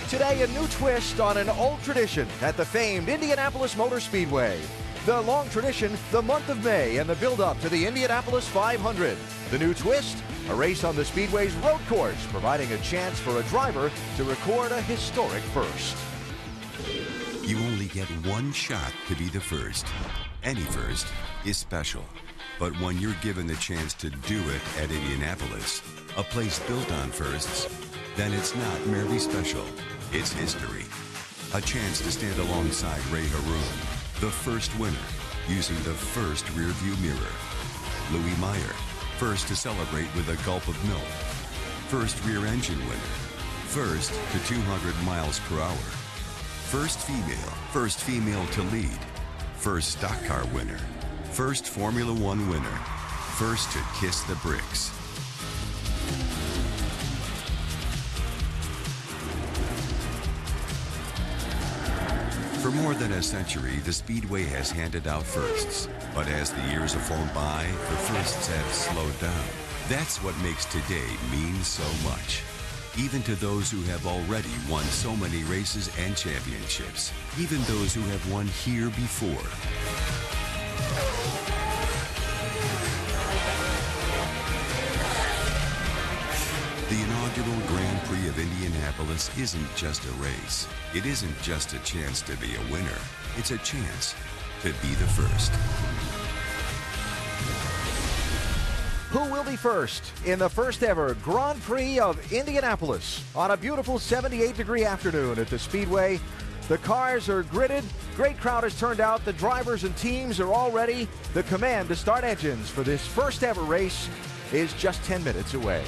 Today, a new twist on an old tradition at the famed Indianapolis Motor Speedway. The long tradition, the month of May, and the build-up to the Indianapolis 500. The new twist, a race on the Speedway's road course, providing a chance for a driver to record a historic first. You only get one shot to be the first. Any first is special. But when you're given the chance to do it at Indianapolis, a place built on firsts, then it's not merely special, it's history. A chance to stand alongside Ray Haroon, the first winner, using the first rearview mirror. Louis Meyer, first to celebrate with a gulp of milk. First rear engine winner. First to 200 miles per hour. First female to lead. First stock car winner. First Formula One winner. First to kiss the bricks. For more than a century, the Speedway has handed out firsts. But as the years have flown by, the firsts have slowed down. That's what makes today mean so much. Even to those who have already won so many races and championships. Even those who have won here before. The inaugural Grand Prix of Indianapolis isn't just a race. It isn't just a chance to be a winner. It's a chance to be the first. Who will be first in the first ever Grand Prix of Indianapolis? On a beautiful 78-degree afternoon at the Speedway, the cars are gridded, great crowd has turned out, the drivers and teams are all ready. The command to start engines for this first ever race is just 10 minutes away.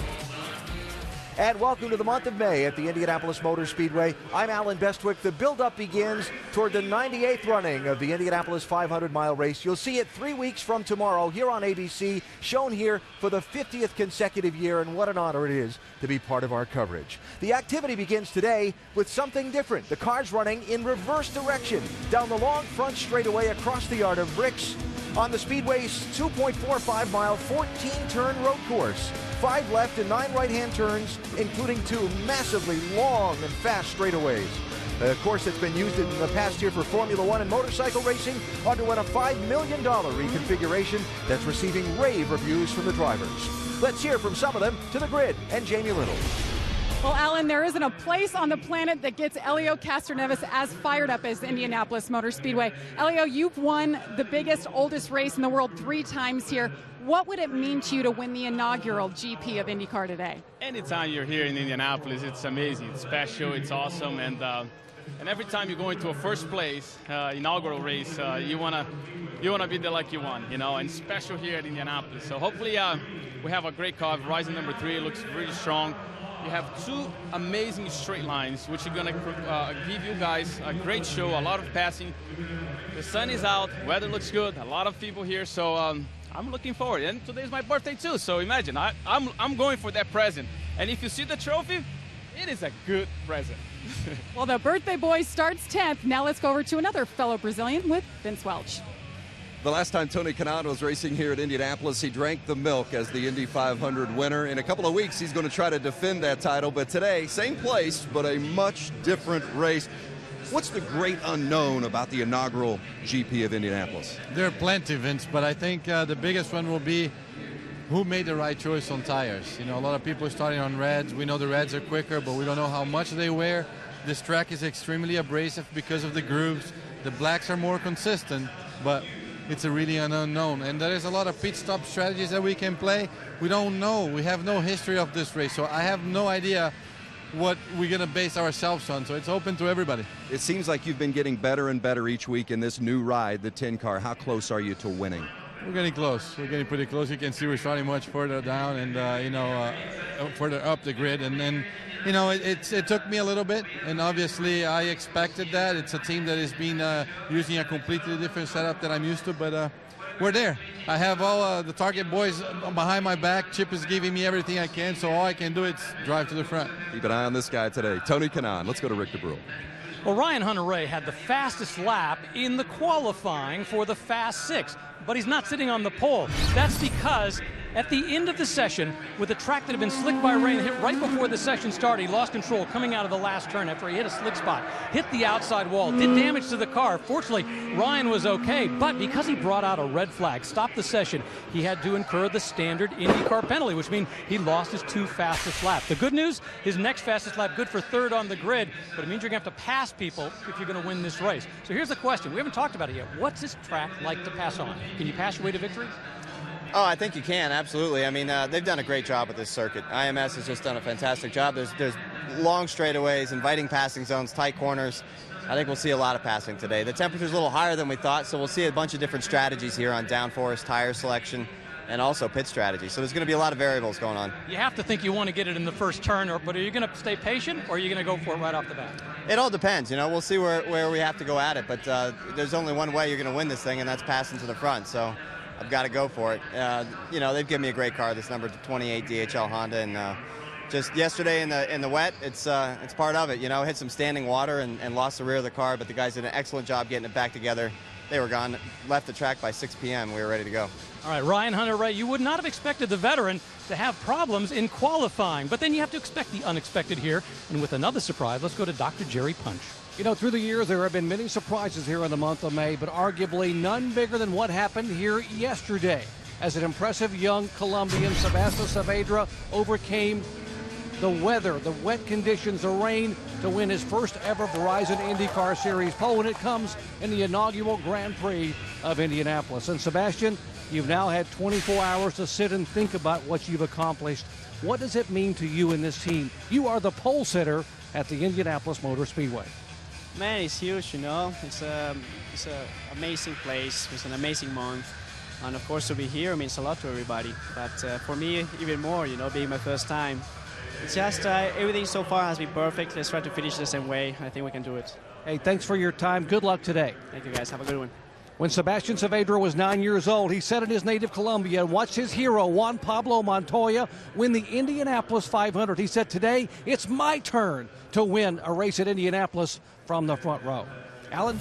And welcome to the month of May at the Indianapolis Motor Speedway. I'm Alan Bestwick. The build-up begins toward the 98th running of the Indianapolis 500-mile race. You'll see it 3 weeks from tomorrow here on ABC, shown here for the 50th consecutive year, and what an honor it is to be part of our coverage. The activity begins today with something different. The cars running in reverse direction down the long front straightaway across the yard of bricks on the Speedway's 2.45-mile, 14-turn road course. 5 left and 9 right-hand turns, including 2 massively long and fast straightaways. A course that's been used in the past year for Formula One and motorcycle racing underwent a $5 million reconfiguration that's receiving rave reviews from the drivers. Let's hear from some of them to the grid and Jamie Little. Well, Alan, there isn't a place on the planet that gets Elio Castroneves as fired up as Indianapolis Motor Speedway. Elio, you've won the biggest, oldest race in the world 3 times here. What would it mean to you to win the inaugural GP of IndyCar today? Anytime you're here in Indianapolis, it's amazing, it's special, it's awesome, and every time you go into a first place inaugural race, you wanna be the lucky one, you know, and special here at Indianapolis. So hopefully we have a great car. Verizon number 3 looks really strong. You have 2 amazing straight lines, which are going to give you guys a great show, a lot of passing. The sun is out, weather looks good, a lot of people here, so I'm looking forward. And today's my birthday too, so imagine, I'm going for that present. And if you see the trophy, it is a good present. Well, the birthday boy starts 10th. Now let's go over to another fellow Brazilian with Vince Welch. The last time Tony Kanaan was racing here at Indianapolis, he drank the milk as the Indy 500 winner. In a couple of weeks, he's going to try to defend that title. But today, same place, but a much different race. What's the great unknown about the inaugural GP of Indianapolis? There are plenty, Vince, but I think the biggest one will be who made the right choice on tires. You know, a lot of people are starting on reds. We know the reds are quicker, but we don't know how much they wear. This track is extremely abrasive because of the grooves. The blacks are more consistent, but it's a really an unknown. And there is a lot of pit stop strategies that we can play. We don't know. We have no history of this race, so I have no idea what we're going to base ourselves on. So it's open to everybody. It seems like you've been getting better and better each week in this new ride, the 10 car. How close are you to winning? We're getting close. We're getting pretty close. You can see we're starting much further down and, further up the grid. And then, it took me a little bit, and obviously I expected that. It's a team that has been using a completely different setup that I'm used to, but we're there. I have all the Target boys behind my back. Chip is giving me everything I can, so all I can do is drive to the front. Keep an eye on this guy today, Tony Kanaan. Let's go to Rick DeBrule. Well, Ryan Hunter-Reay had the fastest lap in the qualifying for the Fast 6, but he's not sitting on the pole. That's because At the end of the session, with a track that had been slicked by rain, hit right before the session started, he lost control coming out of the last turn after he hit a slick spot, hit the outside wall, did damage to the car. Fortunately, Ryan was okay, but because he brought out a red flag, stopped the session, he had to incur the standard IndyCar penalty, which means he lost his 2 fastest laps. The good news, his next fastest lap, good for 3rd on the grid, but it means you're going to have to pass people if you're going to win this race. So here's the question. We haven't talked about it yet. What's this track like to pass on? Can you pass your way to victory? Oh, I think you can, absolutely. I mean, they've done a great job with this circuit. IMS has just done a fantastic job. There's long straightaways, inviting passing zones, tight corners. I think we'll see a lot of passing today. The temperature's a little higher than we thought, so we'll see a bunch of different strategies here on downforce, tire selection, and also pit strategy. So there's going to be a lot of variables going on. You have to think you want to get it in the first turn, but are you going to stay patient, or are you going to go for it right off the bat? It all depends. You know, we'll see where we have to go at it, but there's only one way you're going to win this thing, and that's passing to the front. So I've got to go for it. You know, they've given me a great car, this number 28 DHL Honda, and just yesterday in the wet, it's part of it. You know, hit some standing water and lost the rear of the car, but the guys did an excellent job getting it back together. They were gone, left the track by 6 p.m. We were ready to go. All right, Ryan Hunter-Reay, you would not have expected the veteran to have problems in qualifying, but then you have to expect the unexpected here. And with another surprise, let's go to Dr. Jerry Punch. You know, through the years, there have been many surprises here in the month of May, but arguably none bigger than what happened here yesterday, as an impressive young Colombian, Sebastian Saavedra, overcame the weather, the wet conditions, the rain, to win his first ever Verizon IndyCar Series pole, and it comes in the inaugural Grand Prix of Indianapolis. And Sebastian, you've now had 24 hours to sit and think about what you've accomplished. What does it mean to you and this team? You are the pole sitter at the Indianapolis Motor Speedway. Man, it's huge, you know. It's an amazing place. It's an amazing month. And of course, to be here means a lot to everybody. But for me, even more, you know, being my first time. It's just everything so far has been perfect. Let's try to finish the same way. I think we can do it. Hey, thanks for your time. Good luck today. Thank you, guys. Have a good one. When Sebastian Saavedra was 9 years old, he sat in his native Colombia and watched his hero, Juan Pablo Montoya, win the Indianapolis 500. He said, today, it's my turn to win a race at Indianapolis from the front row. Alan?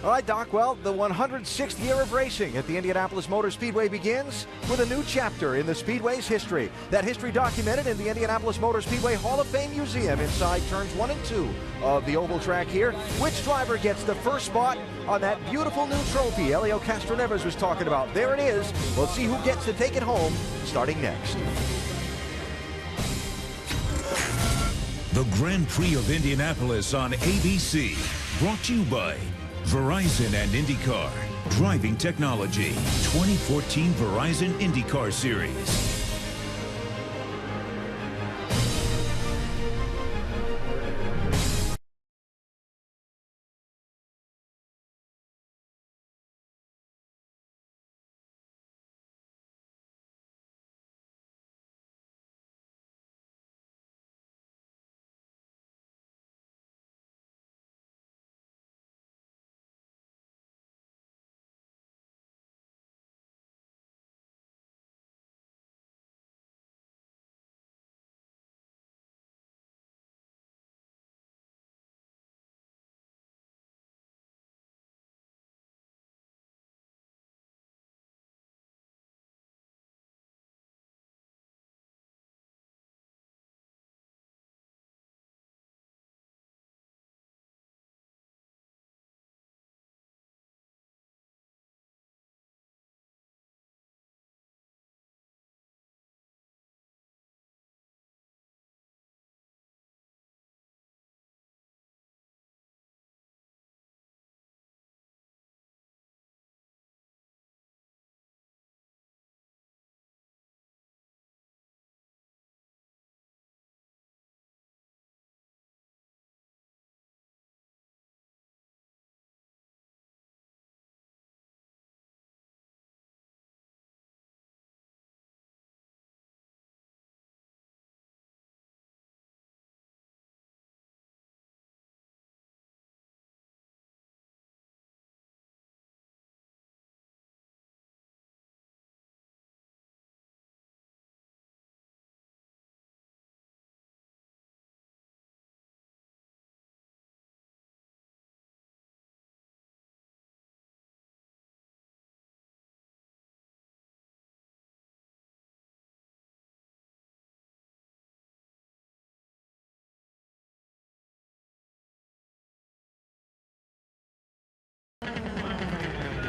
All right, Doc. Well, the 106th year of racing at the Indianapolis Motor Speedway begins with a new chapter in the Speedway's history. That history documented in the Indianapolis Motor Speedway Hall of Fame Museum inside turns 1 and 2 of the oval track here. Which driver gets the first spot on that beautiful new trophy Helio Castroneves was talking about? There it is. We'll see who gets to take it home starting next. The Grand Prix of Indianapolis on ABC. Brought to you by Verizon and IndyCar. Driving Technology. 2014 Verizon IndyCar Series.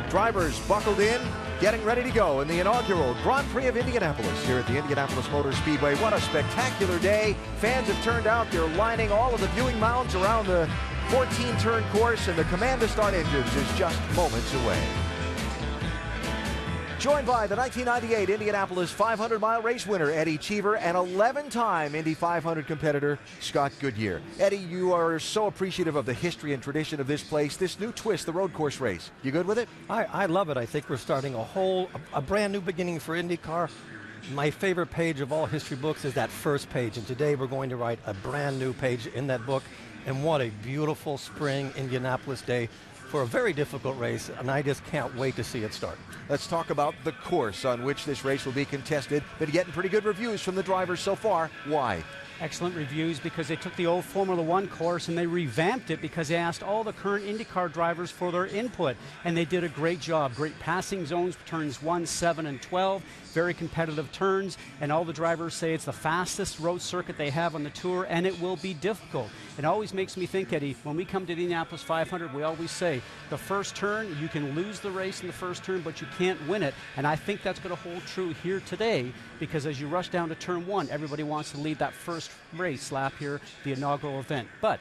Drivers buckled in, getting ready to go in the inaugural Grand Prix of Indianapolis here at the Indianapolis Motor Speedway. What a spectacular day. Fans have turned out. They're lining all of the viewing mounds around the 14-turn course, and the command to start engines is just moments away. Joined by the 1998 Indianapolis 500-mile race winner, Eddie Cheever, and 11-time Indy 500 competitor, Scott Goodyear. Eddie, you are so appreciative of the history and tradition of this place, this new twist, the road course race. You good with it? I love it. I think we're starting a brand new beginning for IndyCar. My favorite page of all history books is that first page, and today we're going to write a brand new page in that book. And what a beautiful spring Indianapolis day for a very difficult race, and I just can't wait to see it start. Let's talk about the course on which this race will be contested. Been getting pretty good reviews from the drivers so far. Why? Excellent reviews because they took the old Formula One course and they revamped it because they asked all the current IndyCar drivers for their input, and they did a great job. Great passing zones, turns 1, 7, and 12. Very competitive turns, and all the drivers say it's the fastest road circuit they have on the tour, and it will be difficult. It always makes me think, Eddie, when we come to the Indianapolis 500, we always say the first turn, you can lose the race in the first turn, but you can't win it. And I think that's going to hold true here today, because as you rush down to turn 1, everybody wants to lead that first race lap here, the inaugural event. But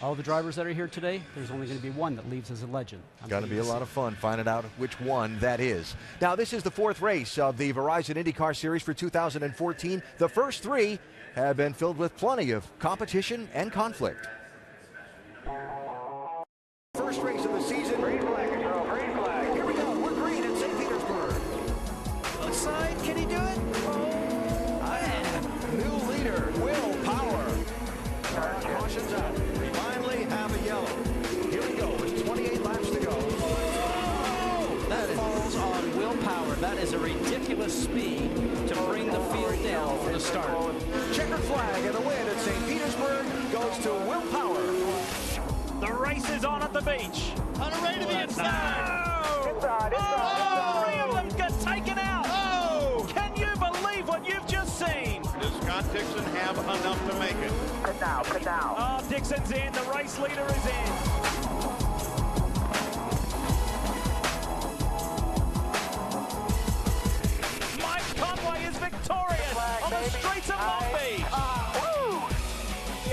all the drivers that are here today, there's only going to be one that leaves as a legend. Got to be a lot of fun finding out which one that is. Now, this is the 4th race of the Verizon IndyCar Series for 2014. The first 3 have been filled with plenty of competition and conflict. First race of the season. Green flag, control, green flag. Here we go. We're green in St. Petersburg. Outside, can he do it? New leader, Will Power. Cautions out. We finally have a yellow. Here we go with 28 laps to go. Whoa! That falls on Will Power. That is a ridiculous speed to bring the field down for the start. Checkered flag, and the win at St. Petersburg goes to Will Power. The race is on at the beach. Hunter-Reay to the inside. Oh! 3 of them get taken out. Oh! Can you believe what you've just seen? Does Scott Dixon have enough to make it? Put now. Oh, Dixon's in. The race leader is in. Mike Conway is victorious on the streets of Long Beach.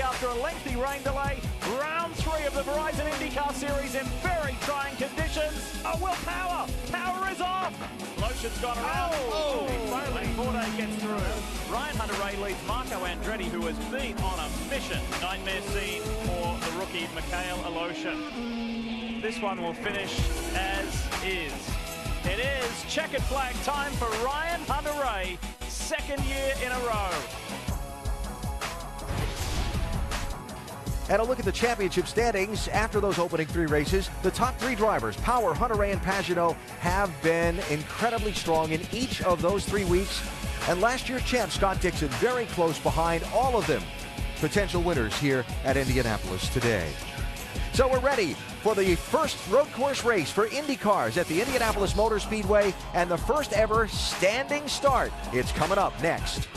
After a lengthy rain delay, round 3 of the Verizon IndyCar Series in very trying conditions. Oh, Will Power! Power is off! Lotion's gone around. Oh! Finally, Forday gets through. Ryan Hunter-Reay leads Marco Andretti, who has been on a mission. Nightmare scene for the rookie, Mikhail Aleshin. This one will finish as is. It is checkered flag time for Ryan Hunter-Reay, 2nd year in a row. And a look at the championship standings after those opening 3 races. The top 3 drivers, Power, Hunter-Reay, and Pagenaud, have been incredibly strong in each of those 3 weeks. And last year's champ, Scott Dixon, very close behind all of them. Potential winners here at Indianapolis today. So we're ready for the first road course race for Indy cars at the Indianapolis Motor Speedway, and the first ever standing start. It's coming up next.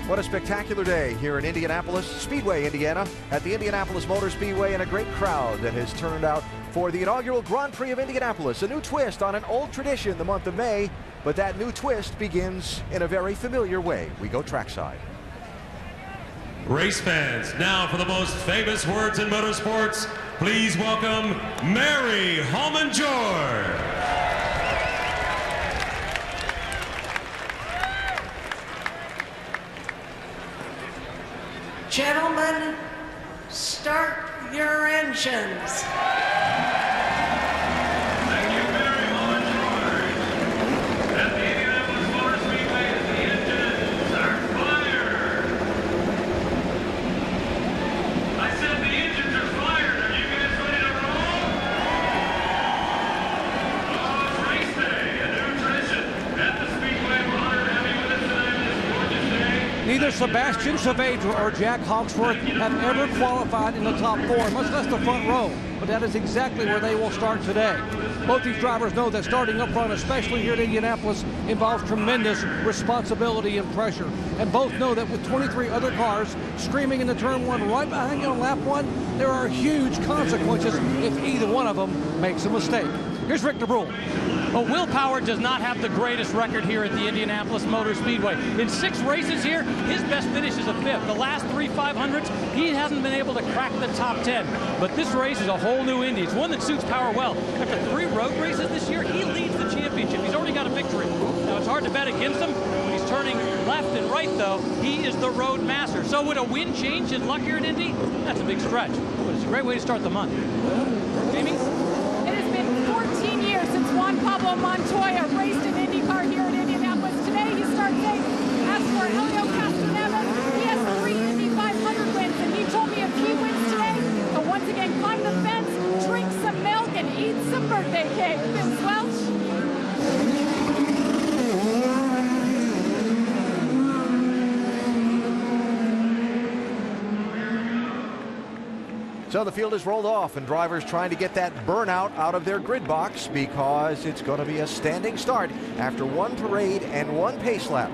What a spectacular day here in Indianapolis, Speedway, Indiana, at the Indianapolis Motor Speedway, and a great crowd that has turned out for the inaugural Grand Prix of Indianapolis. A new twist on an old tradition the month of May, but that new twist begins in a very familiar way. We go trackside. Race fans, now for the most famous words in motorsports, please welcome Mary Holman-Jord. Gentlemen, start your engines. Thank you, Mary Holman-Jord. At the Indianapolis Motor Speedway, the engines are fired. I said the engines are fired. Are you guys ready to roll? Oh, it's race day, a new tradition at the Speedway. We're honored to have you with us tonight on this gorgeous day. Neither Sebastian Saavedra or Jack Hawksworth have ever qualified in the top 4, much less the front row. But that is exactly where they will start today. Both these drivers know that starting up front, especially here at Indianapolis, involves tremendous responsibility and pressure. And both know that with 23 other cars screaming into turn 1 right behind you on lap 1, there are huge consequences if either one of them makes a mistake. Here's Rick DeBrule. Well, Will Power does not have the greatest record here at the Indianapolis Motor Speedway. In 6 races here, his best finish is a 5th. The last 3 500s, he hasn't been able to crack the top 10. But this race is a whole new Indy. It's one that suits Power well. After 3 road races this year, he leads the championship. He's already got a victory. Now, it's hard to bet against him. When he's turning left and right, though, he is the road master. So would a win change his luck here at Indy? That's a big stretch. But it's a great way to start the month. Jamie? Juan Pablo Montoya raced an IndyCar here in Indianapolis. Today he starts eighth. As for Helio Castroneves, he has 3 Indy 500 wins, and he told me if he wins today, he'll once again climb the fence, drink some milk, and eat some birthday cake. Vince Welch. So the field is rolled off, and drivers trying to get that burnout out of their grid box, because it's going to be a standing start after 1 parade and 1 pace lap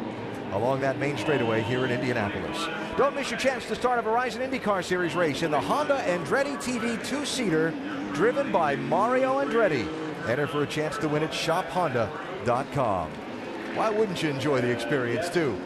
along that main straightaway here in Indianapolis. Don't miss your chance to start a Verizon IndyCar Series race in the Honda Andretti TV 2-seater driven by Mario Andretti. Enter for a chance to win at shophonda.com. Why wouldn't you enjoy the experience too?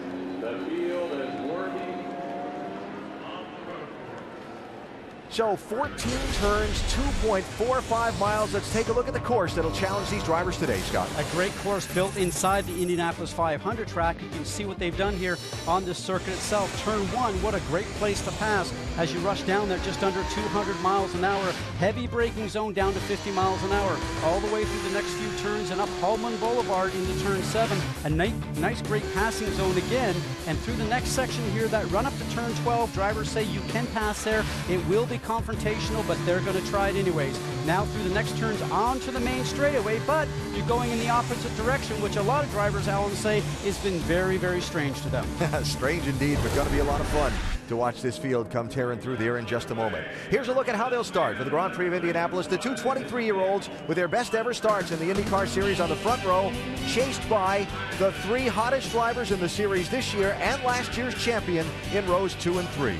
So 14 turns, 2.45 miles. Let's take a look at the course that'll challenge these drivers today, Scott. A great course built inside the Indianapolis 500 track. You can see what they've done here on this circuit itself. Turn 1, what a great place to pass as you rush down there just under 200 miles an hour. Heavy braking zone down to 50 miles an hour. All the way through the next few turns and up Hallman Boulevard into turn 7. A nice great passing zone again. And through the next section here, that run up to turn 12, drivers say you can pass there. It will be confrontational, but they're going to try it anyways. Now through the next turns onto the main straightaway, but you're going in the opposite direction, which a lot of drivers, Alan, say has been very, very strange to them. Strange indeed, but going to be a lot of fun to watch this field come tearing through there in just a moment. Here's a look at how they'll start for the Grand Prix of Indianapolis. The 2 23-year-olds with their best ever starts in the IndyCar Series on the front row, chased by the 3 hottest drivers in the series this year and last year's champion in rows 2 and 3.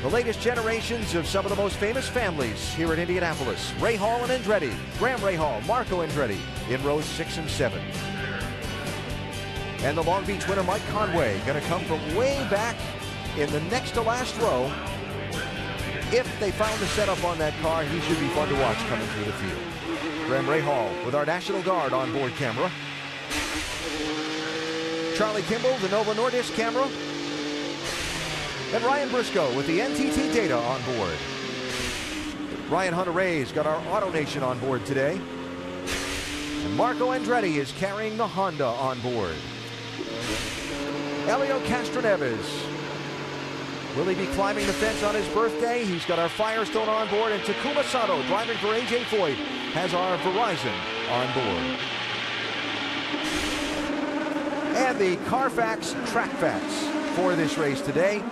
The latest generations of some of the most famous families here at Indianapolis. Rahal and Andretti, Graham Rahal, Marco Andretti in rows 6 and 7. And the Long Beach winner, Mike Conway, going to come from way back in the next to last row. If they found the setup on that car, he should be fun to watch coming through the field. Graham Rahal with our National Guard on board camera. Charlie Kimball, the Nova Nordisk camera. And Ryan Briscoe with the NTT data on board. Ryan Hunter-Ray's got our AutoNation on board today. And Marco Andretti is carrying the Honda on board. Helio Castroneves. Will he be climbing the fence on his birthday? He's got our Firestone on board, and Takuma Sato, driving for AJ Foyt, has our Verizon on board. And the Carfax Track Facts for this race today.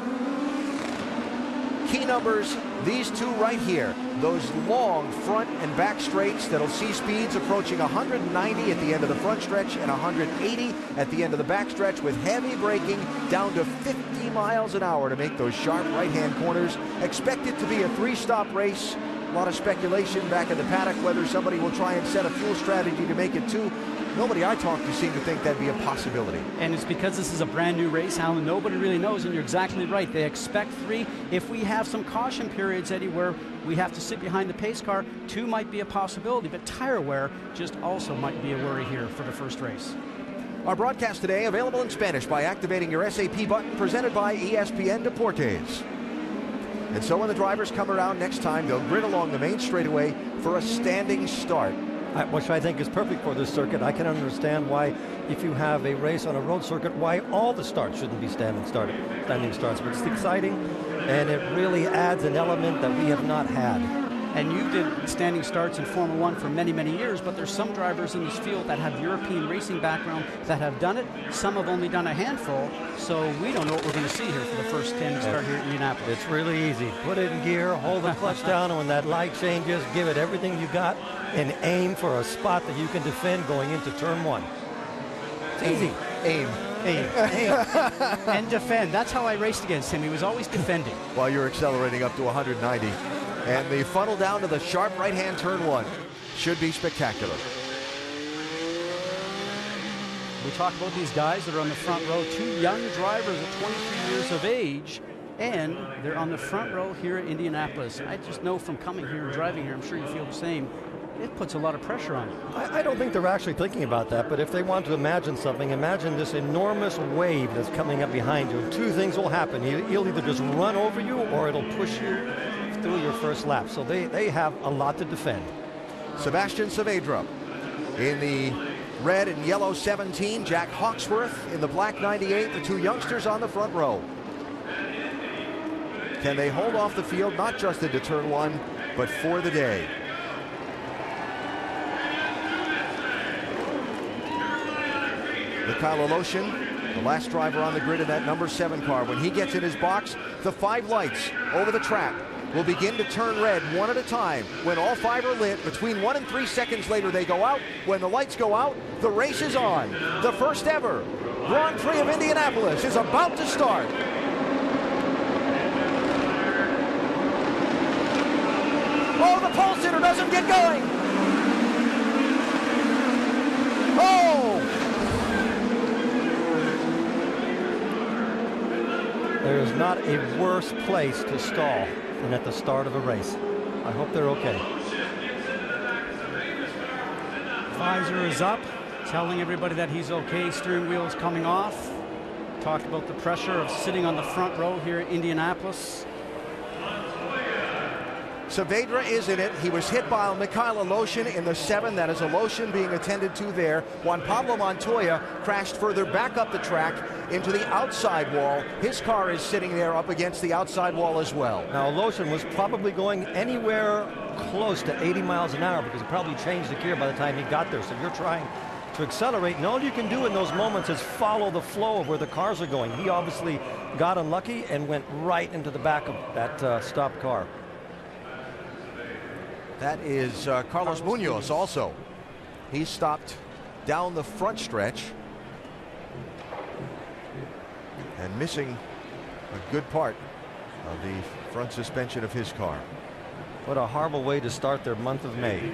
Key numbers, these two right here. Those long front and back straights that'll see speeds approaching 190 at the end of the front stretch and 180 at the end of the back stretch, with heavy braking down to 50 miles an hour to make those sharp right-hand corners. Expected to be a 3-stop race. A lot of speculation back in the paddock whether somebody will try and set a fuel strategy to make it 2. Nobody I talked to seemed to think that'd be a possibility. And it's because this is a brand new race, Alan. Nobody really knows, and you're exactly right. They expect 3. If we have some caution periods, Eddie, where we have to sit behind the pace car, 2 might be a possibility, but tire wear just also might be a worry here for the first race. Our broadcast today available in Spanish by activating your SAP button, presented by ESPN Deportes. And so when the drivers come around next time, they'll grid along the main straightaway for a standing start. Which I think is perfect for this circuit. I can understand why, if you have a race on a road circuit, why all the starts shouldn't be standing starts. But it's exciting, and it really adds an element that we have not had. And you did standing starts in Formula 1 for many, many years, but there's some drivers in this field that have European racing background that have done it. Some have only done a handful, so we don't know what we're going to see here for the first standing start here at Indianapolis. It's really easy. Put it in gear, hold the clutch down, and when that light changes, give it everything you got, and aim for a spot that you can defend going into turn 1. It's easy. Aim. And defend. That's how I raced against him. He was always defending. While you're accelerating up to 190. And the funnel down to the sharp right-hand turn 1 should be spectacular. We talk about these guys that are on the front row, 2 young drivers at 23 years of age, and they're on the front row here at Indianapolis. I just know from coming here and driving here, I'm sure you feel the same, it puts a lot of pressure on you. I don't think they're actually thinking about that, but if they want to imagine something, imagine this enormous wave that's coming up behind you. 2 things will happen. He'll either just run over you or it'll push you through your first lap. So they have a lot to defend. Sebastian Saavedra in the red and yellow 17, Jack Hawksworth in the black 98, the 2 youngsters on the front row. Can they hold off the field, not just into turn 1, but for the day? Mikhail Aloshin, the last driver on the grid in that number 7 car. When he gets in his box, the 5 lights over the track will begin to turn red one at a time. When all 5 are lit, between 1 and 3 seconds later they go out. When the lights go out, the race is on. The first ever Grand Prix of Indianapolis is about to start. Oh, the pole sitter doesn't get going. Oh! There's not a worse place to stall than at the start of a race. I hope they're okay. Visor is up, telling everybody that he's okay. Steering wheel is coming off. Talked about the pressure of sitting on the front row here at Indianapolis. Saavedra is in it. He was hit by Mikhail Aloshin in the 7. That is Aloshin being attended to there. Juan Pablo Montoya crashed further back up the track into the outside wall. His car is sitting there up against the outside wall as well. Now, Aloshin was probably going anywhere close to 80 miles an hour because he probably changed the gear by the time he got there. So if you're trying to accelerate, and all you can do in those moments is follow the flow of where the cars are going. He obviously got unlucky and went right into the back of that stopped car. That is Carlos Munoz also. He stopped down the front stretch and missing a good part of the front suspension of his car. What a horrible way to start their month of May.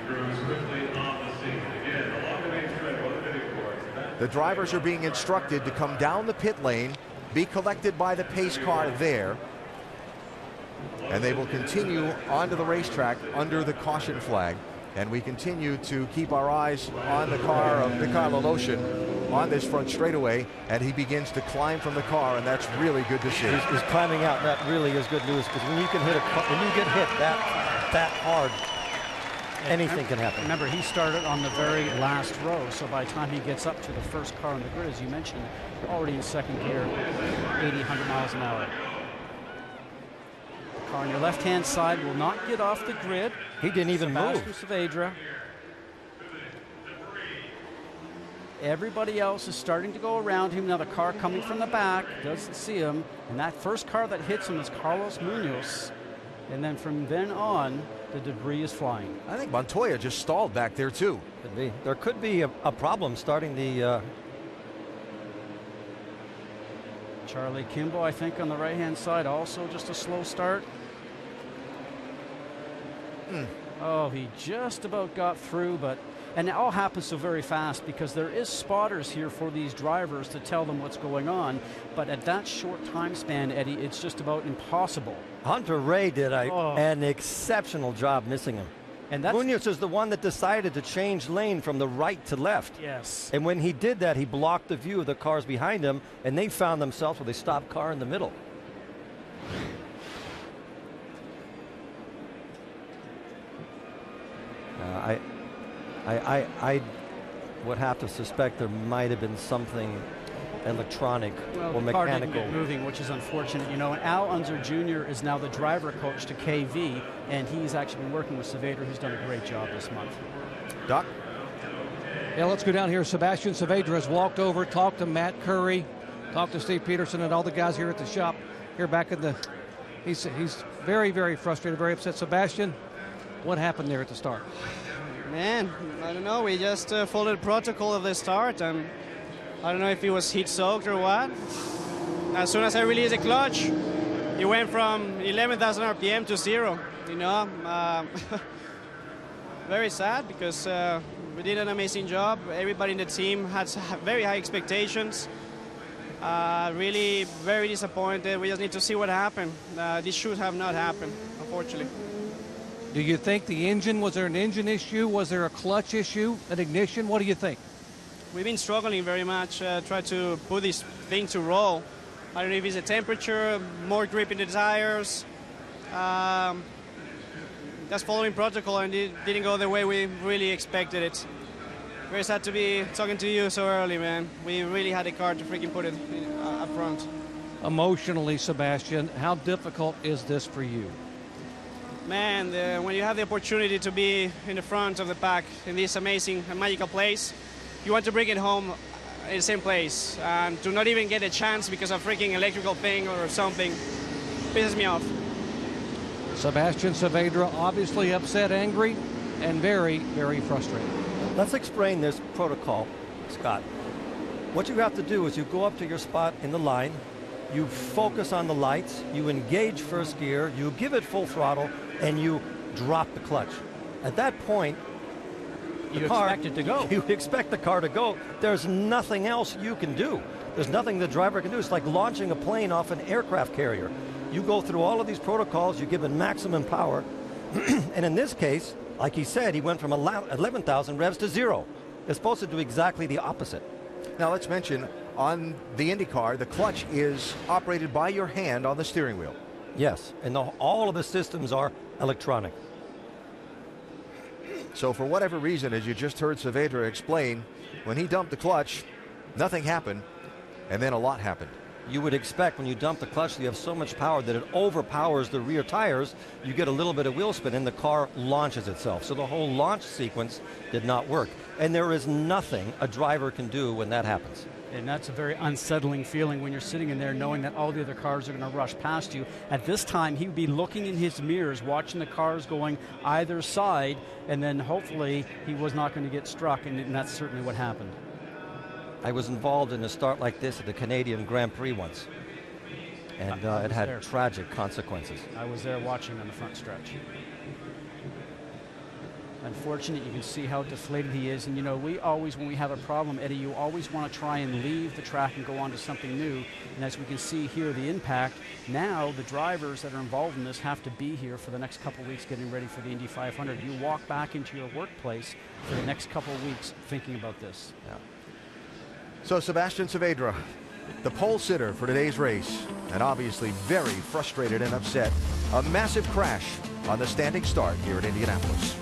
The drivers are being instructed to come down the pit lane, be collected by the pace car there, and they will continue onto the racetrack under the caution flag. And we continue to keep our eyes on the car of Mikhail Aloshin on this front straightaway, and he begins to climb from the car, and that's really good to see. He's climbing out. That really is good news, because when you can hit when you get hit that hard, anything can happen. Remember, he started on the very last row, so by the time he gets up to the first car on the grid, as you mentioned, already in second gear, 80, 100 miles an hour. Car on your left-hand side will not get off the grid. He didn't even move. Saavedra. Everybody else is starting to go around him. Now the car coming from the back doesn't see him. And that first car that hits him is Carlos Munoz. And then from then on, the debris is flying. I think Montoya just stalled back there too. Could be. There could be a problem starting the. Charlie Kimball, I think, on the right-hand side, also just a slow start. Oh, he just about got through, but and it all happens so very fast because there is spotters here for these drivers to tell them what's going on. But at that short time span, Eddie, it's just about impossible. Hunter Ray did an exceptional job missing him. And that's Munoz is the one that decided to change lane from the right to left. Yes. And when he did that, he blocked the view of the cars behind him, and they found themselves with a stopped car in the middle. I would have to suspect there might have been something electronic or the car didn't mechanical. get moving, which is unfortunate. You know, and Al Unser Jr. is now the driver coach to KV, and he's actually been working with Saavedra, who's done a great job this month. Doc? Yeah, let's go down here. Sebastian Saavedra has walked over, talked to Matt Curry, talked to Steve Peterson and all the guys here at the shop. Here back in the, he's very, very frustrated, very upset. Sebastian, what happened there at the start? Man, I don't know. We just followed protocol of the start, and I don't know if it was heat soaked or what. As soon as I released the clutch, it went from 11,000 RPM to 0. You know, very sad because we did an amazing job. Everybody in the team had very high expectations. Really very disappointed. We just need to see what happened. This should have not happened, unfortunately. Do you think the engine, was there an engine issue? Was there a clutch issue, an ignition? What do you think? We've been struggling very much, try to put this thing to roll. I don't know if it's the temperature, more grip in the tires. Just following protocol, and it didn't go the way we really expected it. Very sad to be talking to you so early, man. We really had a car to freaking put it up front. Emotionally, Sebastian, how difficult is this for you? Man, when you have the opportunity to be in the front of the pack in this amazing and magical place, you want to bring it home in the same place, and to not even get a chance because of freaking electrical thing or something pisses me off. Sebastian Saavedra obviously upset, angry, and very, very frustrated. Let's explain this protocol, Scott. What you have to do is you go up to your spot in the line, you focus on the lights, you engage first gear, you give it full throttle, and you drop the clutch. At that point, you expect it to go. You expect the car to go. There's nothing else you can do. There's nothing the driver can do. It's like launching a plane off an aircraft carrier. You go through all of these protocols, you give it maximum power, and in this case, like he said, he went from 11,000 revs to 0. It's supposed to do exactly the opposite. Now let's mention, on the IndyCar, the clutch is operated by your hand on the steering wheel. Yes, and all of the systems are electronic. So for whatever reason, as you just heard Saavedra explain, when he dumped the clutch, nothing happened, and then a lot happened. You would expect when you dump the clutch, you have so much power that it overpowers the rear tires. You get a little bit of wheel spin and the car launches itself. So the whole launch sequence did not work. And there is nothing a driver can do when that happens. And that's a very unsettling feeling when you're sitting in there knowing that all the other cars are going to rush past you. At this time, he would be looking in his mirrors, watching the cars going either side, and then hopefully he was not going to get struck, and that's certainly what happened. I was involved in a start like this at the Canadian Grand Prix once, and it had tragic consequences. I was there watching on the front stretch. Unfortunate, you can see how deflated he is, and you know, we always, when we have a problem, Eddie, you always want to try and leave the track and go on to something new, and as we can see here, the impact, now the drivers that are involved in this have to be here for the next couple of weeks getting ready for the Indy 500. You walk back into your workplace for the next couple of weeks thinking about this. Yeah. So Sebastian Saavedra, the pole sitter for today's race, and obviously very frustrated and upset. A massive crash on the standing start here at Indianapolis.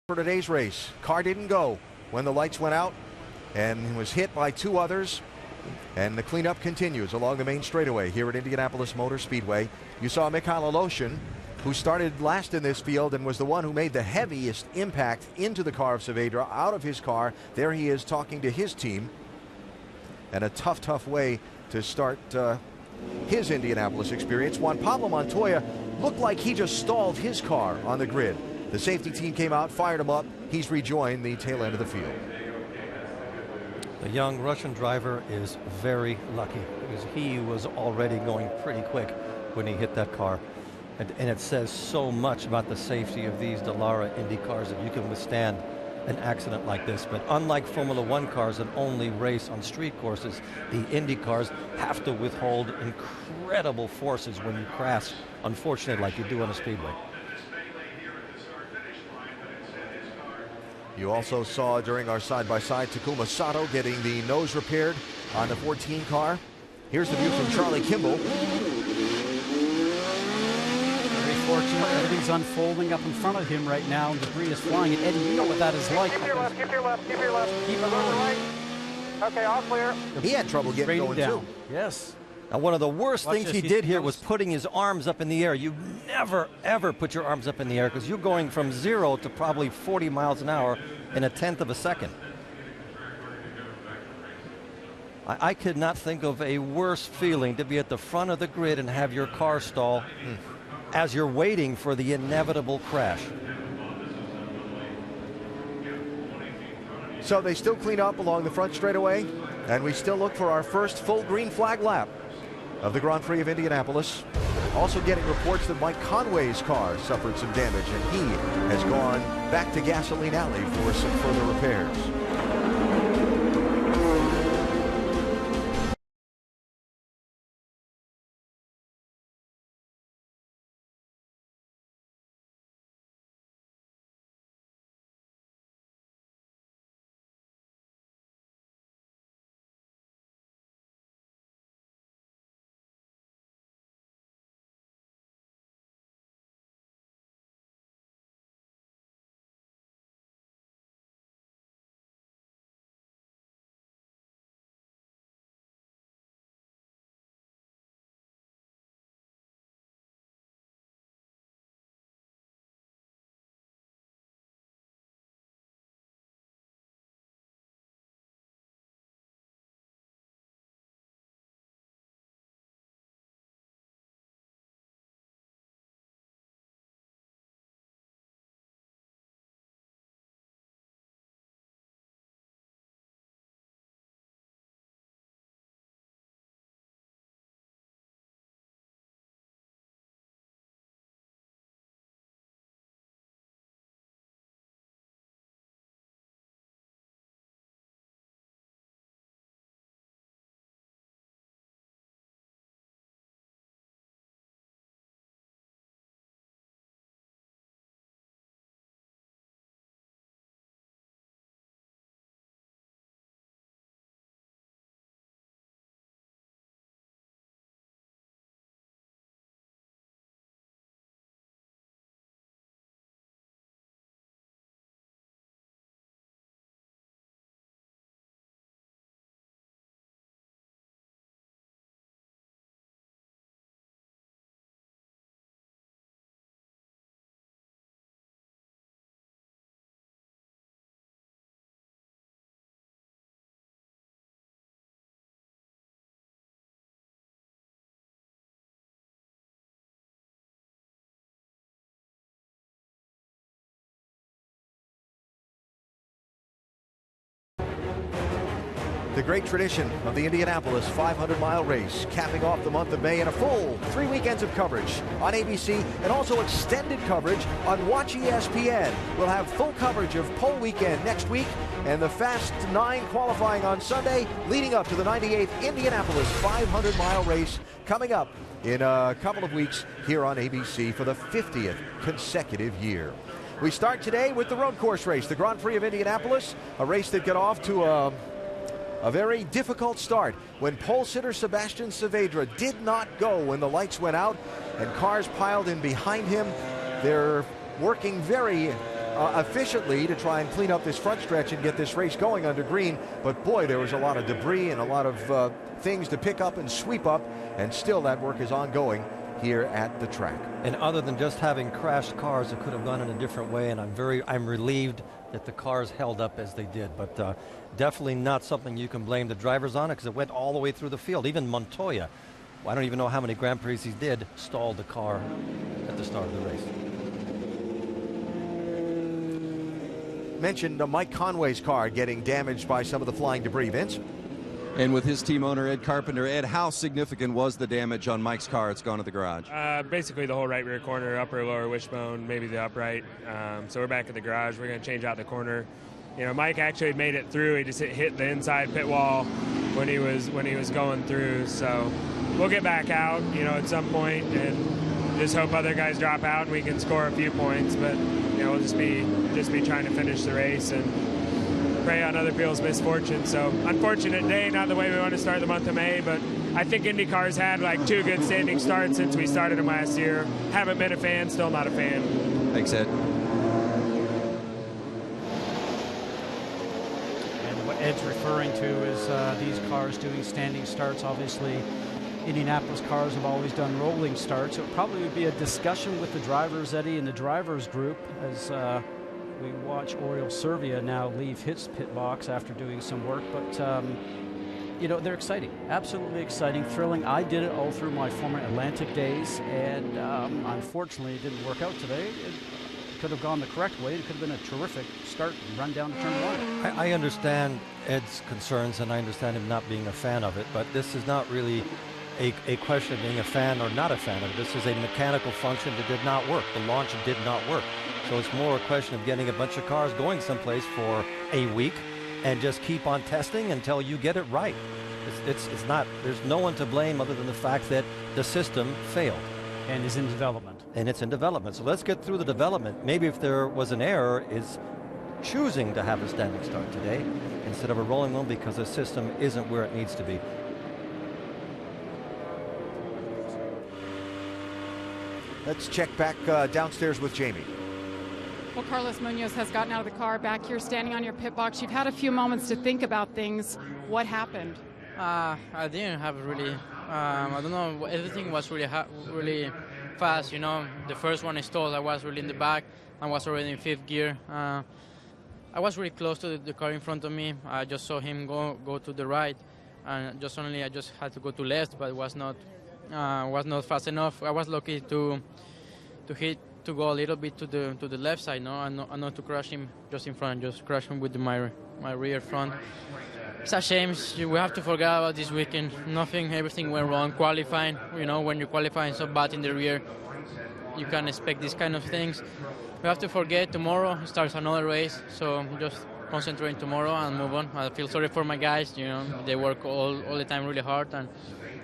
For today's race, car didn't go when the lights went out and was hit by two others. And the cleanup continues along the main straightaway here at Indianapolis Motor Speedway. You saw Mikhail Aloshin, who started last in this field and was the one who made the heaviest impact into the car of Saavedra, out of his car. There he is talking to his team. And a tough way to start his Indianapolis experience. Juan Pablo Montoya looked like he just stalled his car on the grid. The safety team came out, fired him up. He's rejoined the tail end of the field. The young Russian driver is very lucky because he was already going pretty quick when he hit that car. And it says so much about the safety of these Dallara Indy cars that you can withstand an accident like this. But unlike Formula One cars that only race on street courses, the Indy cars have to withhold incredible forces when you crash, unfortunately, like you do on a speedway. You also saw during our side-by-side Takuma Sato getting the nose repaired on the 14 car. Here's the view from Charlie Kimball. Very fortunate. Everything's unfolding up in front of him right now, and debris is flying. And Eddie, you know what that is like. Keep your left, keep your left, keep your left. Keep it right. Okay, all clear. He had trouble getting going down. too. Yes. Now, one of the worst Watch things this. he did here was putting his arms up in the air. You never, ever put your arms up in the air because you're going from 0 to probably 40 miles an hour in a tenth of a second. I could not think of a worse feeling to be at the front of the grid and have your car stall as you're waiting for the inevitable crash. So they still clean up along the front straightaway, and we still look for our first full green flag lap of the Grand Prix of Indianapolis. Also getting reports that Mike Conway's car suffered some damage, and he has gone back to Gasoline Alley for some further repairs. The great tradition of the Indianapolis 500-mile race, capping off the month of May in a full 3 weekends of coverage on ABC and also extended coverage on Watch ESPN. We'll have full coverage of pole weekend next week and the Fast 9 qualifying on Sunday, leading up to the 98th Indianapolis 500-mile race coming up in a couple of weeks here on ABC for the 50th consecutive year. We start today with the road course race, the Grand Prix of Indianapolis, a race that got off to a very difficult start when pole sitter Sebastian Saavedra did not go when the lights went out and cars piled in behind him. They're working very efficiently to try and clean up this front stretch and get this race going under green. But boy, there was a lot of debris and a lot of things to pick up and sweep up, and still that work is ongoing here at the track. And other than just having crashed cars, it could have gone in a different way, and I'm relieved that the cars held up as they did. But definitely not something you can blame the drivers on, because it went all the way through the field. Even Montoya, I don't even know how many Grand Prix he did, stalled the car at the start of the race. Mentioned Mike Conway's car getting damaged by some of the flying debris. Vince? And with his team owner, Ed Carpenter, Ed, how significant was the damage on Mike's car? It's gone to the garage. Basically the whole right rear corner, upper, lower wishbone, maybe the upright. So we're back at the garage. We're going to change out the corner. You know, Mike actually made it through. He just hit the inside pit wall when he was going through. So we'll get back out, you know, at some point and just hope other guys drop out and we can score a few points. But you know, we'll just be trying to finish the race and prey on other people's misfortune. So unfortunate day, not the way we want to start the month of May, but I think IndyCar's had like 2 good standing starts since we started them last year. Haven't been a fan, still not a fan. Thanks, Ed. And what Ed's referring to is these cars doing standing starts. Obviously, Indianapolis cars have always done rolling starts. It probably would be a discussion with the drivers, Eddie, and the drivers group as we watch Oriol Servia now leave his pit box after doing some work. But, you know, they're exciting, absolutely exciting, thrilling. I did it all through my former Atlantic days, and unfortunately it didn't work out today. It could have gone the correct way. It could have been a terrific start and run down to turn 1. I understand Ed's concerns, and I understand him not being a fan of it, but this is not really a question of being a fan or not a fan of it. This is a mechanical function that did not work. The launch did not work. So it's more a question of getting a bunch of cars going someplace for a week and just keep on testing until you get it right. It's not, there's no one to blame other than the fact that the system failed. And is in development. And it's in development. So let's get through the development. Maybe if there was an error, is choosing to have a standing start today instead of a rolling one because the system isn't where it needs to be. Let's check back downstairs with Jamie. Well, Carlos Munoz has gotten out of the car, back here standing on your pit box. You've had a few moments to think about things. What happened? I didn't have really, I don't know, everything was really fast, you know. The first one I stalled, I was really in the back. I was already in 5th gear. I was really close to the car in front of me. I just saw him go to the right, and I just had to go to left, but it was not fast enough. I was lucky to go a little bit to the left side, no, and not to crash him just in front, just crash him with my rear front. It's a shame. We have to forget about this weekend. Everything went wrong. Qualifying, you know, when you're qualifying so bad in the rear, you can expect these kind of things. We have to forget. Tomorrow starts another race, so just concentrate tomorrow and move on. I feel sorry for my guys. You know, they work all the time really hard, and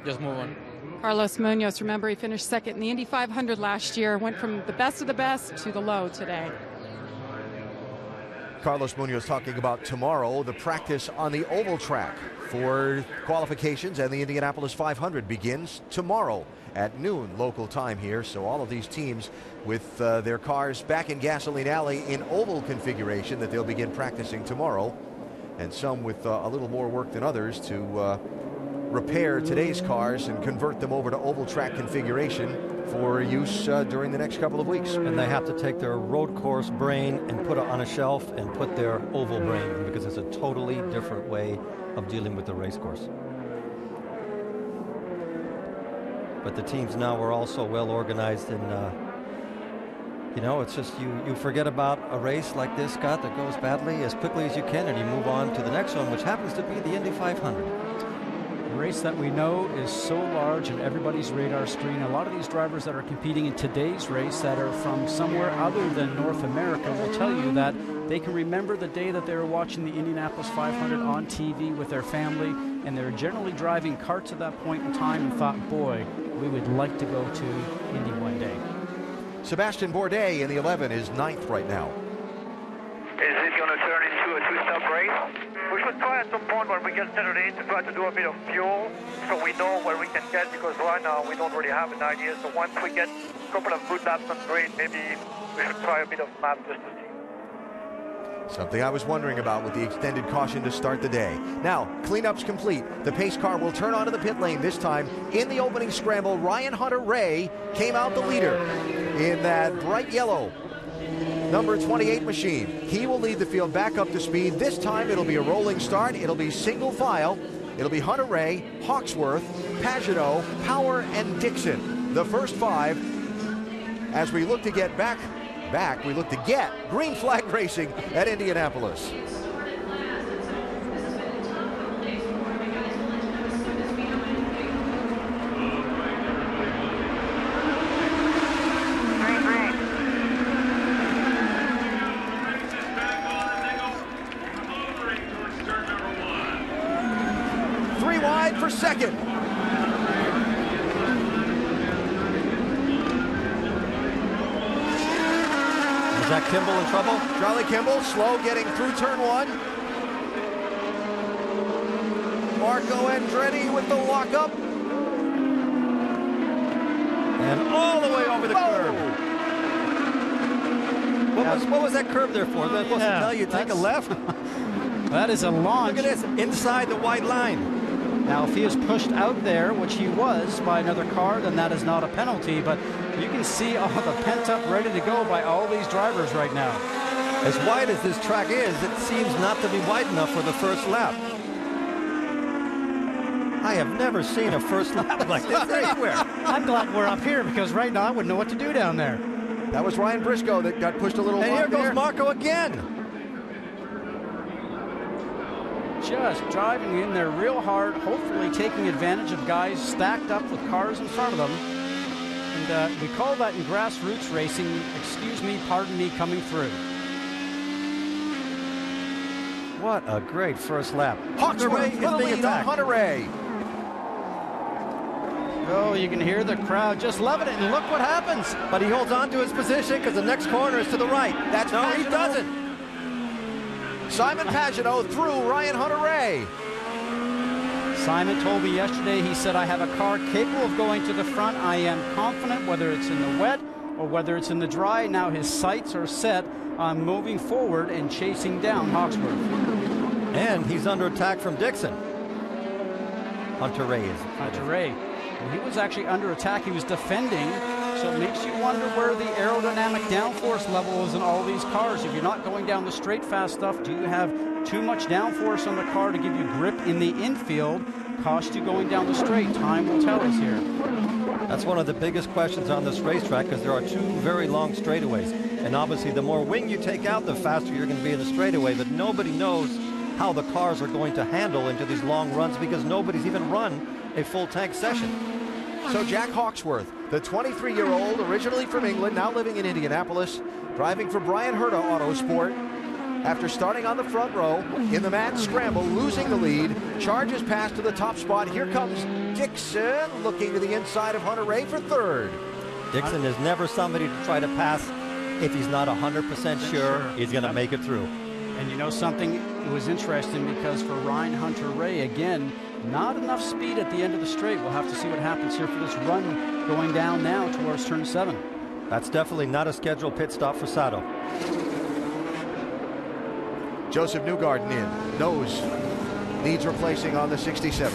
just move on. Carlos Munoz, remember he finished 2nd in the Indy 500 last year, went from the best of the best to the low today. Carlos Munoz talking about tomorrow, the practice on the oval track for qualifications, and the Indianapolis 500 begins tomorrow at noon local time here. So all of these teams with their cars back in Gasoline Alley in oval configuration that they'll begin practicing tomorrow, and some with a little more work than others to repair today's cars and convert them over to oval track configuration for use during the next couple of weeks. And they have to take their road course brain and put it on a shelf and put their oval brain in, because it's a totally different way of dealing with the race course. But the teams now are also well organized, and you know, it's just you forget about a race like this, Scott, that goes badly as quickly as you can, and you move on to the next one, which happens to be the Indy 500. A race that we know is so large in everybody's radar screen. A lot of these drivers that are competing in today's race that are from somewhere other than North America will tell you that they can remember the day that they were watching the Indianapolis 500 on TV with their family, and they're generally driving karts at that point in time and thought, boy, we would like to go to Indy one day. Sebastian Bourdais in the 11 is 9th right now. Is it going to turn into a two-stop race? We should try at some point when we get settled in to try to do a bit of fuel so we know where we can get, because right now we don't really have an idea. So once we get a couple of good laps on green, maybe we should try a bit of map just to see. Something I was wondering about with the extended caution to start the day. Now, cleanup's complete. The pace car will turn onto the pit lane this time. In the opening scramble, Ryan Hunter-Reay came out the leader in that bright yellow number 28 machine. He will lead the field back up to speed. This time it'll be a rolling start. It'll be single file. It'll be Hunter-Reay, Hawksworth, Pagenaud, Power, and Dixon. The first 5 as we look to get back, we look to get green flag racing at Indianapolis. For second. Is that Kimball in trouble? Charlie Kimball slow getting through turn 1. Marco Andretti with the lockup. And all the way over the curb. What was that curb there for? That supposed to tell you take a left? That is a launch. Look at this, inside the white line. Now, if he is pushed out there, which he was by another car, then that is not a penalty. But you can see all the pent-up, ready to go by all these drivers right now. As wide as this track is, it seems not to be wide enough for the first lap. I have never seen a first lap like this anywhere. I'm glad we're up here because right now I wouldn't know what to do down there. That was Ryan Briscoe that got pushed a little and wide. And here goes Marco again. Just driving in there real hard, hopefully taking advantage of guys stacked up with cars in front of them. And we call that in grassroots racing, excuse me, pardon me, coming through. What a great first lap. Hawksworth is being attacked. Hunter-Reay. Oh, you can hear the crowd just loving it, and look what happens. But he holds on to his position because the next corner is to the right. That's no, Pagenaud. He doesn't. Simon Pagenaud through Ryan Hunter-Reay. Simon told me yesterday, he said, I have a car capable of going to the front. I am confident whether it's in the wet or whether it's in the dry. Now his sights are set on moving forward and chasing down Hawksworth. And he's under attack from Dixon. Hunter-Reay is. Hunter-Reay. He was actually under attack. He was defending. So it makes you wonder where the aerodynamic downforce level is in all these cars. If you're not going down the straight fast stuff, do you have too much downforce on the car to give you grip in the infield? Cost you going down the straight. Time will tell us here. That's one of the biggest questions on this racetrack because there are 2 very long straightaways. And obviously the more wing you take out, the faster you're going to be in the straightaway. But nobody knows how the cars are going to handle into these long runs because nobody's even run a full tank session. So Jack Hawksworth, the 23-year-old, originally from England, now living in Indianapolis, driving for Brian Herta Autosport. After starting on the front row in the mad scramble, losing the lead, charges past to the top spot. Here comes Dixon, looking to the inside of Hunter-Reay for third. Dixon is never somebody to try to pass if he's not 100% sure he's going to make it through. And you know something? It was interesting because for Ryan Hunter-Reay, again, not enough speed at the end of the straight. We'll have to see what happens here for this run going down now towards turn 7. That's definitely not a scheduled pit stop for Sato. Joseph Newgarden in. Nose needs replacing on the 67.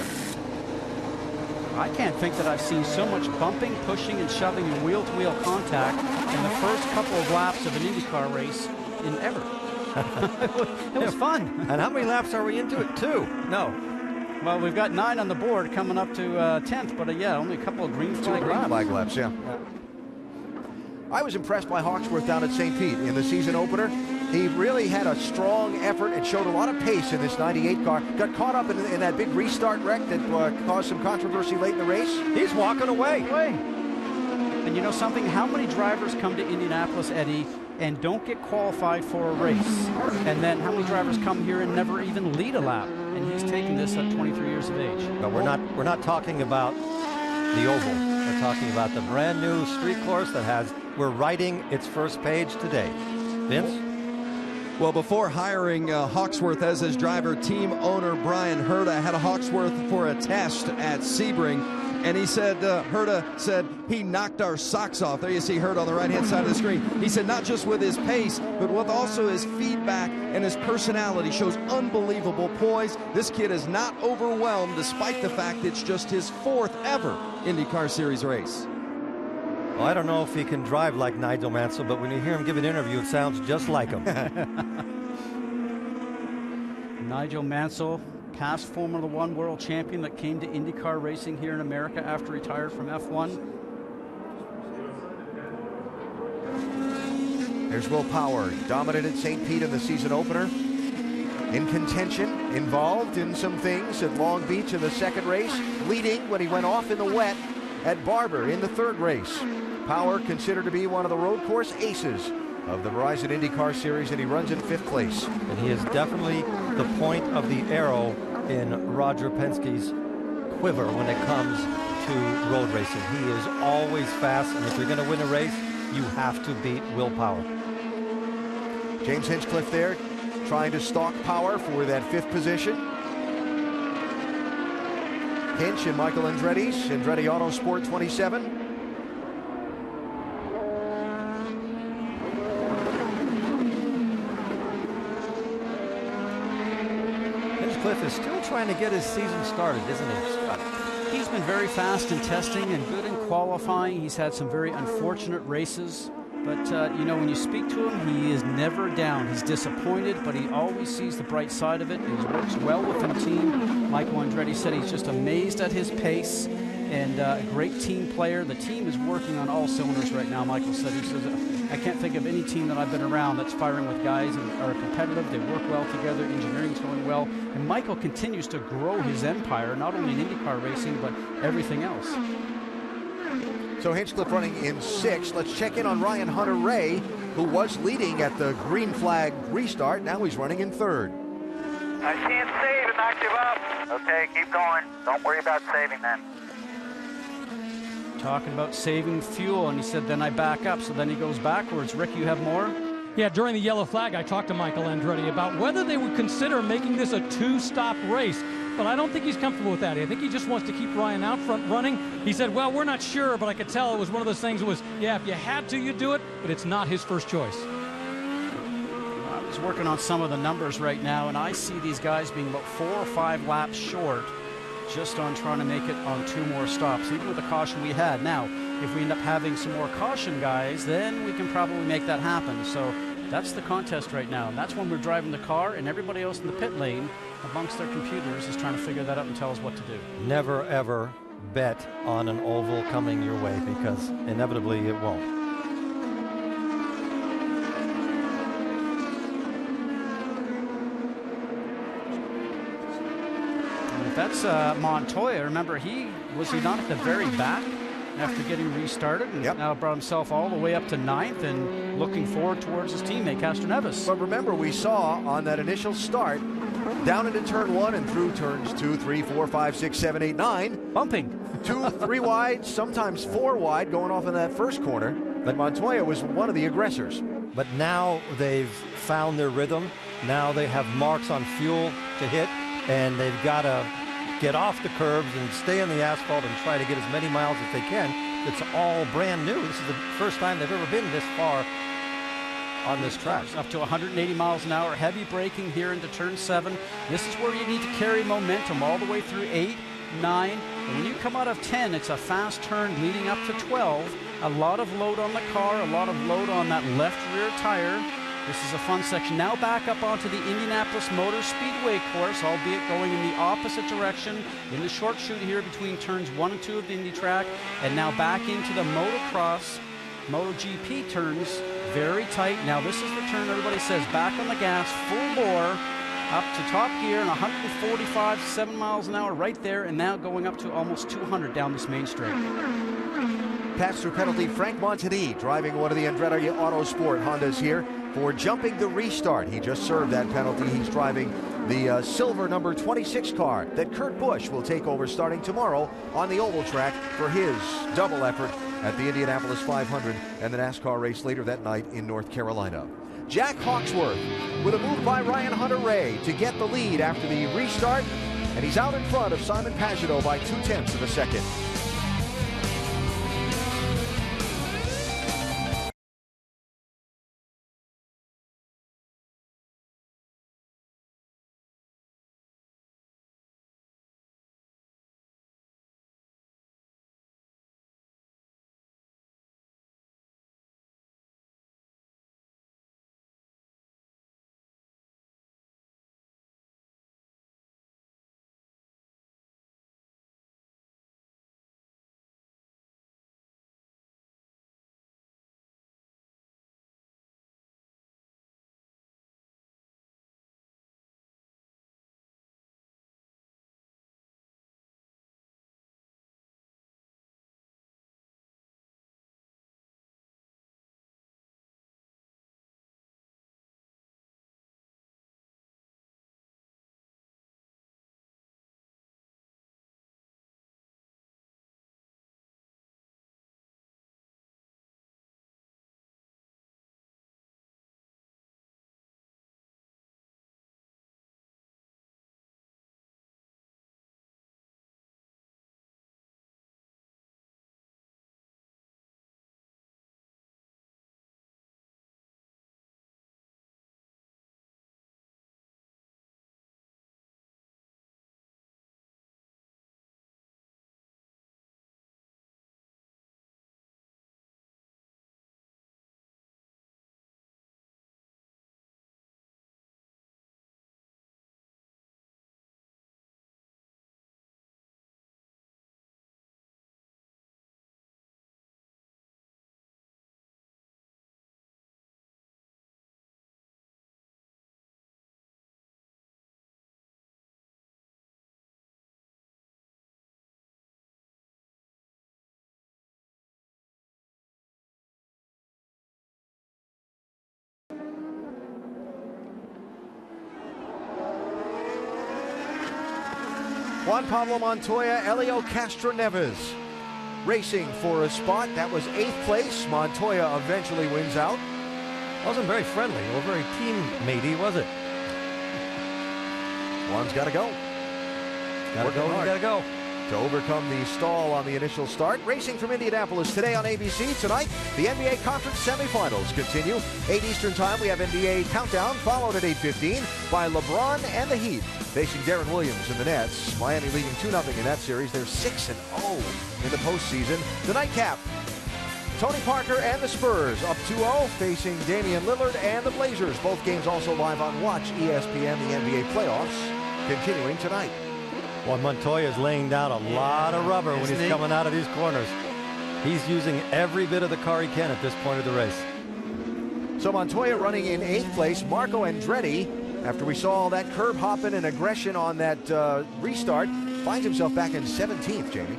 I can't think that I've seen so much bumping, pushing, and shoving and wheel-to-wheel contact in the first couple of laps of an IndyCar race in ever. It was fun. And how many laps are we into it? 2? No. Well, we've got 9 on the board coming up to 10th, but yeah, only a couple of green flag laps. Yeah. I was impressed by Hawksworth down at St. Pete in the season opener. He really had a strong effort and showed a lot of pace in this 98 car. Got caught up in that big restart wreck that caused some controversy late in the race. He's walking away. And you know something? How many drivers come to Indianapolis, Eddie, and don't get qualified for a race? And then how many drivers come here and never even lead a lap? And he's taking this at 23 years of age. But we're not talking about the oval. We're talking about the brand new street course that we're writing its first page today. Vince? Well, before hiring Hawksworth as his driver, team owner Brian Herta had Hawksworth for a test at Sebring. And he said, Herta said, he knocked our socks off. There you see Herta on the right-hand side of the screen. He said not just with his pace, but with also his feedback and his personality. Shows unbelievable poise. This kid is not overwhelmed, despite the fact it's just his 4th ever IndyCar Series race. Well, I don't know if he can drive like Nigel Mansell, but when you hear him give an interview, it sounds just like him. Nigel Mansell, past Formula One world champion that came to IndyCar racing here in America after retired from F1. There's Will Power, dominated St. Pete in the season opener. In contention, involved in some things at Long Beach in the 2nd race, leading when he went off in the wet at Barber in the 3rd race. Power considered to be one of the road course aces of the Verizon IndyCar Series, and he runs in 5th place. And he is definitely the point of the arrow in Roger Penske's quiver when it comes to road racing. He is always fast, and if you're going to win a race, you have to beat Will Power. James Hinchcliffe there trying to stalk Power for that 5th position. Hinch and Michael Andretti's Andretti Autosport 27. Hinchcliffe is still trying to get his season started, isn't he, Scott? He's been very fast in testing and good in qualifying. He's had some very unfortunate races. But, you know, when you speak to him, he is never down. He's disappointed, but he always sees the bright side of it. He works well within the team. Michael Andretti said he's just amazed at his pace and a great team player. The team is working on all cylinders right now, Michael said. He says, I can't think of any team that I've been around that's firing with guys and are competitive. They work well together. Engineering's going well. And Michael continues to grow his empire, not only in IndyCar racing, but everything else. So Hinchcliffe running in 6th. Let's check in on Ryan Hunter-Reay, who was leading at the green flag restart. Now he's running in 3rd. I can't save and not give up. Okay, keep going. Don't worry about saving then. Talking about saving fuel, and he said, then I back up. So then he goes backwards. Rick, you have more? Yeah, during the yellow flag, I talked to Michael Andretti about whether they would consider making this a 2-stop race. But I don't think he's comfortable with that. I think he just wants to keep Ryan out front running. He said, well, we're not sure, but I could tell it was one of those things that was, yeah, if you had to, you'd do it, but it's not his first choice. I was working on some of the numbers right now, and I see these guys being about 4 or 5 laps short just on trying to make it on 2 more stops, even with the caution we had. Now, if we end up having some more caution guys, then we can probably make that happen. So that's the contest right now, and that's when we're driving the car, and everybody else in the pit lane amongst their computers is trying to figure that out and tell us what to do. Never, ever bet on an oval coming your way, because inevitably it won't. And if that's Montoya, remember, was he not at the very back after getting restarted, and now brought himself all the way up to 9th and looking forward towards his teammate Castroneves. But remember, we saw on that initial start, down into turn 1 and through turns 2, 3, 4, 5, 6, 7, 8, 9. Bumping. 2, 3 wide, sometimes 4 wide, going off in that first corner. But Montoya was one of the aggressors. But now they've found their rhythm. Now they have marks on fuel to hit, and they've got to get off the curbs and stay on the asphalt and try to get as many miles as they can. It's all brand new. This is the first time they've ever been this far on this track. Up to 180 miles an hour, heavy braking here into turn 7. This is where you need to carry momentum all the way through 8, 9. And when you come out of 10, it's a fast turn leading up to 12. A lot of load on the car, a lot of load on that left rear tire. This is a fun section. Now back up onto the Indianapolis Motor Speedway course, albeit going in the opposite direction in the short chute here between turns 1 and 2 of the Indy track. And now back into the motocross, MotoGP turns. Very tight. Now this is the turn everybody says back on the gas, full bore, up to top gear and 145, 7 miles an hour right there, and now going up to almost 200 down this main straight. Pass-through penalty, Frank Montani driving one of the Andretti Autosport Hondas here for jumping the restart. He just served that penalty. He's driving the silver number 26 car that Kurt Busch will take over starting tomorrow on the oval track for his double effort at the Indianapolis 500 and the NASCAR race later that night in North Carolina. Jack Hawksworth with a move by Ryan Hunter-Reay to get the lead after the restart, and he's out in front of Simon Pagenaud by 0.2 of a second. Juan Pablo Montoya, Helio Castroneves racing for a spot. That was 8th place. Montoya eventually wins out. Wasn't very friendly or very teammatey, was it? Juan's got to go. Gotta go. To overcome the stall on the initial start. Racing from Indianapolis today on ABC. Tonight, the NBA Conference semifinals continue. 8 Eastern Time, we have NBA Countdown, followed at 8:15 by LeBron and the Heat facing Deron Williams in the Nets. Miami leading 2-0 in that series. They're 6-0 in the postseason. The nightcap, Tony Parker and the Spurs up 2-0 facing Damian Lillard and the Blazers. Both games also live on Watch ESPN. The NBA playoffs continuing tonight. Well, Montoya is laying down a lot of rubber when he's coming out of these corners. He's using every bit of the car he can at this point of the race. So Montoya running in 8th place. Marco Andretti, after we saw all that curb hopping and aggression on that restart, finds himself back in 17th, Jamie.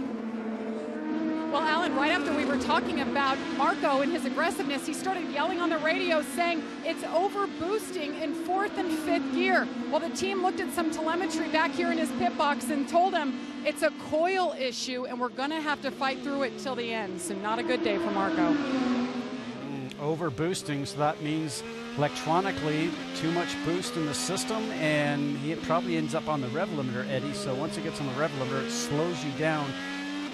Well, Alan, right after we were talking about Marco and his aggressiveness, he started yelling on the radio saying it's over boosting in 4th and 5th gear. Well, the team looked at some telemetry back here in his pit box and told him it's a coil issue and we're going to have to fight through it till the end. So not a good day for Marco. Over boosting, so that means electronically too much boost in the system, and he probably ends up on the rev limiter, Eddie. So once it gets on the rev limiter, it slows you down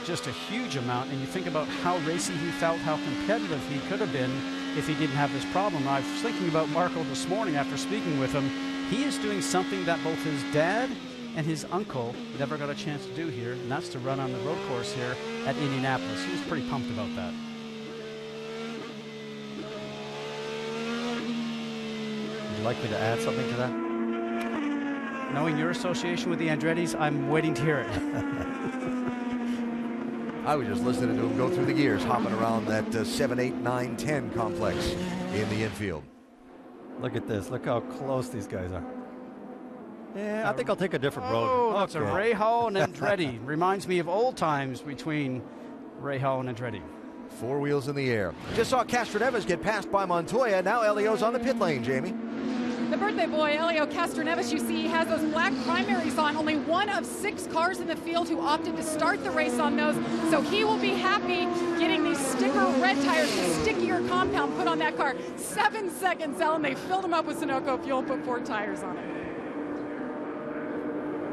just a huge amount, and you think about how racy he felt, how competitive he could have been if he didn't have this problem. I was thinking about Marco this morning after speaking with him. He is doing something that both his dad and his uncle never got a chance to do here, and that's to run on the road course here at Indianapolis. He was pretty pumped about that. Would you like me to add something to that? Knowing your association with the Andrettis, I'm waiting to hear it. I was just listening to him go through the gears, hopping around that 7, 8, 9, 10 complex in the infield. Look at this. Look how close these guys are. Yeah, I think I'll take a different road. Oh, that's a Rahal and Andretti. Reminds me of old times between Rahal and Andretti. 4 wheels in the air. Just saw Castroneves get passed by Montoya. Now Helio's on the pit lane, Jamie. The birthday boy, Helio Castroneves, you see, has those black primaries on. Only one of 6 cars in the field who opted to start the race on those. So he will be happy getting these sticker red tires, the stickier compound put on that car. 7 seconds, Alan. They filled them up with Sunoco fuel and put 4 tires on it.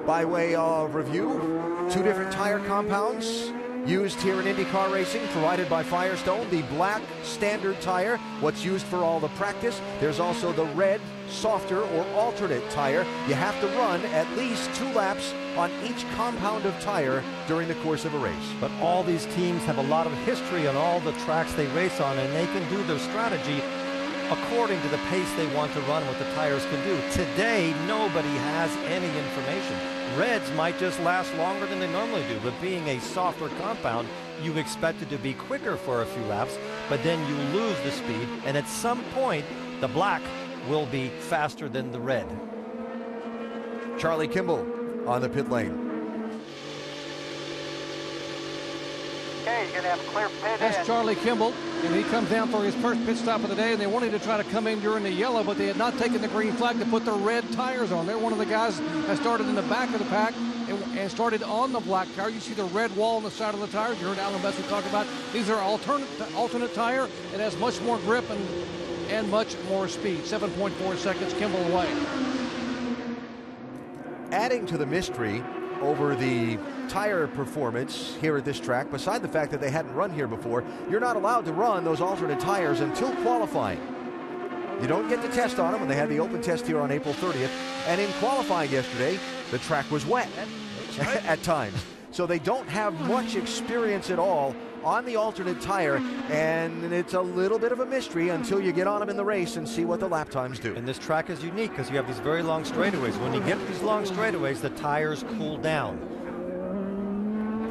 By way of review, 2 different tire compounds used here in IndyCar racing, provided by Firestone. The black standard tire, what's used for all the practice. There's also the red, softer or alternate tire. You have to run at least 2 laps on each compound of tire during the course of a race. But all these teams have a lot of history on all the tracks they race on, and they can do their strategy according to the pace they want to run, what the tires can do. Today, nobody has any information. Reds might just last longer than they normally do, but being a softer compound, you expect it to be quicker for a few laps, but then you lose the speed, and at some point, the black will be faster than the red. Charlie Kimball on the pit lane. Okay, you're going to have a clear pit. That's Charlie Kimball, and he comes down for his first pit stop of the day, and they wanted to try to come in during the yellow, but they had not taken the green flag to put the red tires on. They're one of the guys that started in the back of the pack and started on the black tire. You see the red wall on the side of the tires. You heard Alan Besser talk about these are alternate tire. It has much more grip and much more speed. 7.4 seconds, Kimball away. Adding to the mystery over the tire performance here at this track, beside the fact that they hadn't run here before, you're not allowed to run those alternate tires until qualifying. You don't get to test on them, and they had the open test here on April 30th. And in qualifying yesterday, the track was wet at times. So they don't have much experience at all on the alternate tire, and it's a little bit of a mystery until you get on them in the race and see what the lap times do. And this track is unique because you have these very long straightaways. When you get these long straightaways, the tires cool down.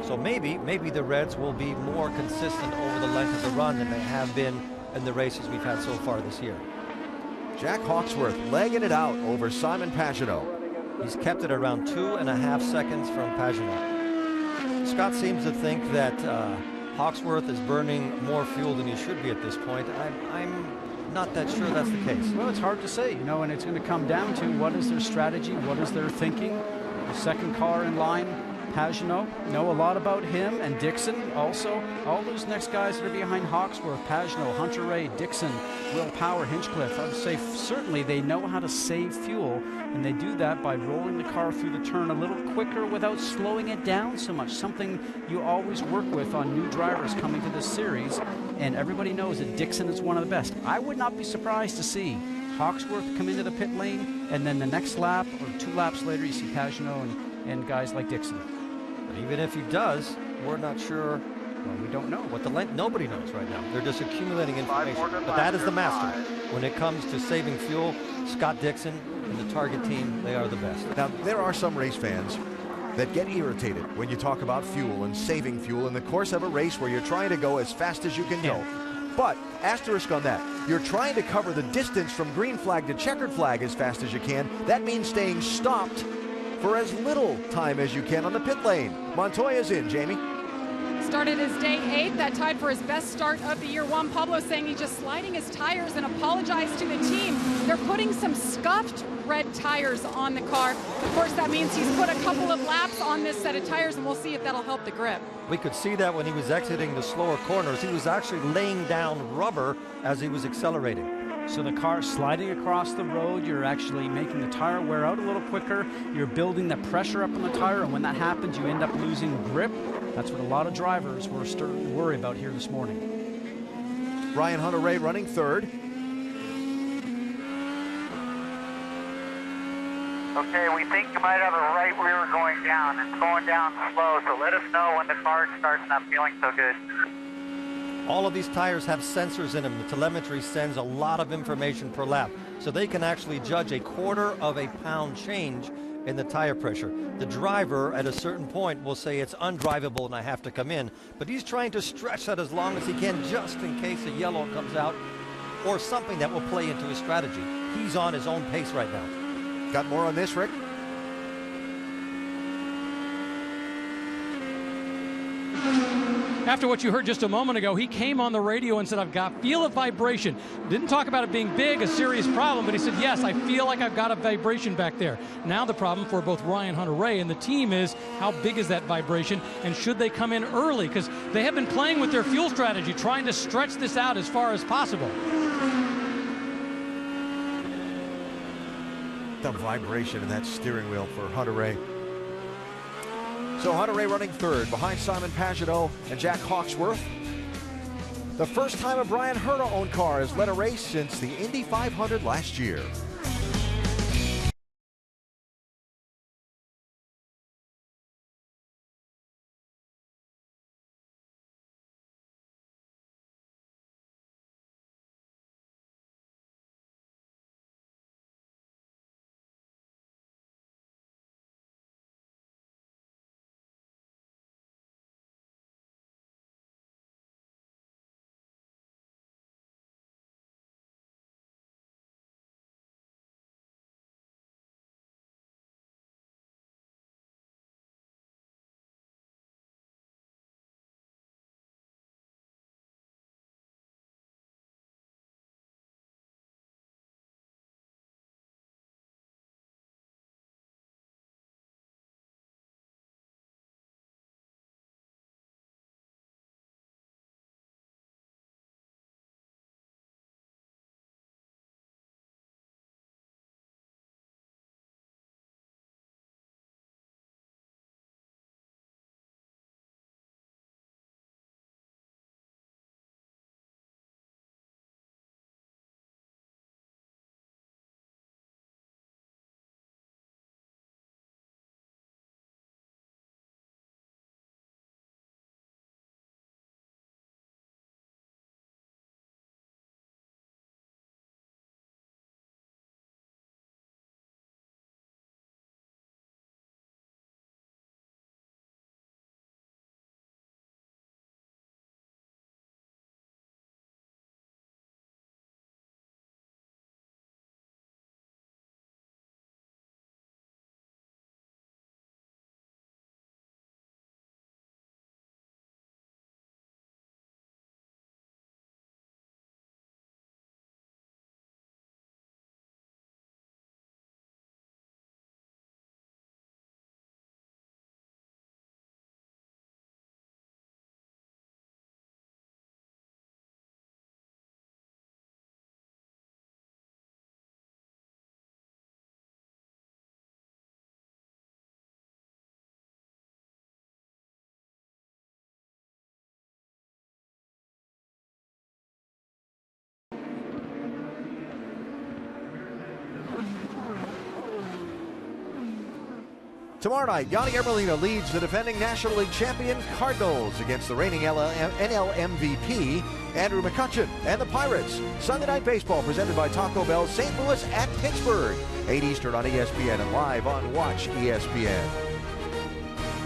So maybe the Reds will be more consistent over the length of the run than they have been in the races we've had so far this year. Jack Hawksworth legging it out over Simon Pagenaud. He's kept it around 2.5 seconds from Pagenaud. Scott seems to think that Hawksworth is burning more fuel than he should be at this point. I'm not that sure that's the case. Well, it's hard to say, you know, and it's going to come down to what is their strategy, what is their thinking. The second car in line Pagenaud, know a lot about him, and Dixon also. All those next guys that are behind Hawksworth, Pagenaud, Hunter-Reay, Dixon, Will Power, Hinchcliffe, I would say certainly they know how to save fuel, and they do that by rolling the car through the turn a little quicker without slowing it down so much, something you always work with on new drivers coming to this series, and everybody knows that Dixon is one of the best. I would not be surprised to see Hawksworth come into the pit lane, and then the next lap or 2 laps later you see Pagenaud and guys like Dixon. But even if he does, we're not sure. Well, we don't know. What the length, nobody knows right now. They're just accumulating information. But that is the master. When it comes to saving fuel, Scott Dixon and the Target team, they are the best. Now, there are some race fans that get irritated when you talk about fuel and saving fuel in the course of a race where you're trying to go as fast as you can go. But, asterisk on that, you're trying to cover the distance from green flag to checkered flag as fast as you can. That means staying stopped for as little time as you can on the pit lane. Montoya's in, Jamie. Started his day 8, that tied for his best start of the year. Juan Pablo saying he's just sliding his tires and apologized to the team. They're putting some scuffed red tires on the car. Of course, that means he's put a couple of laps on this set of tires, and we'll see if that'll help the grip. We could see that when he was exiting the slower corners. He was actually laying down rubber as he was accelerating. So the car sliding across the road, you're actually making the tire wear out a little quicker. You're building the pressure up on the tire, and when that happens, you end up losing grip. That's what a lot of drivers were starting to worry about here this morning. Ryan Hunter-Reay running third. Okay, we think you might have a right rear going down. It's going down slow, so let us know when the car starts not feeling so good. All of these tires have sensors in them. The telemetry sends a lot of information per lap, so they can actually judge a 1/4 of a pound change in the tire pressure. The driver at a certain point will say it's undrivable and I have to come in, but he's trying to stretch that as long as he can just in case a yellow comes out or something that will play into his strategy. He's on his own pace right now. Got more on this, Rick? After what you heard just a moment ago, he came on the radio and said, feel a vibration. Didn't talk about it being big, a serious problem, but he said, yes, I feel like I've got a vibration back there. Now the problem for both Ryan Hunter-Reay and the team is how big is that vibration, and should they come in early? Because they have been playing with their fuel strategy, trying to stretch this out as far as possible. The vibration in that steering wheel for Hunter-Reay. So Hunter-Reay running third behind Simon Pagenaud and Jack Hawksworth. The first time a Brian Herta-owned car has led a race since the Indy 500 last year. Tomorrow night, Yanni Ermelina leads the defending National League champion Cardinals against the reigning NL MVP Andrew McCutchen and the Pirates. Sunday Night Baseball presented by Taco Bell, St. Louis at Pittsburgh. 8 Eastern on ESPN and live on Watch ESPN.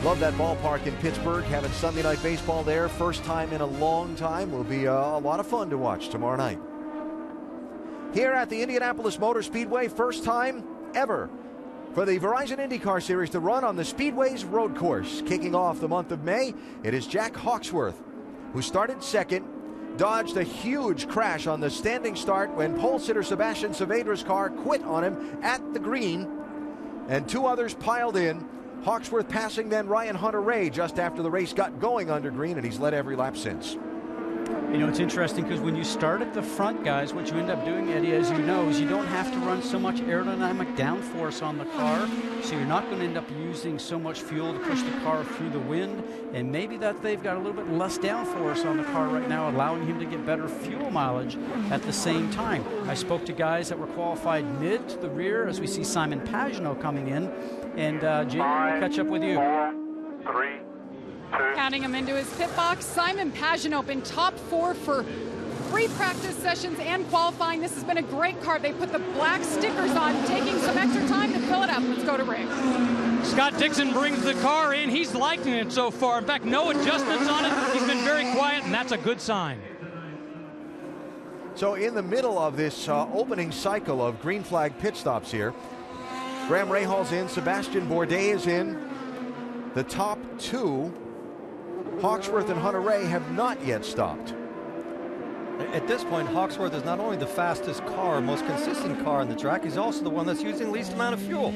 Love that ballpark in Pittsburgh. Having Sunday Night Baseball there, first time in a long time. Will be a lot of fun to watch tomorrow night. Here at the Indianapolis Motor Speedway, first time ever for the Verizon IndyCar Series to run on the Speedway's road course. Kicking off the month of May, it is Jack Hawksworth, who started second, dodged a huge crash on the standing start when pole sitter Sebastian Saavedra's car quit on him at the green, and 2 others piled in. Hawksworth passing then Ryan Hunter-Reay just after the race got going under green, and he's led every lap since. You know, it's interesting because when you start at the front, guys, what you end up doing, Eddie, as you know, is you don't have to run so much aerodynamic downforce on the car, so you're not going to end up using so much fuel to push the car through the wind, and maybe that they've got a little bit less downforce on the car right now, allowing him to get better fuel mileage at the same time. I spoke to guys that were qualified mid to the rear as we see Simon Pagenaud coming in, and Jamie, we'll catch up with you. 4, 3, 2. Counting him into his pit box, Simon Pagenaud been top 4 for 3 practice sessions and qualifying. This has been a great car. They put the black stickers on, taking some extra time to fill it up. Let's go to Rick. Scott Dixon brings the car in. He's liking it so far. In fact, no adjustments on it. He's been very quiet, and that's a good sign. So in the middle of this opening cycle of green flag pit stops here, Graham Rahal's in, Sebastian Bourdais is in. The top 2, Hawksworth and Hunter-Reay, have not yet stopped. At this point, Hawksworth is not only the fastest car, most consistent car on the track, he's also the one that's using least amount of fuel.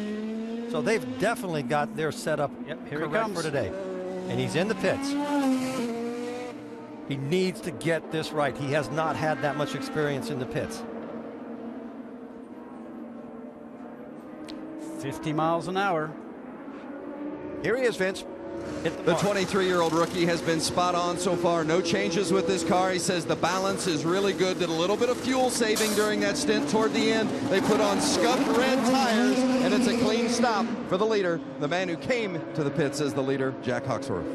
So they've definitely got their setup correct for today. And he's in the pits. He needs to get this right. He has not had that much experience in the pits. 50 miles an hour. Here he is, Vince. The 23-year-old rookie has been spot on so far. No changes with this car. He says the balance is really good. Did a little bit of fuel saving during that stint toward the end. They put on scuffed red tires, and it's a clean stop for the leader, the man who came to the pits as the leader, Jack Hawksworth.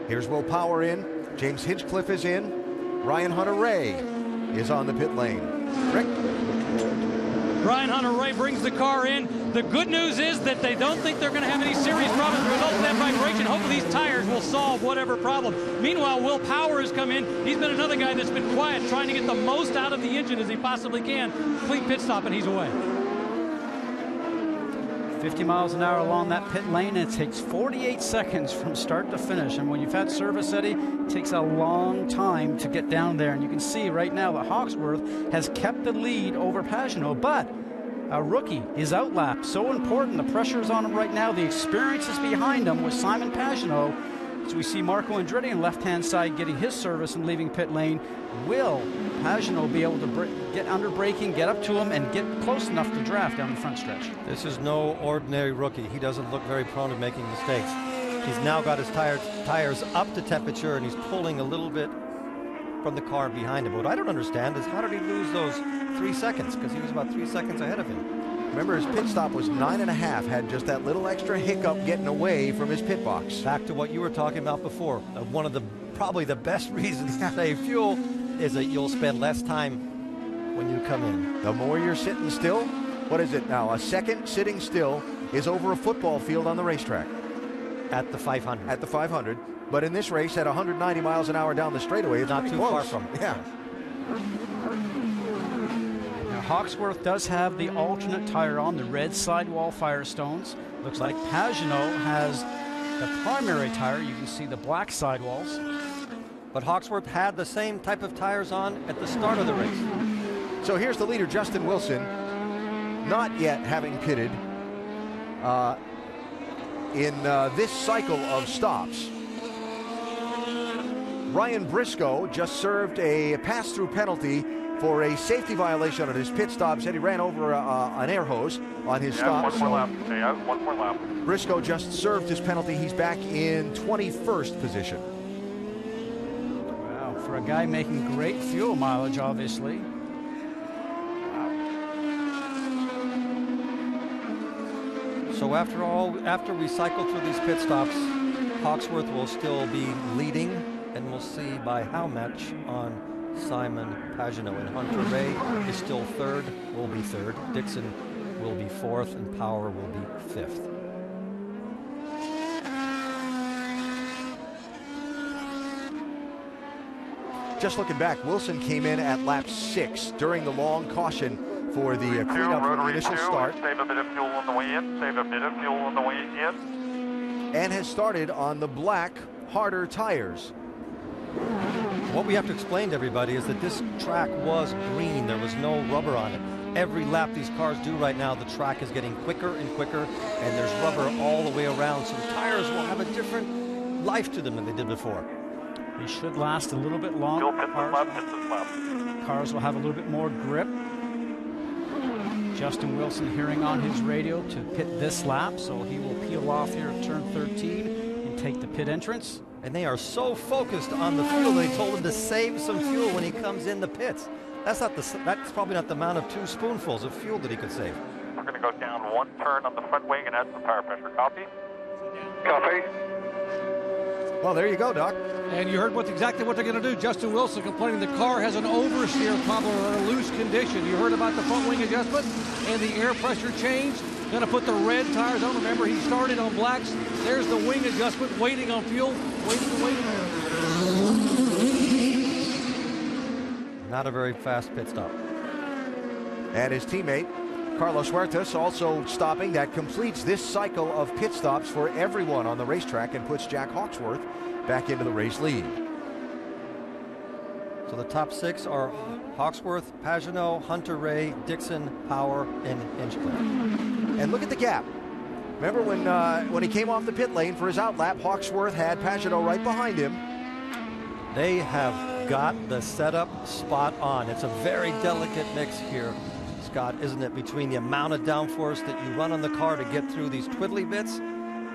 Here's Will Power in. James Hinchcliffe is in. Ryan Hunter-Reay is on the pit lane. Rick? Ryan Hunter-Reay brings the car in. The good news is that they don't think they're going to have any serious problems as a result of that vibration. Hopefully these tires will solve whatever problem. Meanwhile, Will Power has come in. He's been another guy that's been quiet, trying to get the most out of the engine as he possibly can. Complete pit stop, and he's away. 50 miles an hour along that pit lane, and it takes 48 seconds from start to finish. And when you've had service, Eddie, it takes a long time to get down there. And you can see right now that Hawksworth has kept the lead over Pagenaud, but a rookie is outlapped. So important. The pressure is on him right now. The experience is behind him with Simon Pagenaud. So we see Marco Andretti on the left-hand side getting his service and leaving pit lane. Will Pagenaud be able to get under braking, get up to him, and get close enough to draft down the front stretch? This is no ordinary rookie. He doesn't look very prone to making mistakes. He's now got his tires up to temperature, and he's pulling a little bit from the car behind him. What I don't understand is how did he lose those 3 seconds? Because he was about 3 seconds ahead of him. Remember, his pit stop was 9.5, had just that little extra hiccup getting away from his pit box. Back to what you were talking about before. One of the probably the best reasons to save fuel is that you'll spend less time when you come in. The more you're sitting still, what is it now? A second sitting still is over a football field on the racetrack. At the 500. At the 500. But in this race, at 190 miles an hour down the straightaway, it's not too close. far from. Yeah. Now, Hawksworth does have the alternate tire on, the red sidewall Firestones. Looks like Pagenaud has the primary tire. You can see the black sidewalls. But Hawksworth had the same type of tires on at the start of the race. So here's the leader, Justin Wilson, not yet having pitted in this cycle of stops. Ryan Briscoe just served a pass-through penalty for a safety violation on his pit stop. Said he ran over an air hose on his stop. One more lap. Yeah, one more lap. Briscoe just served his penalty. He's back in 21st position. Wow, for a guy making great fuel mileage, obviously. So after we cycle through these pit stops, Hawksworth will still be leading, and we'll see by how much on Simon Pagenaud. And Hunter Ray is still third, will be third. Dixon will be fourth, and Power will be fifth. Just looking back, Wilson came in at lap 6 during the long caution for the cleanup from the initial start. Save a bit of fuel on the way in. Save a bit of fuel on the way in. And has started on the black, harder tires. What we have to explain to everybody is that this track was green. There was no rubber on it. Every lap these cars do right now, the track is getting quicker and quicker, and there's rubber all the way around, so the tires will have a different life to them than they did before. They should last a little bit longer. Cars will have a little bit more grip. Justin Wilson hearing on his radio to pit this lap, so he will peel off here at turn 13 and take the pit entrance. And they are so focused on the fuel, they told him to save some fuel when he comes in the pits. That's probably not the amount of 2 spoonfuls of fuel that he could save. We're going to go down 1 turn on the front wing and add some tire pressure. Copy? Copy. Well, there you go, Doc. And you heard exactly what they're going to do. Justin Wilson complaining the car has an oversteer problem or a loose condition. You heard about the front wing adjustment and the air pressure change. Going to put the red tires on. Remember, he started on blacks. There's the wing adjustment, waiting on fuel, waiting. Not a very fast pit stop. And his teammate, Carlos Huertas, also stopping. That completes this cycle of pit stops for everyone on the racetrack and puts Jack Hawksworth back into the race lead. So the top 6 are Hawksworth, Pagenaud, Hunter Ray, Dixon, Power, and Hinchcliffe. And look at the gap. Remember when he came off the pit lane for his outlap, Hawksworth had Pagenaud right behind him. They have got the setup spot on. It's a very delicate mix here, Scott, isn't it, between the amount of downforce that you run on the car to get through these twiddly bits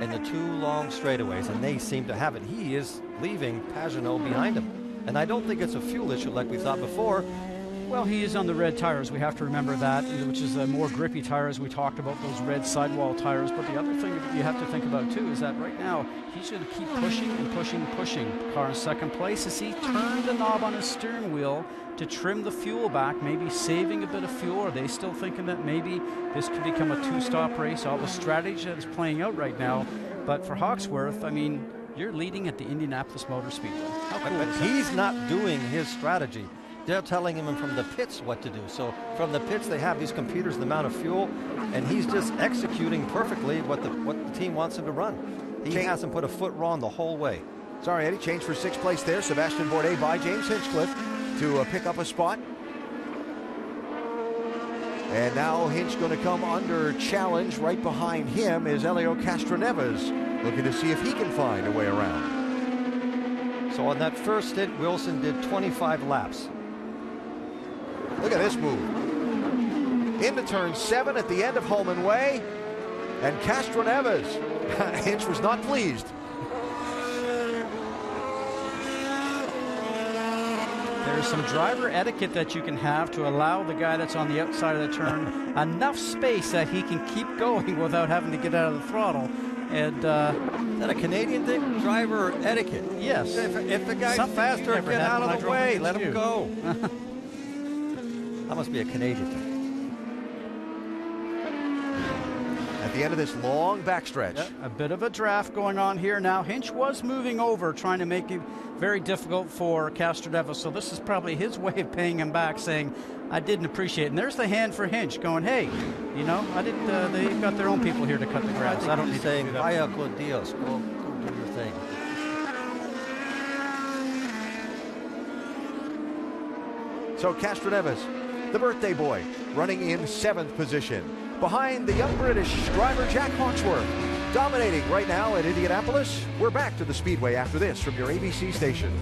and the 2 long straightaways, and they seem to have it. He is leaving Pagenaud behind him. And I don't think it's a fuel issue like we thought before. Well, he is on the red tires. We have to remember that, which is more grippy tires. We talked about those red sidewall tires. But the other thing that you have to think about, too, is that right now he's going to keep pushing and pushing. The car in second place as he turned the knob on his steering wheel to trim the fuel back, maybe saving a bit of fuel. Are they still thinking that maybe this could become a 2-stop race? All the strategy that is playing out right now. But for Hawksworth, I mean, you're leading at the Indianapolis Motor Speedway. How cool is that? He's not doing his strategy. They're telling him from the pits what to do. So from the pits, they have these computers, the amount of fuel, and he's just executing perfectly what the team wants him to run. He hasn't put a foot wrong the whole way. Sorry, Eddie, change for 6th place there. Sebastian Bourdais by James Hinchcliffe to pick up a spot. And now Hinch going to come under challenge. Right behind him is Helio Castroneves, looking to see if he can find a way around. So on that first stint, Wilson did 25 laps. Look at this move. Into turn 7 at the end of Holman Way. And Castroneves, Hinch was not pleased. There's some driver etiquette that you can have to allow the guy that's on the outside of the turn enough space that he can keep going without having to get out of the throttle. And is that a Canadian thing? Driver etiquette? Yes. If the guy's faster, get out of the way. Let him go. That must be a Canadian thing. At the end of this long backstretch. Yep, a bit of a draft going on here now. Hinch was moving over, trying to make it very difficult for Castroneves. So this is probably his way of paying him back, saying, I didn't appreciate it. And there's the hand for Hinch going, hey, you know, I didn't. They've got their own people here to cut the grass. I don't need saying, to do that. vaya con Dios. Go do your thing. So Castroneves, the birthday boy, running in 7th position. Behind the young British driver Jack Hawksworth, dominating right now at Indianapolis. We're back to the Speedway after this from your ABC station.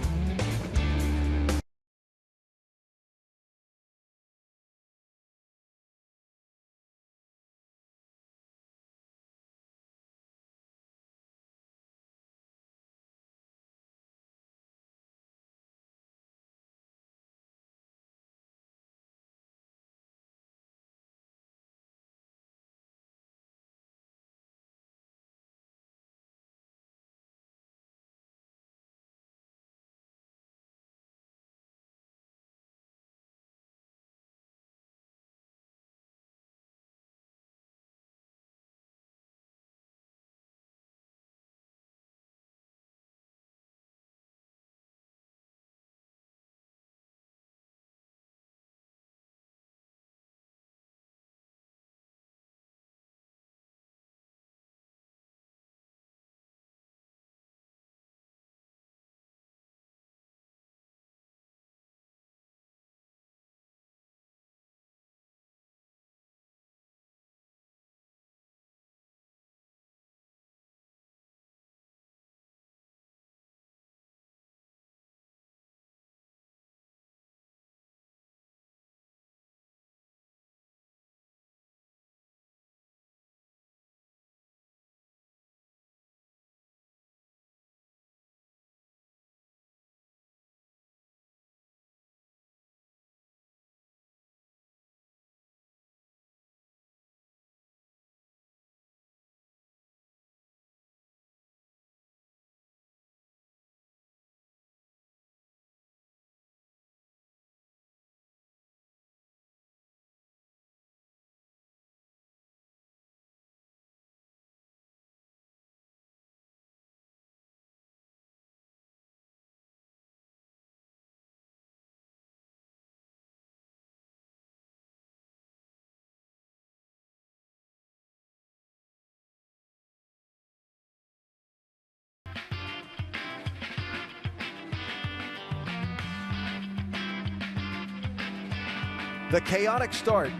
The chaotic start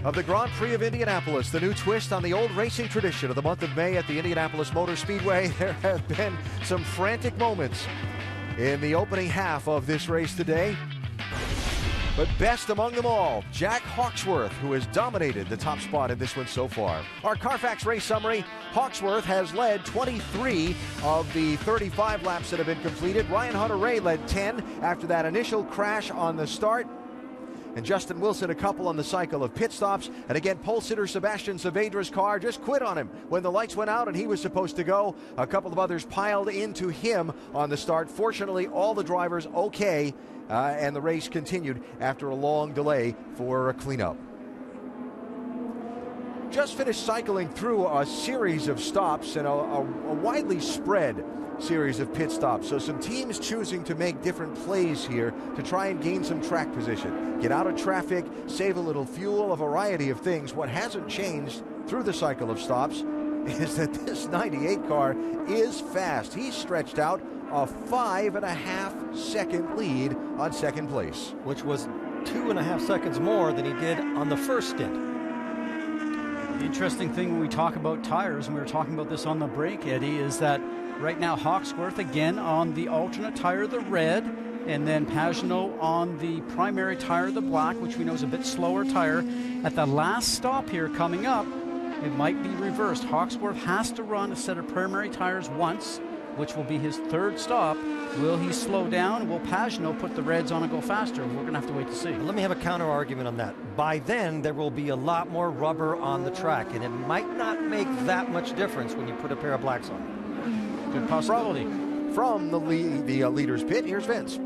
of the Grand Prix of Indianapolis, the new twist on the old racing tradition of the month of May at the Indianapolis Motor Speedway. There have been some frantic moments in the opening half of this race today. But best among them all, Jack Hawksworth, who has dominated the top spot in this one so far. Our Carfax race summary, Hawksworth has led 23 of the 35 laps that have been completed. Ryan Hunter-Reay led 10 after that initial crash on the start. And Justin Wilson a couple on the cycle of pit stops. And again, pole sitter Sebastian Saavedra's car just quit on him when the lights went out and he was supposed to go. A couple of others piled into him on the start. Fortunately, all the drivers okay, and the race continued after a long delay for a cleanup. Just finished cycling through a series of stops and a widely spread series of pit stops. So some teams choosing to make different plays here to try and gain some track position, get out of traffic, save a little fuel, a variety of things. What hasn't changed through the cycle of stops is that this 98 car is fast. He's stretched out a 5.5 second lead on second place, which was 2.5 seconds more than he did on the first stint. The interesting thing when we talk about tires, and we were talking about this on the break, Eddie, is that right now Hawksworth again on the alternate tire, the red, and then Pagenaud on the primary tire, the black, which we know is a bit slower tire. At the last stop here coming up, it might be reversed. Hawksworth has to run a set of primary tires once, which will be his third stop. Will he slow down? Will Pagenaud put the reds on and go faster? We're going to have to wait to see. Let me have a counter argument on that. By then, there will be a lot more rubber on the track, and it might not make that much difference when you put a pair of blacks on. Good possibility. From the leader's pit, here's Vince.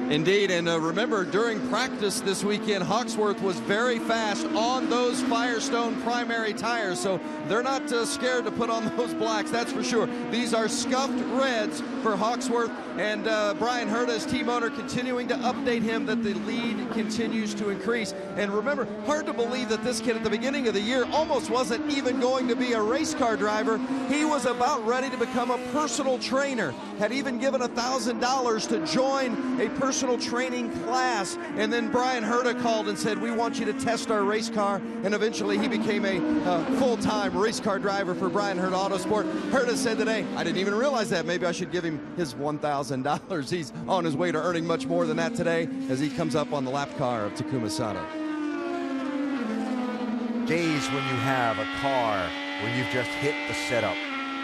Indeed, and remember, during practice this weekend, Hawksworth was very fast on those Firestone primary tires, so they're not scared to put on those blacks, that's for sure. These are scuffed reds for Hawksworth, and Brian Herta's team owner continuing to update him that the lead continues to increase. And remember, hard to believe that this kid at the beginning of the year almost wasn't even going to be a race car driver. He was about ready to become a personal trainer, had even given $1,000 to join a personal training class, and then Brian Herta called and said, we want you to test our race car, and eventually he became a full-time race car driver for Brian Herta Autosport. Herta said today, I didn't even realize that. Maybe I should give him his $1,000. He's on his way to earning much more than that today as he comes up on the lap car of Takuma Sato. Days when you have a car where you've just hit the setup,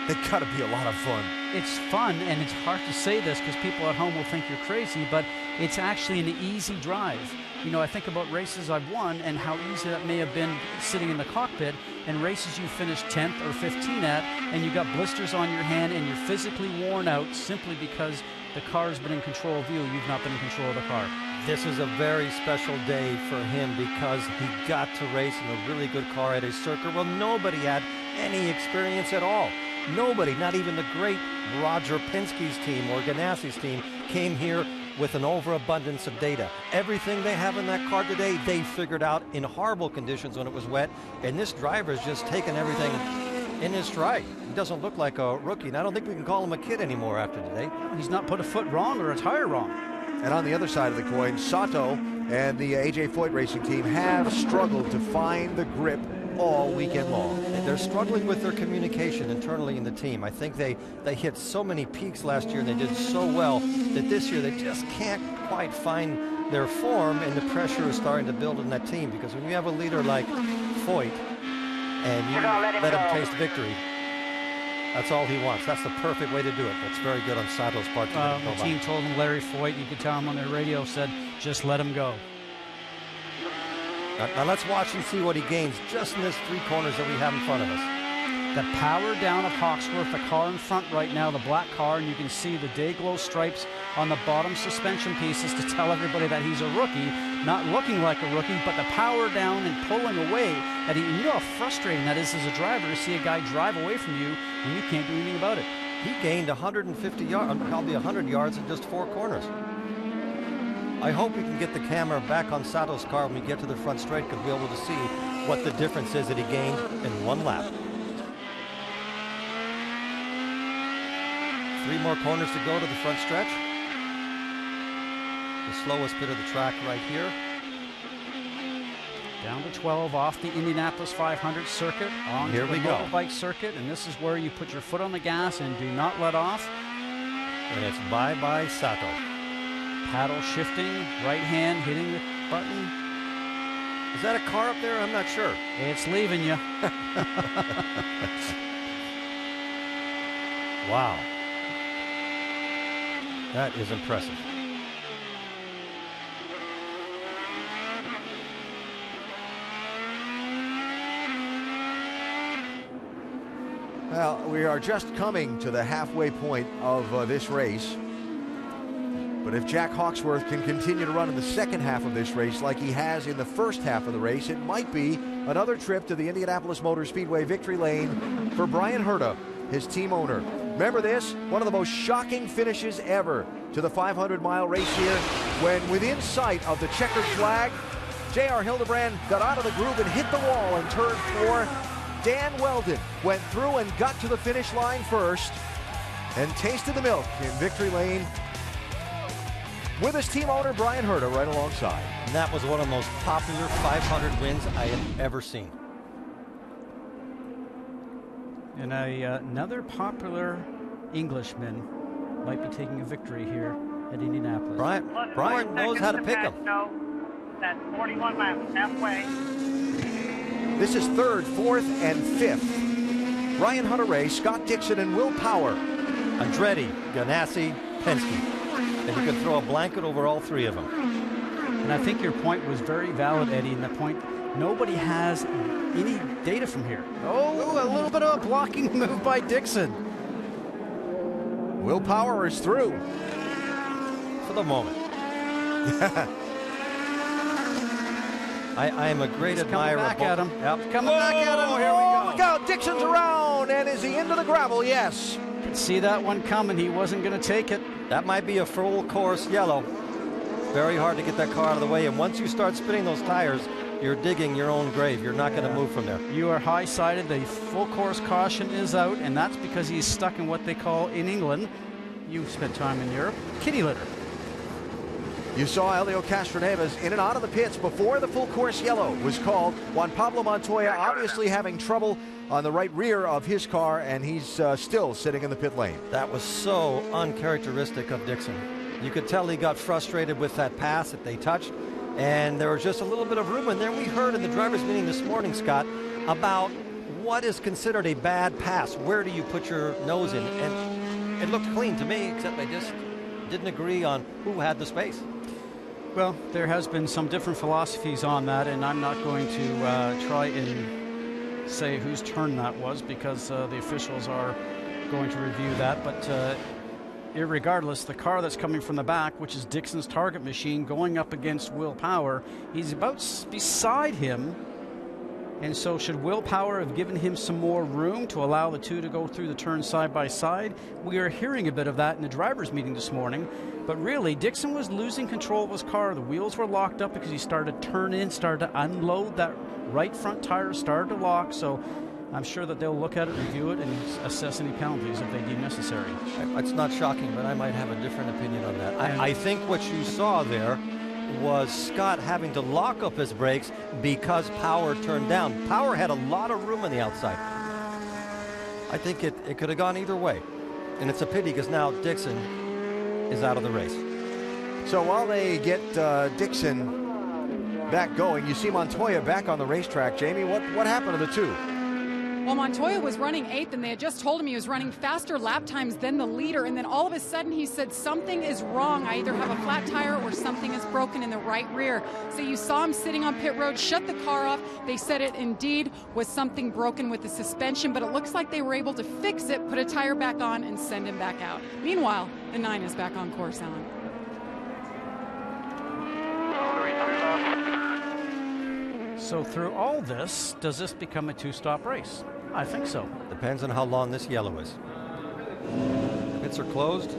they gotta be a lot of fun. It's fun, and it's hard to say this because people at home will think you're crazy, but it's actually an easy drive. You know, I think about races I've won and how easy that may have been sitting in the cockpit, and races you finished 10th or 15 at, and you got blisters on your hand and you're physically worn out simply because the car's been in control of you, you've not been in control of the car. This is a very special day for him because he got to race in a really good car at a circuit where nobody had any experience at all. Nobody, not even the great Roger Penske's team or Ganassi's team, came here with an overabundance of data. Everything they have in that car today, they figured out in horrible conditions when it was wet, and this driver's just taken everything in his stride. He doesn't look like a rookie, and I don't think we can call him a kid anymore after today. He's not put a foot wrong or a tire wrong. And on the other side of the coin, Sato and the A.J. Foyt racing team have struggled to find the grip all weekend long. They're struggling with their communication internally in the team. I think they hit so many peaks last year and they did so well that this year they just can't quite find their form, and the pressure is starting to build in that team, because when you have a leader like Foyt and you let him taste victory, that's all he wants. That's the perfect way to do it. That's very good on Sato's part. The team told him, Larry Foyt, you could tell him on their radio, said, just let him go. Now let's watch and see what he gains just in this three corners that we have in front of us. The power down of Hawksworth, the car in front right now, the black car, and you can see the day-glow stripes on the bottom suspension pieces to tell everybody that he's a rookie, not looking like a rookie, but the power down and pulling away. And you know how frustrating that is as a driver to see a guy drive away from you and you can't do anything about it. He gained 150 yards, probably 100 yards in just four corners. I hope we can get the camera back on Sato's car when we get to the front straight, because we'll be able to see what the difference is that he gained in one lap. 3 more corners to go to the front stretch. The slowest bit of the track right here. Down to 12 off the Indianapolis 500 circuit on Here the we go. bike circuit, and this is where you put your foot on the gas and do not let off. And it's bye-bye Sato. Paddle shifting, right hand hitting the button. Is that a car up there? I'm not sure. It's leaving you. Wow. That is impressive. Well, we are just coming to the halfway point of this race. But if Jack Hawksworth can continue to run in the second half of this race like he has in the first half of the race, it might be another trip to the Indianapolis Motor Speedway victory lane for Brian Herta, his team owner. Remember this? One of the most shocking finishes ever to the 500-mile race here, when within sight of the checkered flag, J.R. Hildebrand got out of the groove and hit the wall in turn 4. Dan Weldon went through and got to the finish line first and tasted the milk in victory lane with his team owner, Brian Herta, right alongside. And that was one of the most popular 500 wins I have ever seen. And another popular Englishman might be taking a victory here at Indianapolis. Brian knows how to pick them. That's 41 laps, halfway. This is third, fourth, and fifth. Ryan Hunter-Reay, Scott Dixon, and Will Power. Andretti, Ganassi, Penske. And you can throw a blanket over all three of them. And I think your point was very valid, Eddie, in the point nobody has any data from here. Oh, a little bit of a blocking move by Dixon. Will Power is through. For the moment. I am a great admirer. Coming back at him. Yep. Coming back at him. Here we go. Look out, Dixon's around, and is he into the gravel? Yes. Could see that one coming. He wasn't going to take it. That might be a full course yellow. Very hard to get that car out of the way, and once you start spinning those tires, you're digging your own grave. You're not going to move from there. You are high-sided. The full course caution is out, and that's because he's stuck in what they call in England, you've spent time in Europe, kitty litter. You saw Helio Castroneves in and out of the pits before the full course yellow was called. Juan Pablo Montoya obviously having trouble on the right rear of his car, and he's still sitting in the pit lane. That was so uncharacteristic of Dixon. You could tell he got frustrated with that pass that they touched, and there was just a little bit of room. And then we heard in the drivers' meeting this morning, Scott, about what is considered a bad pass. Where do you put your nose in? And it looked clean to me, except they just didn't agree on who had the space. Well, there has been some different philosophies on that, and I'm not going to try and say whose turn that was, because the officials are going to review that. But irregardless, the car that's coming from the back, which is Dixon's target machine, going up against Will Power, he's about beside him. And so should Will Power have given him some more room to allow the two to go through the turn side by side? We are hearing a bit of that in the drivers' meeting this morning. But really, Dixon was losing control of his car. The wheels were locked up because he started to turn in, started to unload. That right front tire started to lock. So I'm sure that they'll look at it, review it, and assess any penalties if they deem necessary. It's not shocking, but I might have a different opinion on that. I think what you saw there was Scott having to lock up his brakes because Power turned down. Power had a lot of room on the outside. I think it could have gone either way. And it's a pity because now Dixon is out of the race. So while they get Dixon back going, you see Montoya back on the racetrack. Jamie, what happened to the two? Well, Montoya was running 8th, and they had just told him he was running faster lap times than the leader. And then all of a sudden he said, something is wrong. I either have a flat tire or something is broken in the right rear. So you saw him sitting on pit road, shut the car off. They said it indeed was something broken with the suspension, but it looks like they were able to fix it, put a tire back on, and send him back out. Meanwhile, the 9 is back on course, Alan. So through all this, does this become a two-stop race? I think so. Depends on how long this yellow is. The pits are closed.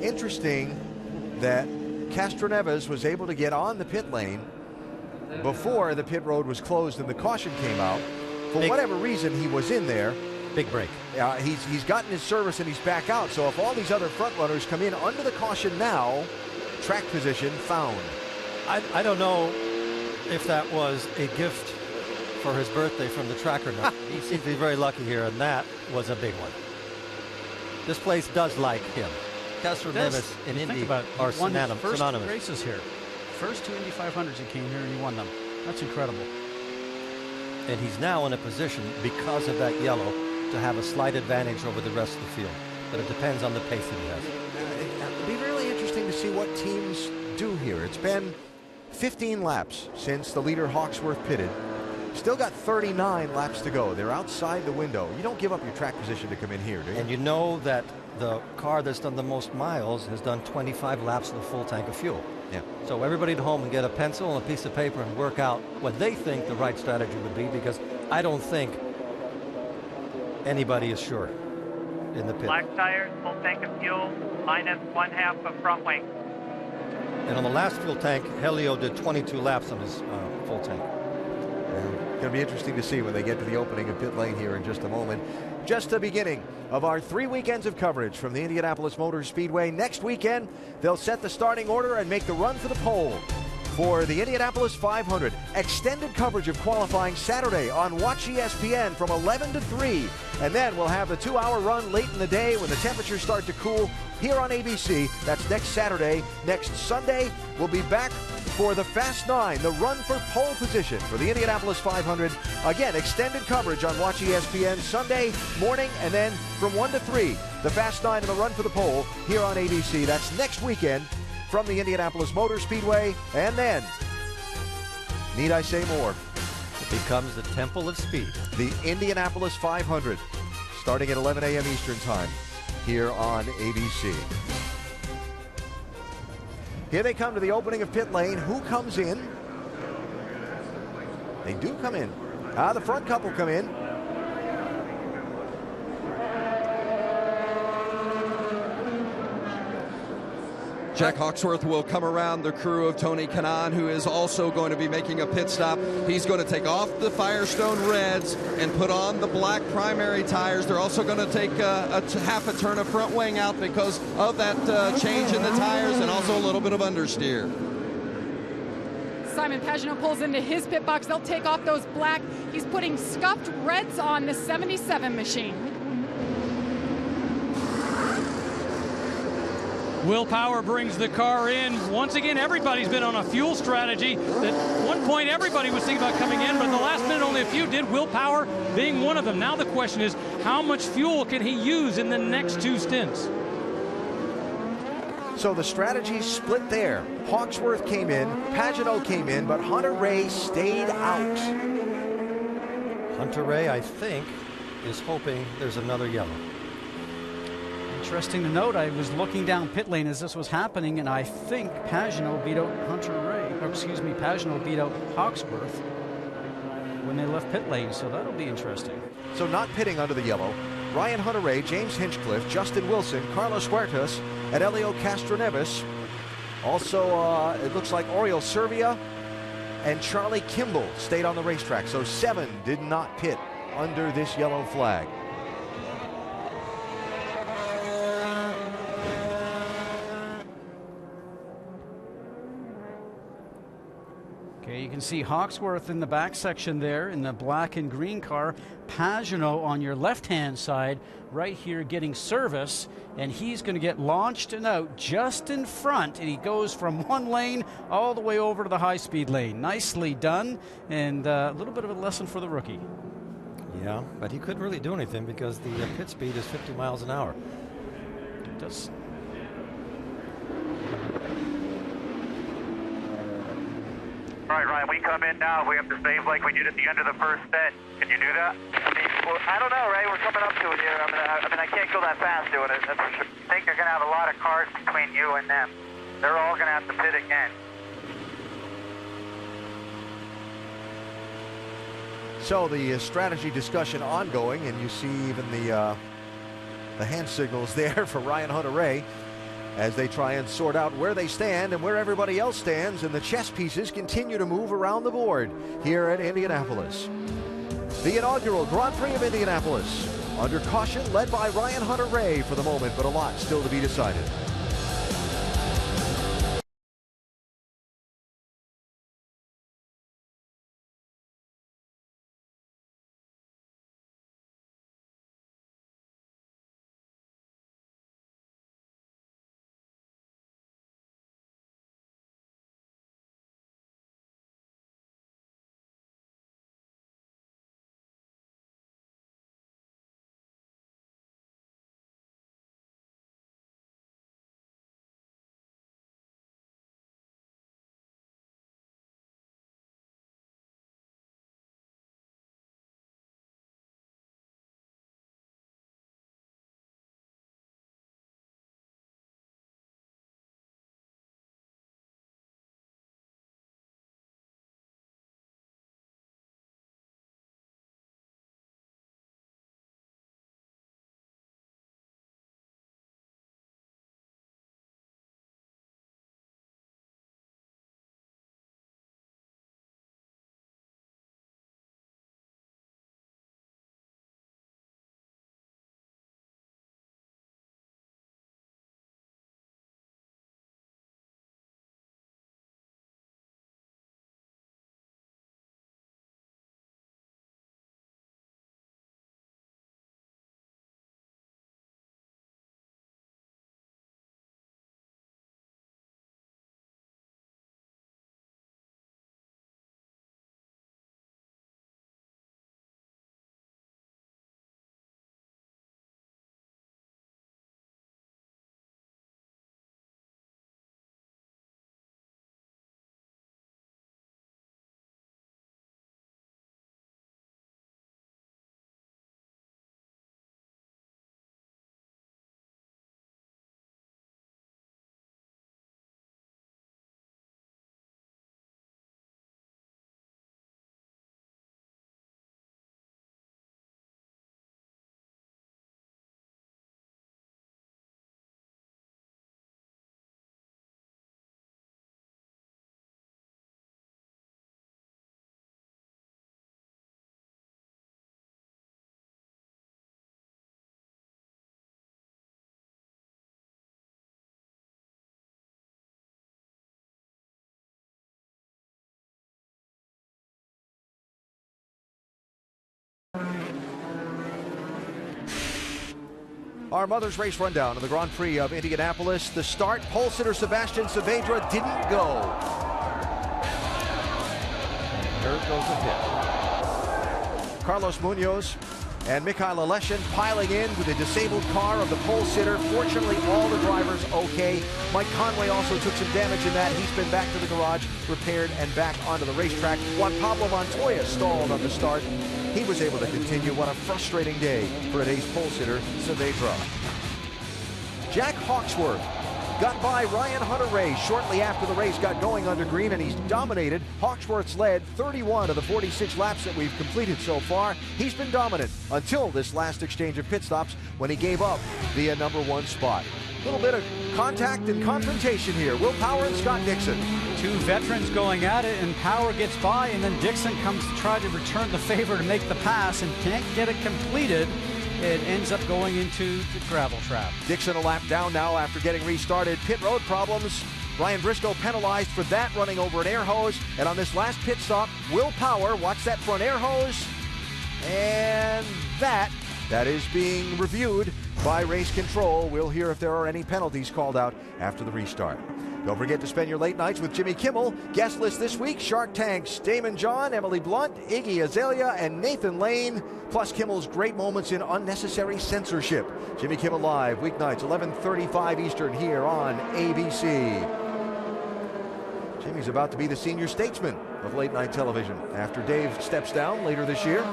Interesting that Castroneves was able to get on the pit lane before the pit road was closed and the caution came out. For whatever reason, he was in there. Big break. He's gotten his service and he's back out. So if all these other front runners come in under the caution now, track position found. I don't know if that was a gift for his birthday from the track or not. He seems to be very lucky here, and that was a big one. This place does like him. Castroneves and Indy are synonymous. First races here. First 2 Indy 500s he came here and he won them. That's incredible. And he's now in a position, because of that yellow, to have a slight advantage over the rest of the field. But it depends on the pace that he has. It'll be really interesting to see what teams do here. It's been 15 laps since the leader Hawksworth pitted. Still got 39 laps to go. They're outside the window. You don't give up your track position to come in here, do you? And you know that the car that's done the most miles has done 25 laps with a full tank of fuel. Yeah. So everybody at home can get a pencil and a piece of paper and work out what they think the right strategy would be, because I don't think anybody is sure in the pit. Black tires, full tank of fuel, minus 1/2 of front wing. And on the last fuel tank, Helio did 22 laps on his full tank. It's going to be interesting to see when they get to the opening of pit lane here in just a moment. Just the beginning of our 3 weekends of coverage from the Indianapolis Motor Speedway. Next weekend, they'll set the starting order and make the run for the pole for the Indianapolis 500. Extended coverage of qualifying Saturday on Watch ESPN from 11 to 3. And then we'll have the 2-hour run late in the day when the temperatures start to cool here on ABC. That's next Saturday. Next Sunday, we'll be back for the Fast 9, the run for pole position for the Indianapolis 500. Again, extended coverage on Watch ESPN Sunday morning, and then from 1 to 3, the Fast 9 and the run for the pole here on ABC. That's next weekend from the Indianapolis Motor Speedway. And then, need I say more? It becomes the Temple of Speed. The Indianapolis 500, starting at 11 a.m. Eastern Time here on ABC. Here they come to the opening of pit lane. Who comes in? They do come in. The front couple come in. Jack Hawksworth will come around the crew of Tony Kanaan, who is also going to be making a pit stop. He's going to take off the Firestone Reds and put on the black primary tires. They're also going to take half a turn of front wing out because of that change in the tires, and also a little bit of understeer. Simon Pagenaud pulls into his pit box. They'll take off those black. He's putting scuffed reds on the 77 machine. Will Power brings the car in. Once again, everybody's been on a fuel strategy. At one point, everybody was thinking about coming in, but at the last minute, only a few did, Will Power being one of them. Now the question is, how much fuel can he use in the next 2 stints? So the strategy split there. Hawksworth came in, Pagenaud came in, but Hunter Ray stayed out. Hunter Ray, I think, is hoping there's another yellow. Interesting to note, I was looking down pit lane as this was happening, and I think Pagenaud beat out Hunter Ray, or excuse me, Pagenaud beat out Hawksworth when they left pit lane, so that'll be interesting. So not pitting under the yellow, Ryan Hunter-Reay, James Hinchcliffe, Justin Wilson, Carlos Huertas, and Helio Castroneves. Also, it looks like Oriol Servia and Charlie Kimball stayed on the racetrack. So 7 did not pit under this yellow flag. Okay, you can see Hawksworth in the back section there in the black and green car. Pagenaud on your left-hand side right here getting service, and he's going to get launched and out just in front, and he goes from one lane all the way over to the high-speed lane. Nicely done, and a little bit of a lesson for the rookie. Yeah, but he couldn't really do anything because the pit speed is 50 miles an hour. It does. All right, Ryan, we come in now. We have to save like we did at the end of the first set. Can you do that? Well, I don't know, Ray. We're coming up to it here. I can't go that fast doing it. That's for sure. I think you're going to have a lot of cars between you and them. They're all going to have to pit again. So the strategy discussion ongoing, and you see even the hand signals there for Ryan Hunter-Reay as they try and sort out where they stand and where everybody else stands, and the chess pieces continue to move around the board here at Indianapolis. The inaugural Grand Prix of Indianapolis under caution, led by Ryan Hunter-Reay for the moment, but a lot still to be decided. Our Mother's Race rundown of the Grand Prix of Indianapolis. The start, pole sitter Sebastian Saavedra didn't go. There goes a hit. Carlos Munoz and Mikhail Aleshin piling in with a disabled car of the pole sitter. Fortunately, all the drivers okay. Mike Conway also took some damage in that. He's been back to the garage, repaired, and back onto the racetrack. Juan Pablo Montoya stalled on the start. He was able to continue. What a frustrating day for an ace pole sitter, Saavedra. Jack Hawksworth got by Ryan Hunter-Reay shortly after the race got going under green, and he's dominated. Hawksworth's led 31 of the 46 laps that we've completed so far. He's been dominant until this last exchange of pit stops when he gave up the #1 spot. A little bit of contact and confrontation here. Will Power and Scott Dixon. Two veterans going at it, and Power gets by, and then Dixon comes to try to return the favor to make the pass and can't get it completed. It ends up going into the gravel trap. Dixon a lap down now after getting restarted. Pit road problems. Brian Briscoe penalized for that, running over an air hose. And on this last pit stop, Will Power, watch that front air hose. And that is being reviewed by race control. We'll hear if there are any penalties called out after the restart. Don't forget to spend your late nights with Jimmy Kimmel. Guest list this week, Shark Tank's Damon John, Emily Blunt, Iggy Azalea, and Nathan Lane. Plus Kimmel's great moments in unnecessary censorship. Jimmy Kimmel Live, weeknights, 11:35 Eastern here on ABC. Jimmy's about to be the senior statesman of late night television after Dave steps down later this year.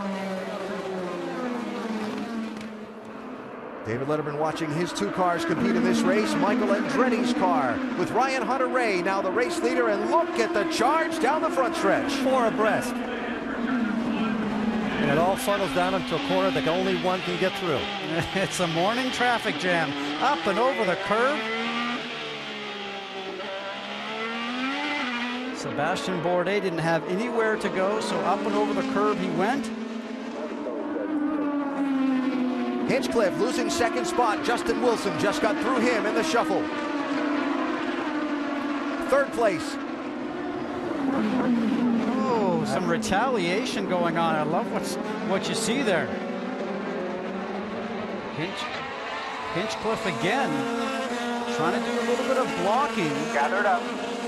David Letterman watching his two cars compete in this race. Michael Andretti's car with Ryan Hunter-Reay, now the race leader, and look at the charge down the front stretch. 4 abreast. And it all funnels down into a corner that only one can get through. It's a morning traffic jam. Up and over the curb. Sebastian Bourdais didn't have anywhere to go, so up and over the curb he went. Hinchcliffe losing second spot. Justin Wilson just got through him in the shuffle. Third place. Oh, some retaliation going on. I love what you see there. Hinchcliffe again, trying to do a little bit of blocking. Gathered up.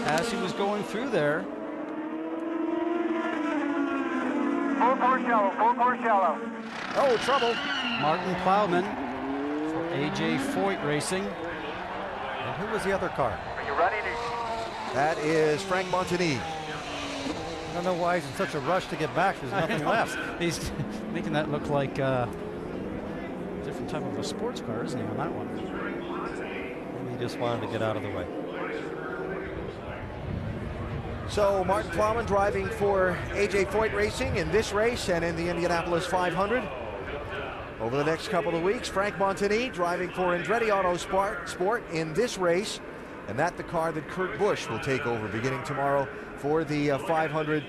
As he was going through there. Full course shallow. Oh, trouble. Martin Plowman for AJ Foyt Racing. And who was the other car? Are you ready to... That is Frank Montagny. I don't know why he's in such a rush to get back. There's nothing left. He's making that look like a different type of a sports car, isn't he, on that one? And he just wanted to get out of the way. So Martin Plowman driving for AJ Foyt Racing in this race and in the Indianapolis 500. Over the next couple of weeks, Frank Montagny driving for Andretti Autosport in this race. And that's the car that Kurt Busch will take over beginning tomorrow for the 500.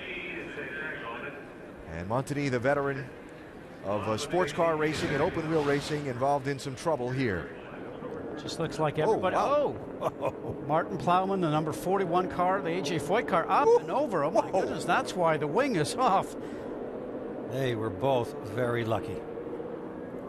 And Montagny, the veteran of sports car racing and open wheel racing, involved in some trouble here. Just looks like everybody. Oh, Martin Plowman, the number 41 car, the AJ Foyt car, up and over. Oh my goodness, that's why the wing is off. They were both very lucky.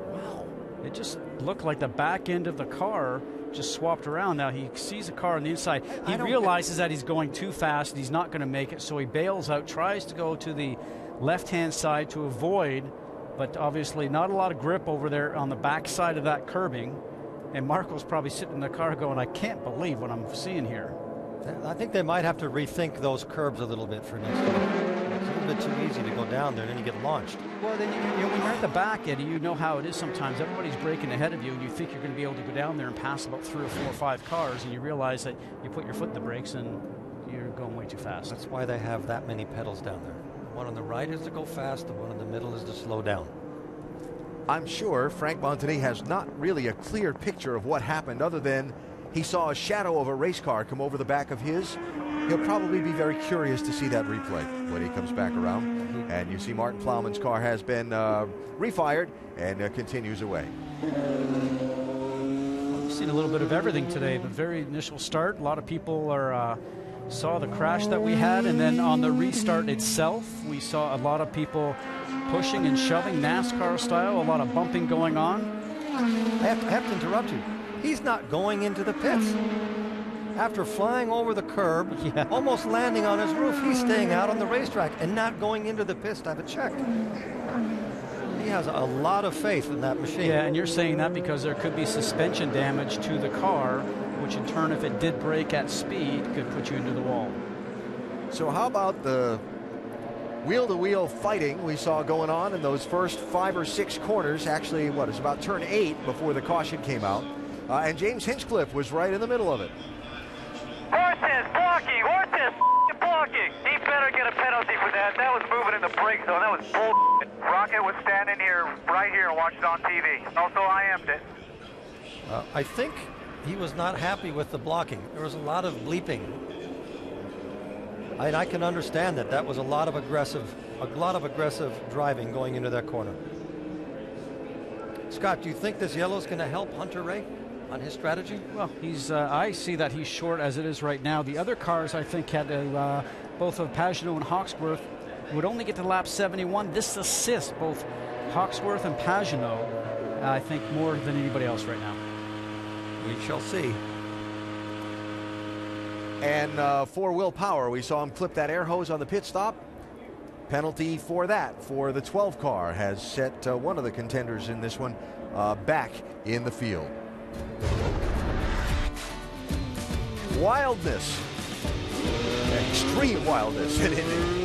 Wow. It just looked like the back end of the car just swapped around. Now he sees a car on the inside. He realizes that he's going too fast and he's not going to make it, so he bails out, tries to go to the left-hand side to avoid, but obviously not a lot of grip over there on the back side of that curbing. And Marco's probably sitting in the car going, I can't believe what I'm seeing here. I think they might have to rethink those curbs a little bit for next year. It's a little bit too easy to go down there and then you get launched. Well, then when you're at the back, Eddie, you know how it is sometimes. Everybody's braking ahead of you and you think you're going to be able to go down there and pass about 3 or 4 or 5 cars, and you realize that you put your foot in the brakes and you're going way too fast. That's why they have that many pedals down there. The one on the right is to go fast, the one in the middle is to slow down. I'm sure Frank Montagny has not really a clear picture of what happened other than he saw a shadow of a race car come over the back of his. He'll probably be very curious to see that replay when he comes back around. And you see Martin Plowman's car has been refired and continues away. We've seen a little bit of everything today. The very initial start, a lot of people saw the crash that we had, and then on the restart itself, we saw a lot of people pushing and shoving NASCAR style, a lot of bumping going on. I have to interrupt you. He's not going into the pits. After flying over the curb, almost landing on his roof, he's staying out on the racetrack and not going into the pits to have it checked. He has a lot of faith in that machine. Yeah, and you're saying that because there could be suspension damage to the car, which in turn, if it did brake at speed, could put you into the wall. So how about the wheel-to-wheel fighting we saw going on in those first 5 or 6 corners? Actually, it was about turn 8 before the caution came out. And James Hinchcliffe was right in the middle of it. Horses blocking! Horses blocking! He better get a penalty for that. That was moving in the brake zone. That was bullshit. Rocket was standing here, right here, and watched it on TV. Also, I am'd it. I think he was not happy with the blocking. There was a lot of bleeping. I can understand that. That was a lot of aggressive driving going into that corner. Scott, do you think this yellow is going to help Hunter Ray on his strategy? Well, I see that he's short as it is right now. The other cars, I think, had both of Pagenaud and Hawksworth would only get to lap 71. This assists both Hawksworth and Pagenaud, I think, more than anybody else right now. We shall see. And for Will Power, we saw him clip that air hose on the pit stop. Penalty for that for the 12 car has set one of the contenders in this one back in the field. Wildness, extreme wildness in Indy.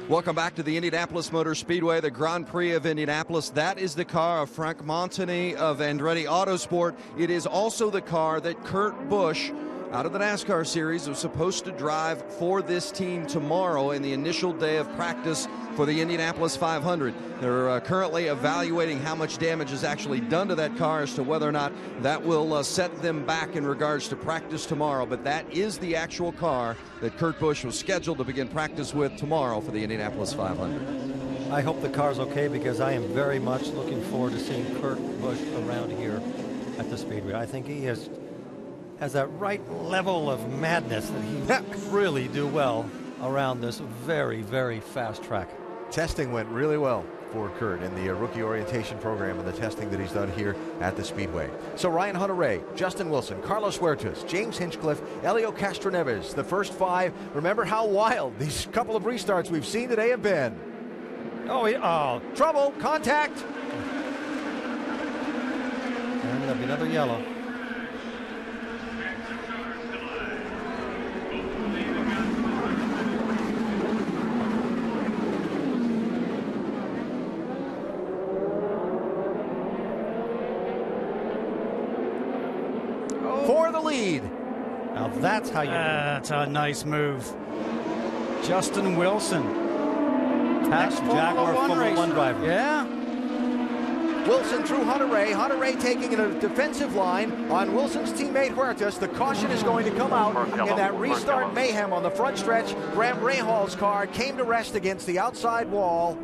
Welcome back to the Indianapolis Motor Speedway, the Grand Prix of Indianapolis. That is the car of Frank Montani of Andretti Autosport. It is also the car that Kurt Busch, out of the NASCAR series, was supposed to drive for this team tomorrow in the initial day of practice for the Indianapolis 500. They're currently evaluating how much damage is actually done to that car as to whether or not that will set them back in regards to practice tomorrow. But that is the actual car that Kurt Busch was scheduled to begin practice with tomorrow for the Indianapolis 500. I hope the car's okay, because I am very much looking forward to seeing Kurt Busch around here at the Speedway. I think he has that right level of madness that he really do well around this very, very fast track. Testing went really well. for Kurt in the rookie orientation program and the testing that he's done here at the Speedway. So Ryan Hunter-Reay, Justin Wilson, Carlos Huertas, James Hinchcliffe, Helio Castroneves, the first 5. Remember how wild these couple of restarts we've seen today have been. Oh, trouble, contact. And there'll be another yellow. For the lead. Now that's how you. That's a nice move. Justin Wilson. Past Jaguar Formula One driver. Yeah. Wilson through Hunter-Reay. Hunter-Reay taking a defensive line on Wilson's teammate Huertas. The caution is going to come out in that restart mayhem on the front stretch. Graham Rahal's car came to rest against the outside wall,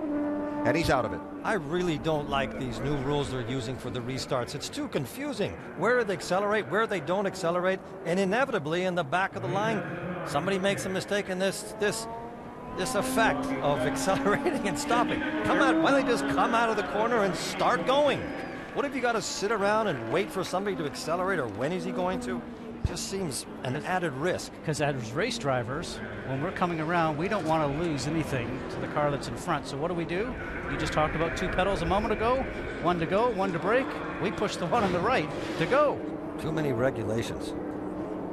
and he's out of it. I really don't like these new rules they're using for the restarts. It's too confusing. Where they accelerate, where they don't accelerate, and inevitably in the back of the line, somebody makes a mistake in this effect of accelerating and stopping. Come out, why don't they just come out of the corner and start going? What if you got to sit around and wait for somebody to accelerate, or when is he going to? Just seems an added risk. Because as race drivers, when we're coming around, we don't want to lose anything to the car that's in front. So what do? You just talked about 2 pedals a moment ago. 1 to go, 1 to brake. We push the one on the right to go. Too many regulations.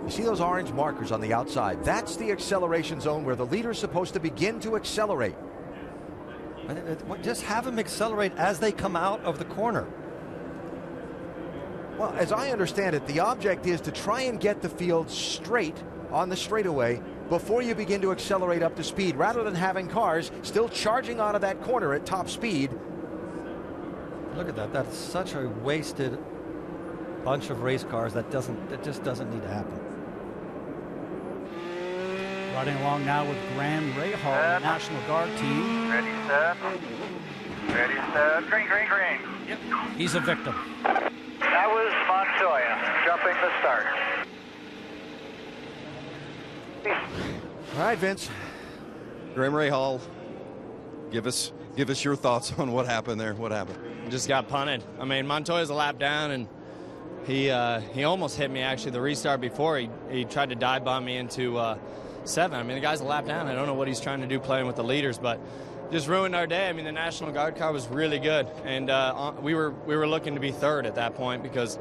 You see those orange markers on the outside? That's the acceleration zone where the leader's supposed to begin to accelerate. Just have them accelerate as they come out of the corner. Well, as I understand it, the object is to try and get the field straight on the straightaway before you begin to accelerate up to speed, rather than having cars still charging out of that corner at top speed. Look at that. That's such a wasted bunch of race cars. That just doesn't need to happen. Riding along now with Graham Rahal, the National Guard team. Ready, set. Ready, set. Green, green, green. Yep. He's a victim. That was Montoya jumping the start. All right, Vince. Graham Rahal, give us your thoughts on what happened there. What happened? Just got punted. I mean, Montoya's a lap down, and he almost hit me, actually, the restart before. He tried to dive bomb me into 7. I mean, the guy's a lap down. I don't know what he's trying to do playing with the leaders, but just ruined our day. I mean, the National Guard car was really good, and we were looking to be 3rd at that point, because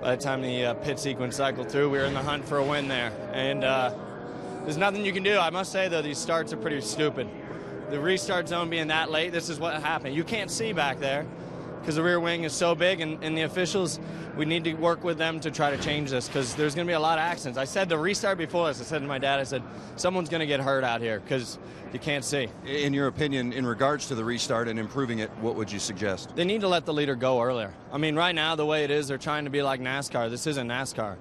by the time the pit sequence cycled through, we were in the hunt for a win there. And there's nothing you can do. I must say, though, these starts are pretty stupid. The restart zone being that late, this is what happened. You can't see back there because the rear wing is so big, and the officials, we need to work with them to try to change this, because there's going to be a lot of accidents. I said the restart before this, I said to my dad, I said, someone's going to get hurt out here because you can't see. In your opinion, in regards to the restart and improving it, what would you suggest? They need to let the leader go earlier. I mean, right now, the way it is, they're trying to be like NASCAR. This isn't NASCAR.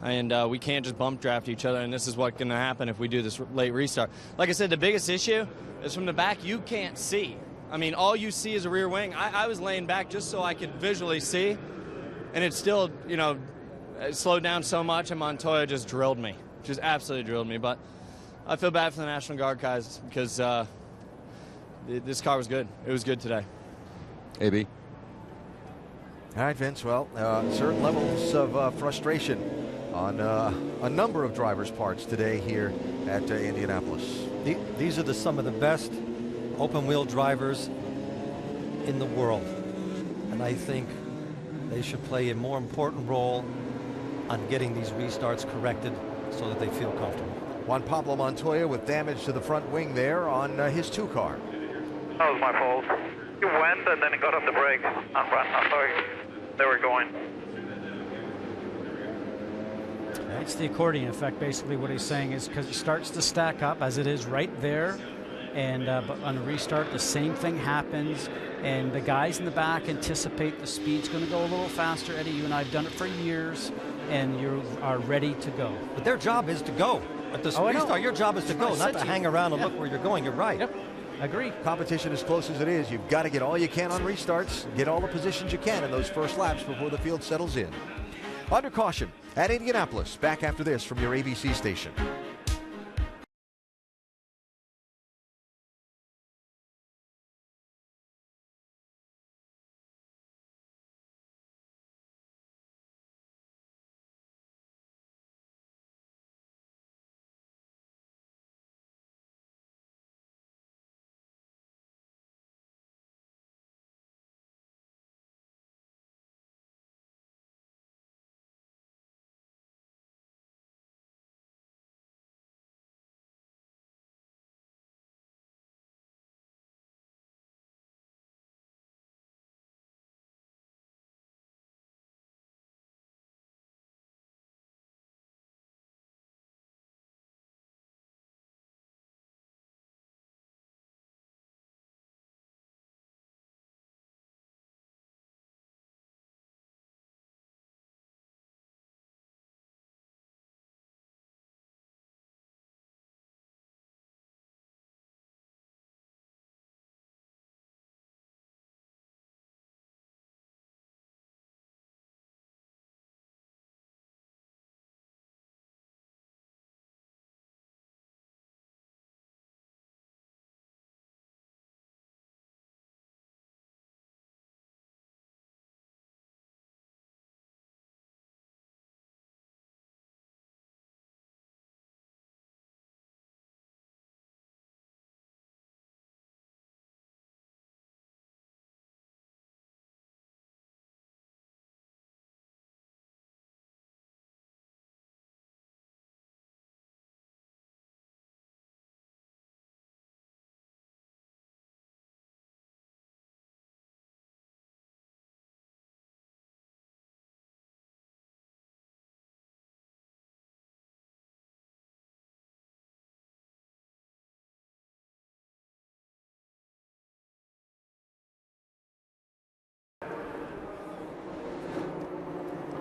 And we can't just bump draft each other, and this is what's going to happen if we do this late restart. Like I said, the biggest issue is from the back, you can't see. I mean, all you see is a rear wing. I was laying back just so I could visually see, and it still, it slowed down so much, and Montoya just drilled me. Just absolutely drilled me. But I feel bad for the National Guard guys, because this car was good. It was good today. AB. All right, Vince. Well, certain levels of frustration on a number of drivers' parts today here at Indianapolis. These are some of the best open-wheel drivers in the world, and I think they should play a more important role on getting these restarts corrected so that they feel comfortable. Juan Pablo Montoya with damage to the front wing there on his 2 car. That was my fault. He went and then he got off the brake. I'm sorry. They were going. It's the accordion effect, basically. What he's saying is, because it starts to stack up as it is right there, and but on a restart the same thing happens, and the guys in the back anticipate the speed's going to go a little faster. Eddie, you and I have done it for years, and you are ready to go. But their job is to go. At the restart, your job is to go, not to hang around and look where you're going. You're right. Yep. Agree. Competition as close as it is, you've got to get all you can on restarts, get all the positions you can in those first laps before the field settles in. Under caution at Indianapolis. Back after this from your ABC station.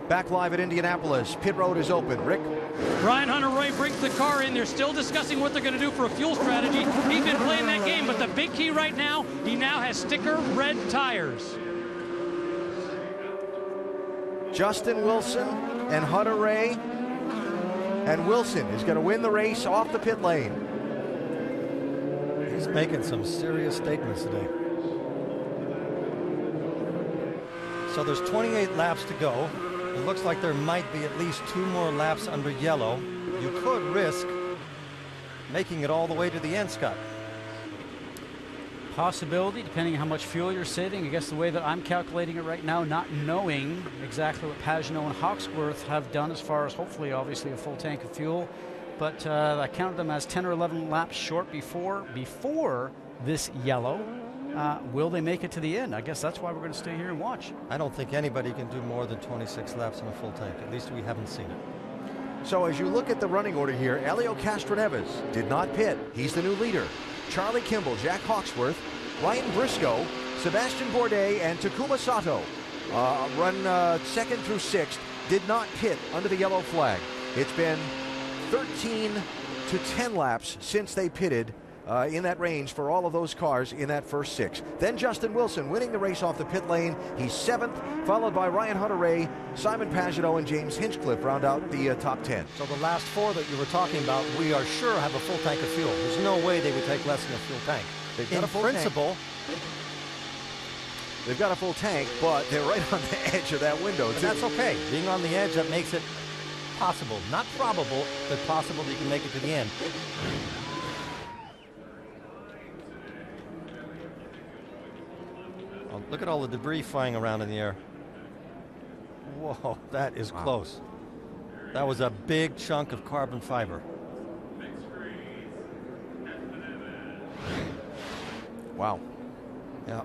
Back live at Indianapolis. Pit road is open. Rick? Ryan Hunter-Reay brings the car in. They're still discussing what they're going to do for a fuel strategy. He's been playing that game, but the big key right now, he now has sticker red tires. Justin Wilson and Hunter-Reay. And Wilson is going to win the race off the pit lane. He's making some serious statements today. So there's 28 laps to go. It looks like there might be at least 2 more laps under yellow. You could risk making it all the way to the end, Scott. Possibility, depending on how much fuel you're saving. I guess the way that I'm calculating it right now, not knowing exactly what Pagenaud and Hawksworth have done as far as hopefully, obviously, a full tank of fuel. But I counted them as 10 or 11 laps short before this yellow. Will they make it to the end? I guess that's why we're going to stay here and watch. I don't think anybody can do more than 26 laps in a full tank. At least we haven't seen it. So as you look at the running order here, Helio Castroneves did not pit. He's the new leader. Charlie Kimball, Jack Hawksworth, Ryan Briscoe, Sebastian Bourdais, and Takuma Sato run second through sixth, did not pit under the yellow flag. It's been 13 to 10 laps since they pitted in that range for all of those cars in that first 6. Then Justin Wilson winning the race off the pit lane. He's 7th, followed by Ryan Hunter-Reay, Simon Pagenaud, and James Hinchcliffe round out the top 10. So the last 4 that you were talking about, we are sure have a full tank of fuel. There's no way they would take less than a full tank. They've got in a full principle, tank. They've got a full tank, but they're right on the edge of that window, too. That's okay. Being on the edge, that makes it possible. Not probable, but possible that you can make it to the end. Oh, look at all the debris flying around in the air. Whoa, that is close. That was a big chunk of carbon fiber. Wow. Yeah.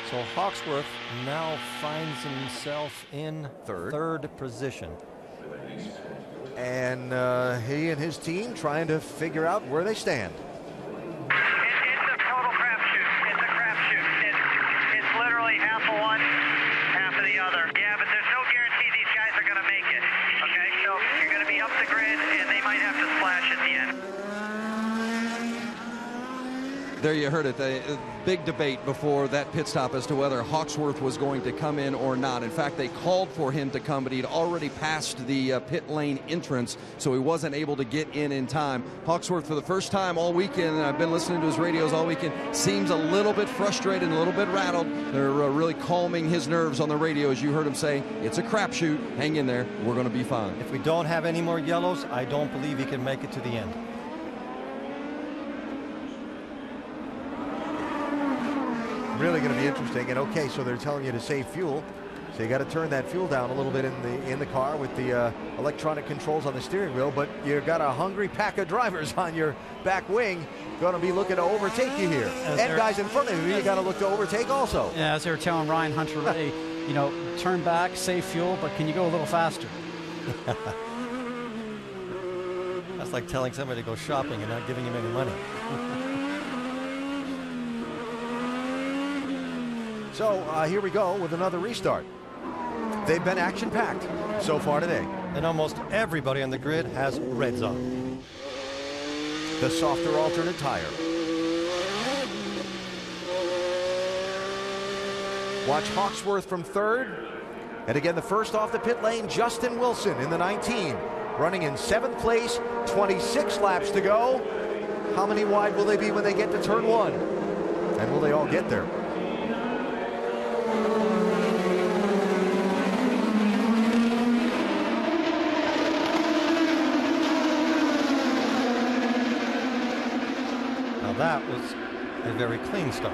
So Hawksworth now finds himself in third position. And he and his team trying to figure out where they stand. It's a total crapshoot. It's a crapshoot. It's literally half of one, half of the other. Yeah, but there's no guarantee these guys are going to make it. Okay, so you're going to be up the grid, and they might have to splash at the end. There you heard it. The big debate before that pit stop as to whether Hawksworth was going to come in or not. In fact, they called for him to come, but he'd already passed the pit lane entrance, so he wasn't able to get in time. Hawksworth, for the first time all weekend, and I've been listening to his radios all weekend, seems a little bit frustrated and a little bit rattled. They're really calming his nerves on the radio, as you heard him say. It's a crapshoot. Hang in there. We're going to be fine. If we don't have any more yellows, I don't believe he can make it to the end. Really going to be interesting. And okay, so they're telling you to save fuel, so you got to turn that fuel down a little bit in the car with the electronic controls on the steering wheel. But you got a hungry pack of drivers on your back wing, going to be looking to overtake you here. And guys in front of you got to look to overtake also. Yeah, as they were telling Ryan Hunter-Reay, you know, turn back, save fuel, but can you go a little faster? That's like telling somebody to go shopping and not giving him any money. So here we go with another restart. They've been action-packed so far today. And almost everybody on the grid has reds on. The softer alternate tire. Watch Hawksworth from third. And again, the first off the pit lane, Justin Wilson in the 19. Running in 7th place, 26 laps to go. How many wide will they be when they get to turn 1? And will they all get there? That was a very clean start.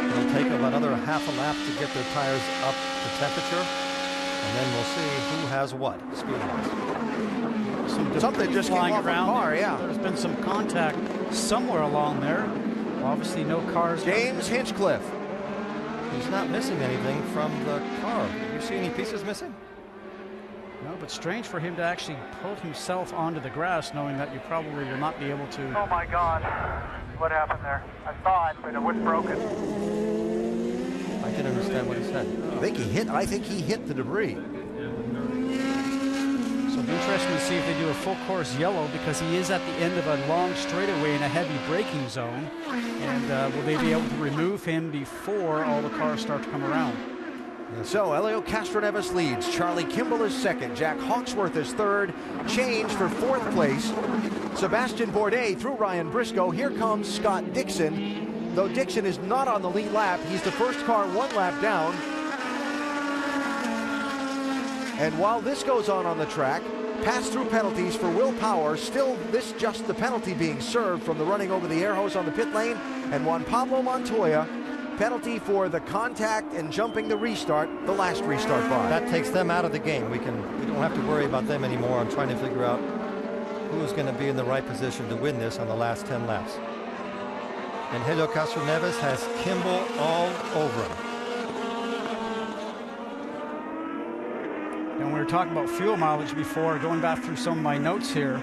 It'll take them another half a lap to get their tires up to temperature. And then we'll see who has what speed-wise. Something just flying came off around. a car, yeah. There's been some contact somewhere along there. Obviously, no cars. James Hinchcliffe. He's not missing anything from the car. Do you see any pieces missing? No, but strange for him to actually pull himself onto the grass, knowing that you probably will not be able to. Oh my God, what happened there? I saw it, but it was broken. I didn't understand what he said. I think he hit the debris. So it'll be interesting to see if they do a full course yellow, because he is at the end of a long straightaway in a heavy braking zone. And will they be able to remove him before all the cars start to come around? So Elio Castroneves leads. Charlie Kimball is second. Jack Hawksworth is third. Change for fourth place. Sebastian Bourdais through Ryan Briscoe. Here comes Scott Dixon. Though Dixon is not on the lead lap, he's the first car one lap down. And while this goes on the track, pass-through penalties for Will Power. Still, this just the penalty being served from the running over the air hose on the pit lane. And Juan Pablo Montoya, penalty for the contact and jumping the restart, the last restart bar. That takes them out of the game. We don't have to worry about them anymore. I'm trying to figure out who's going to be in the right position to win this on the last 10 laps. And Helio Castroneves has Kimball all over him. And we were talking about fuel mileage before, going back through some of my notes here.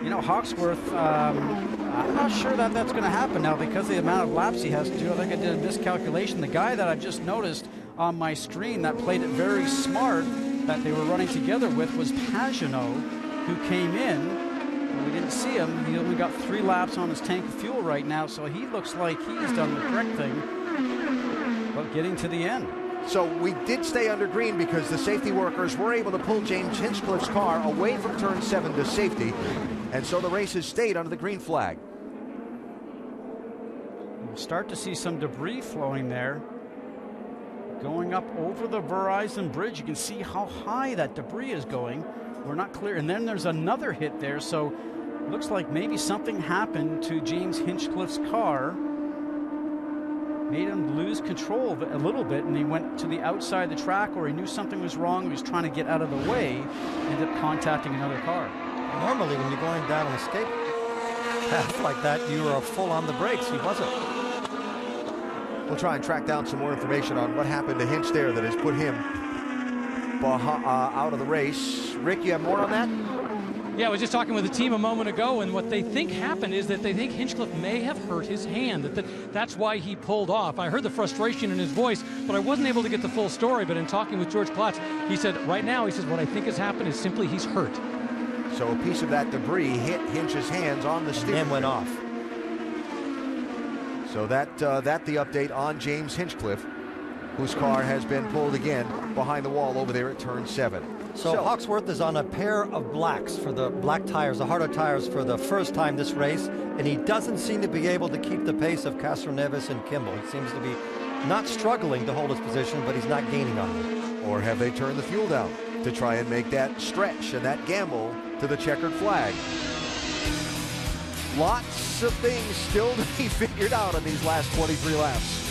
You know, Hawksworth, I'm not sure that that's going to happen now because of the amount of laps he has to do. I think I did a miscalculation. The guy that I've just noticed on my screen that played it very smart that they were running together with was Pagenaud, who came in. We didn't see him. He only got 3 laps on his tank of fuel right now, so he looks like he's done the correct thing about getting to the end. So we did stay under green because the safety workers were able to pull James Hinchcliffe's car away from turn 7 to safety. And so the race has stayed under the green flag. We'll start to see some debris flowing there. Going up over the Verizon Bridge, you can see how high that debris is going. We're not clear. And then there's another hit there, so it looks like maybe something happened to James Hinchcliffe's car. Made him lose control of it a little bit, and he went to the outside of the track, or he knew something was wrong. He was trying to get out of the way, ended up contacting another car. Normally, when you're going down an escape path like that, you are full on the brakes. He wasn't. We'll try and track down some more information on what happened to Hinch there that has put him out of the race. Rick, you have more on that? Yeah, I was just talking with the team a moment ago, and what they think happened is that they think Hinchcliffe may have hurt his hand. That's why he pulled off. I heard the frustration in his voice, but I wasn't able to get the full story. But in talking with George Klotz, he said, right now, he says, what I think has happened is simply he's hurt. So a piece of that debris hit Hinch's hands on the steering and went off. So that the update on James Hinchcliffe, whose car has been pulled again behind the wall over there at turn 7. So Hawksworth is on a pair of blacks for the black tires, the harder tires, for the first time this race, and he doesn't seem to be able to keep the pace of Castroneves and Kimball. He seems to be not struggling to hold his position, but he's not gaining on them. Or have they turned the fuel down to try and make that stretch and that gamble to the checkered flag? Lots of things still to be figured out on these last 23 laps.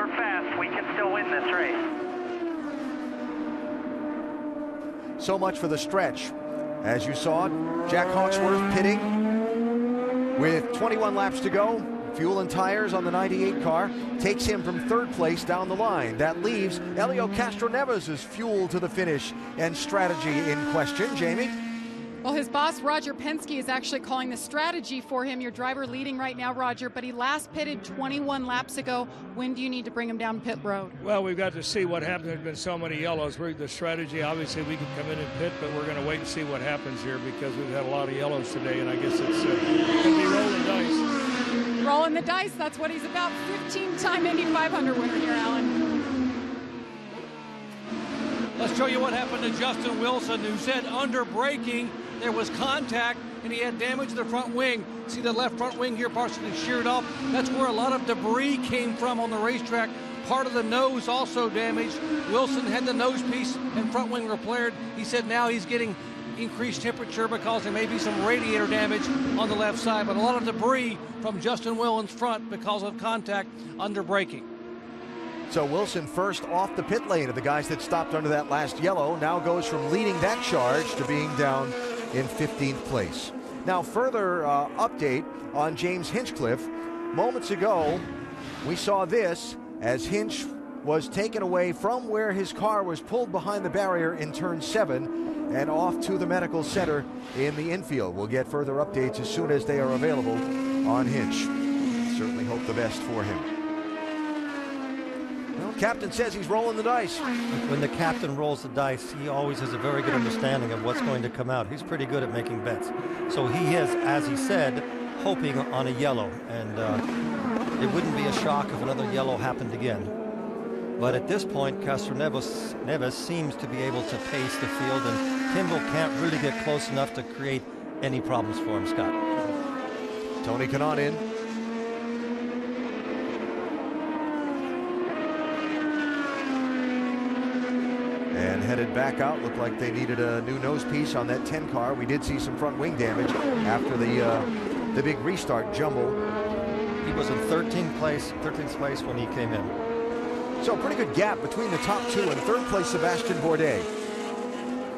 we're fast. We can still win this race. So much for the stretch. As you saw, Jack Hawksworth pitting with 21 laps to go. Fuel and tires on the 98 car takes him from third place down the line. That leaves Helio Castroneves' fuel to the finish and strategy in question. Jamie? Well, his boss, Roger Penske, is actually calling the strategy for him. Your driver leading right now, Roger, but he last pitted 21 laps ago. When do you need to bring him down pit road? Well, we've got to see what happens. There's been so many yellows. The strategy, obviously, we can come in and pit, but we're going to wait and see what happens here because we've had a lot of yellows today, and I guess it's going to be rolling dice. Rolling the dice, that's what he's about. 15-time Indy 500 winner here, Alan. Let's show you what happened to Justin Wilson, who said under braking there was contact and he had damage to the front wing. See the left front wing here partially sheared off. That's where a lot of debris came from on the racetrack. Part of the nose also damaged. Wilson had the nose piece and front wing repaired. He said now he's getting increased temperature because there may be some radiator damage on the left side, but a lot of debris from Justin Wilson's front because of contact under braking. So Wilson first off the pit lane of the guys that stopped under that last yellow, now goes from leading that charge to being down in 15th place. Now further update on James Hinchcliffe. Moments ago, we saw this as Hinch was taken away from where his car was pulled behind the barrier in turn 7 and off to the medical center in the infield. We'll get further updates as soon as they are available on Hinch. Certainly hope the best for him. Well, captain says he's rolling the dice. When the captain rolls the dice, he always has a very good understanding of what's going to come out. He's pretty good at making bets. So he is, as he said, hoping on a yellow. And it wouldn't be a shock if another yellow happened again. But at this point, Castroneves seems to be able to pace the field, and Kimball can't really get close enough to create any problems for him, Scott. Tony Kanaan in. And headed back out. Looked like they needed a new nose piece on that 10 car. We did see some front wing damage after the big restart jumble. He was in 13th place when he came in. So a pretty good gap between the top two and third place Sebastian Bourdais.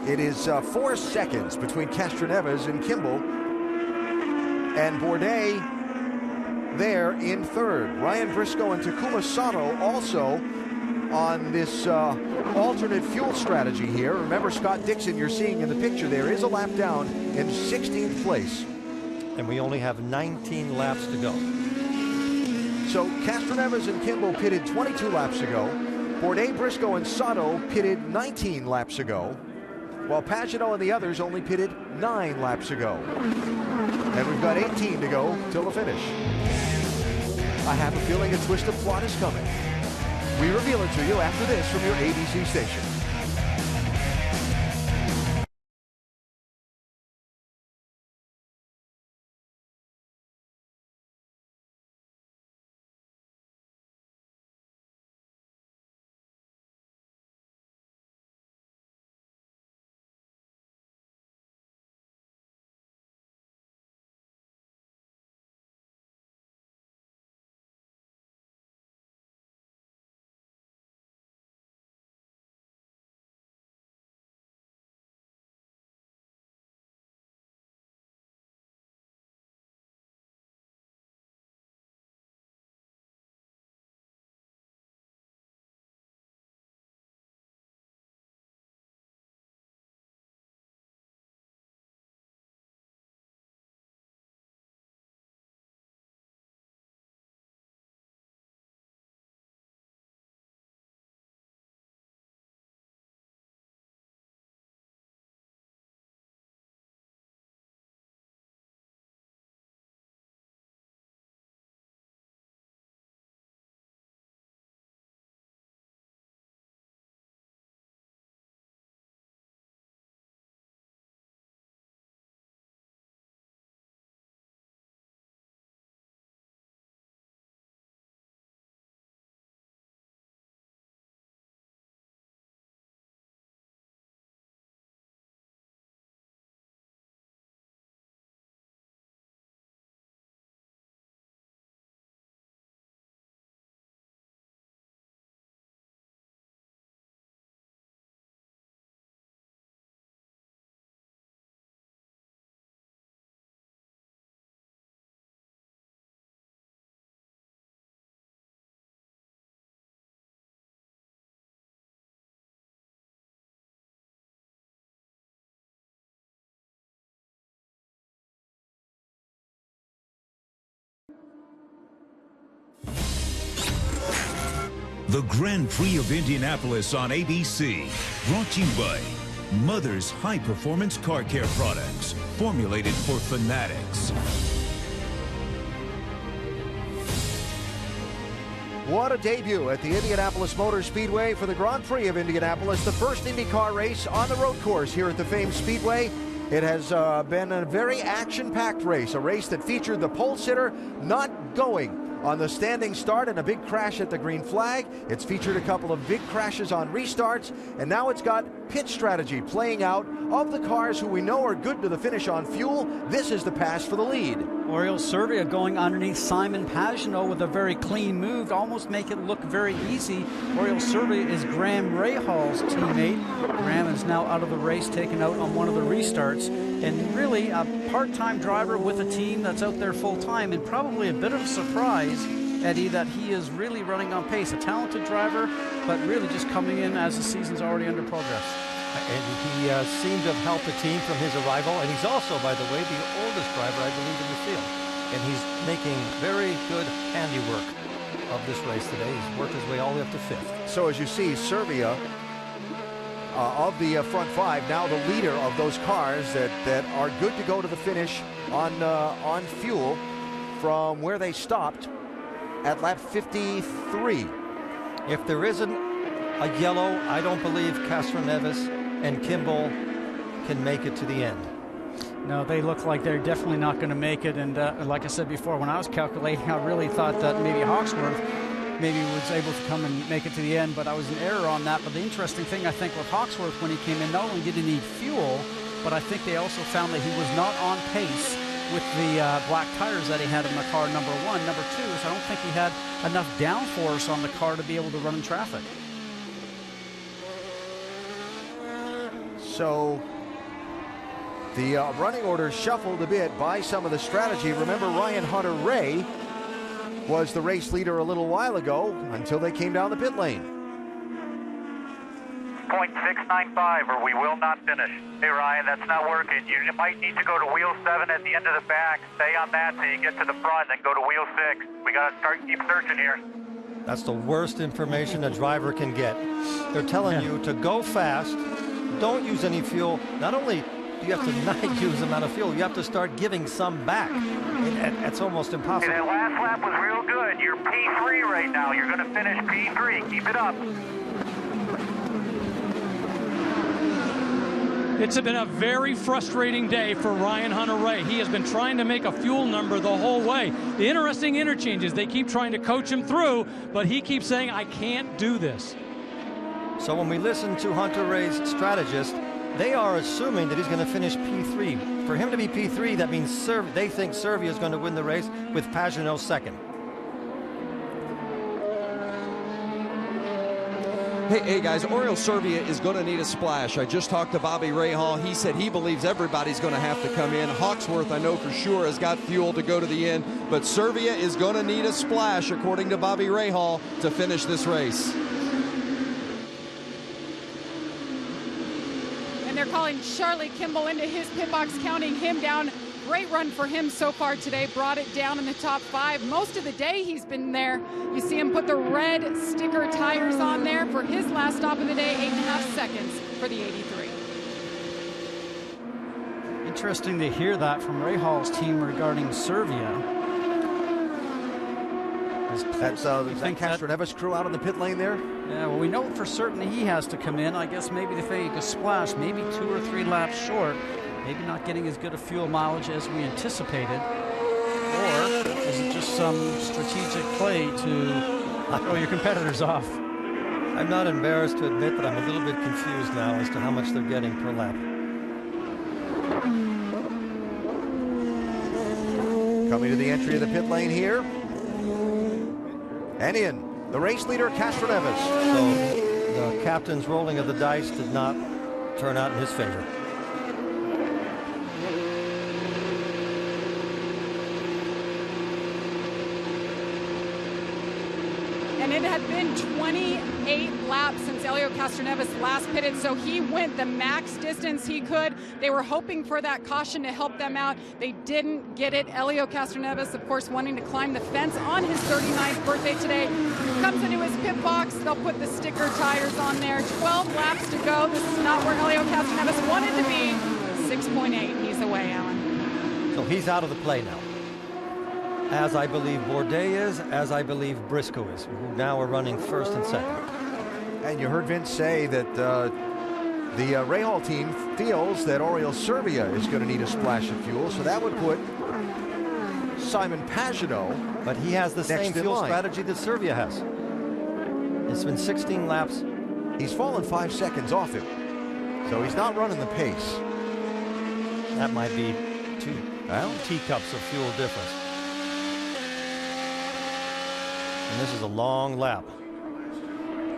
It is 4 seconds between Castroneves and Kimball. And Bourdais there in third. Ryan Briscoe and Takuma Sato also on this alternate fuel strategy here. Remember Scott Dixon you're seeing in the picture there is a lap down in 16th place. And we only have 19 laps to go. So Castroneves and Kimball pitted 22 laps ago. Bourdais, Briscoe, and Sato pitted 19 laps ago, while Pagenaud and the others only pitted 9 laps ago. And we've got 18 to go till the finish. I have a feeling a twist of plot is coming. We reveal it to you after this from your ABC station. The Grand Prix of Indianapolis on ABC. Brought to you by Mother's High Performance Car Care Products. Formulated for fanatics. What a debut at the Indianapolis Motor Speedway for the Grand Prix of Indianapolis, the first IndyCar race on the road course here at the famed Speedway. It has been a very action-packed race, a race that featured the pole sitter not going on the standing start and a big crash at the green flag. It's featured a couple of big crashes on restarts, and now it's got pit strategy playing out of the cars who we know are good to the finish on fuel. This is the pass for the lead. Oriol Servia going underneath Simon Pagenaud with a very clean move, almost make it look very easy. Oriol Servia is Graham Rahal's teammate. Graham is now out of the race, taken out on one of the restarts, and really a part-time driver with a team that's out there full-time, and probably a bit of a surprise, Eddie, that he is really running on pace. A talented driver, but really just coming in as the season's already under progress. And he seemed to have helped the team from his arrival. And he's also, by the way, the oldest driver, I believe, in the field. And he's making very good handiwork of this race today. He's worked his way all the way up to fifth. So as you see, Servia of the front five, now the leader of those cars that are good to go to the finish on fuel from where they stopped at lap 53. If there isn't a yellow, I don't believe Castroneves and Kimball can make it to the end. No, they look like they're definitely not going to make it. And like I said before, when I was calculating, I really thought that maybe Hawksworth maybe was able to come and make it to the end, but I was in error on that. But the interesting thing, I think, with Hawksworth when he came in, not only did he need fuel, but I think they also found that he was not on pace with the black tires that he had in the car, number one. Number two is I don't think he had enough downforce on the car to be able to run in traffic. So the running order shuffled a bit by some of the strategy. Remember, Ryan Hunter-Reay was the race leader a little while ago until they came down the pit lane. 0.695 or we will not finish. Hey Ryan, that's not working. You might need to go to wheel 7 at the end of the back. Stay on that till you get to the front, then go to wheel 6. We gotta keep searching here. That's the worst information a driver can get. They're telling you to go fast, don't use any fuel. Not only do you have to not use the amount of fuel, you have to start giving some back. That's almost impossible. Hey, that last lap was real good. You're P3 right now. You're going to finish P3. Keep it up. It's been a very frustrating day for Ryan Hunter-Reay. He has been trying to make a fuel number the whole way. The interesting interchanges, they keep trying to coach him through, but he keeps saying, I can't do this. So when we listen to Hunter-Reay's strategist, they are assuming that he's going to finish P3. For him to be P3, that means they think Servia is going to win the race with Pagenaud second. Hey guys, Oriol Servia is going to need a splash. I just talked to Bobby Rahal. He said he believes everybody's going to have to come in. Hawksworth, I know for sure, has got fuel to go to the end, but Servia is going to need a splash, according to Bobby Rahal, to finish this race. And they're calling Charlie Kimball into his pit box, counting him down. Great run for him so far today. Brought it down in the top 5. Most of the day he's been there. You see him put the red sticker tires on there for his last stop of the day. 8.5 seconds for the 83. Interesting to hear that from Rahal's team regarding Servia. That's that Castroneves crew out on the pit lane there? Yeah, well, we know for certain he has to come in. I guess maybe if they could splash, maybe 2 or 3 laps short. Maybe not getting as good a fuel mileage as we anticipated. Or is it just some strategic play to throw your competitors off? I'm not embarrassed to admit that I'm a little bit confused now as to how much they're getting per lap. Coming to the entry of the pit lane here. And in, the race leader, Castroneves. So the captain's rolling of the dice did not turn out in his favor. and it had been 28 laps since Helio Castroneves last pitted, so he went the max distance he could. They were hoping for that caution to help them out. They didn't get it. Helio Castroneves, of course, wanting to climb the fence on his 39th birthday today, comes into his pit box. They'll put the sticker tires on there. 12 laps to go. This is not where Helio Castroneves wanted to be. 6.8. He's away, Alan. So he's out of the play now. As I believe Bourdais is, as I believe Briscoe is, who now are running first and second. And you heard Vince say that the Rahal team feels that Oriol Servia is going to need a splash of fuel, so that would put Simon Pagenaud. But he has the same fuel strategy that Servia has. It's been 16 laps. He's fallen 5 seconds off him, so he's not running the pace. That might be two teacups of fuel difference. And this is a long lap.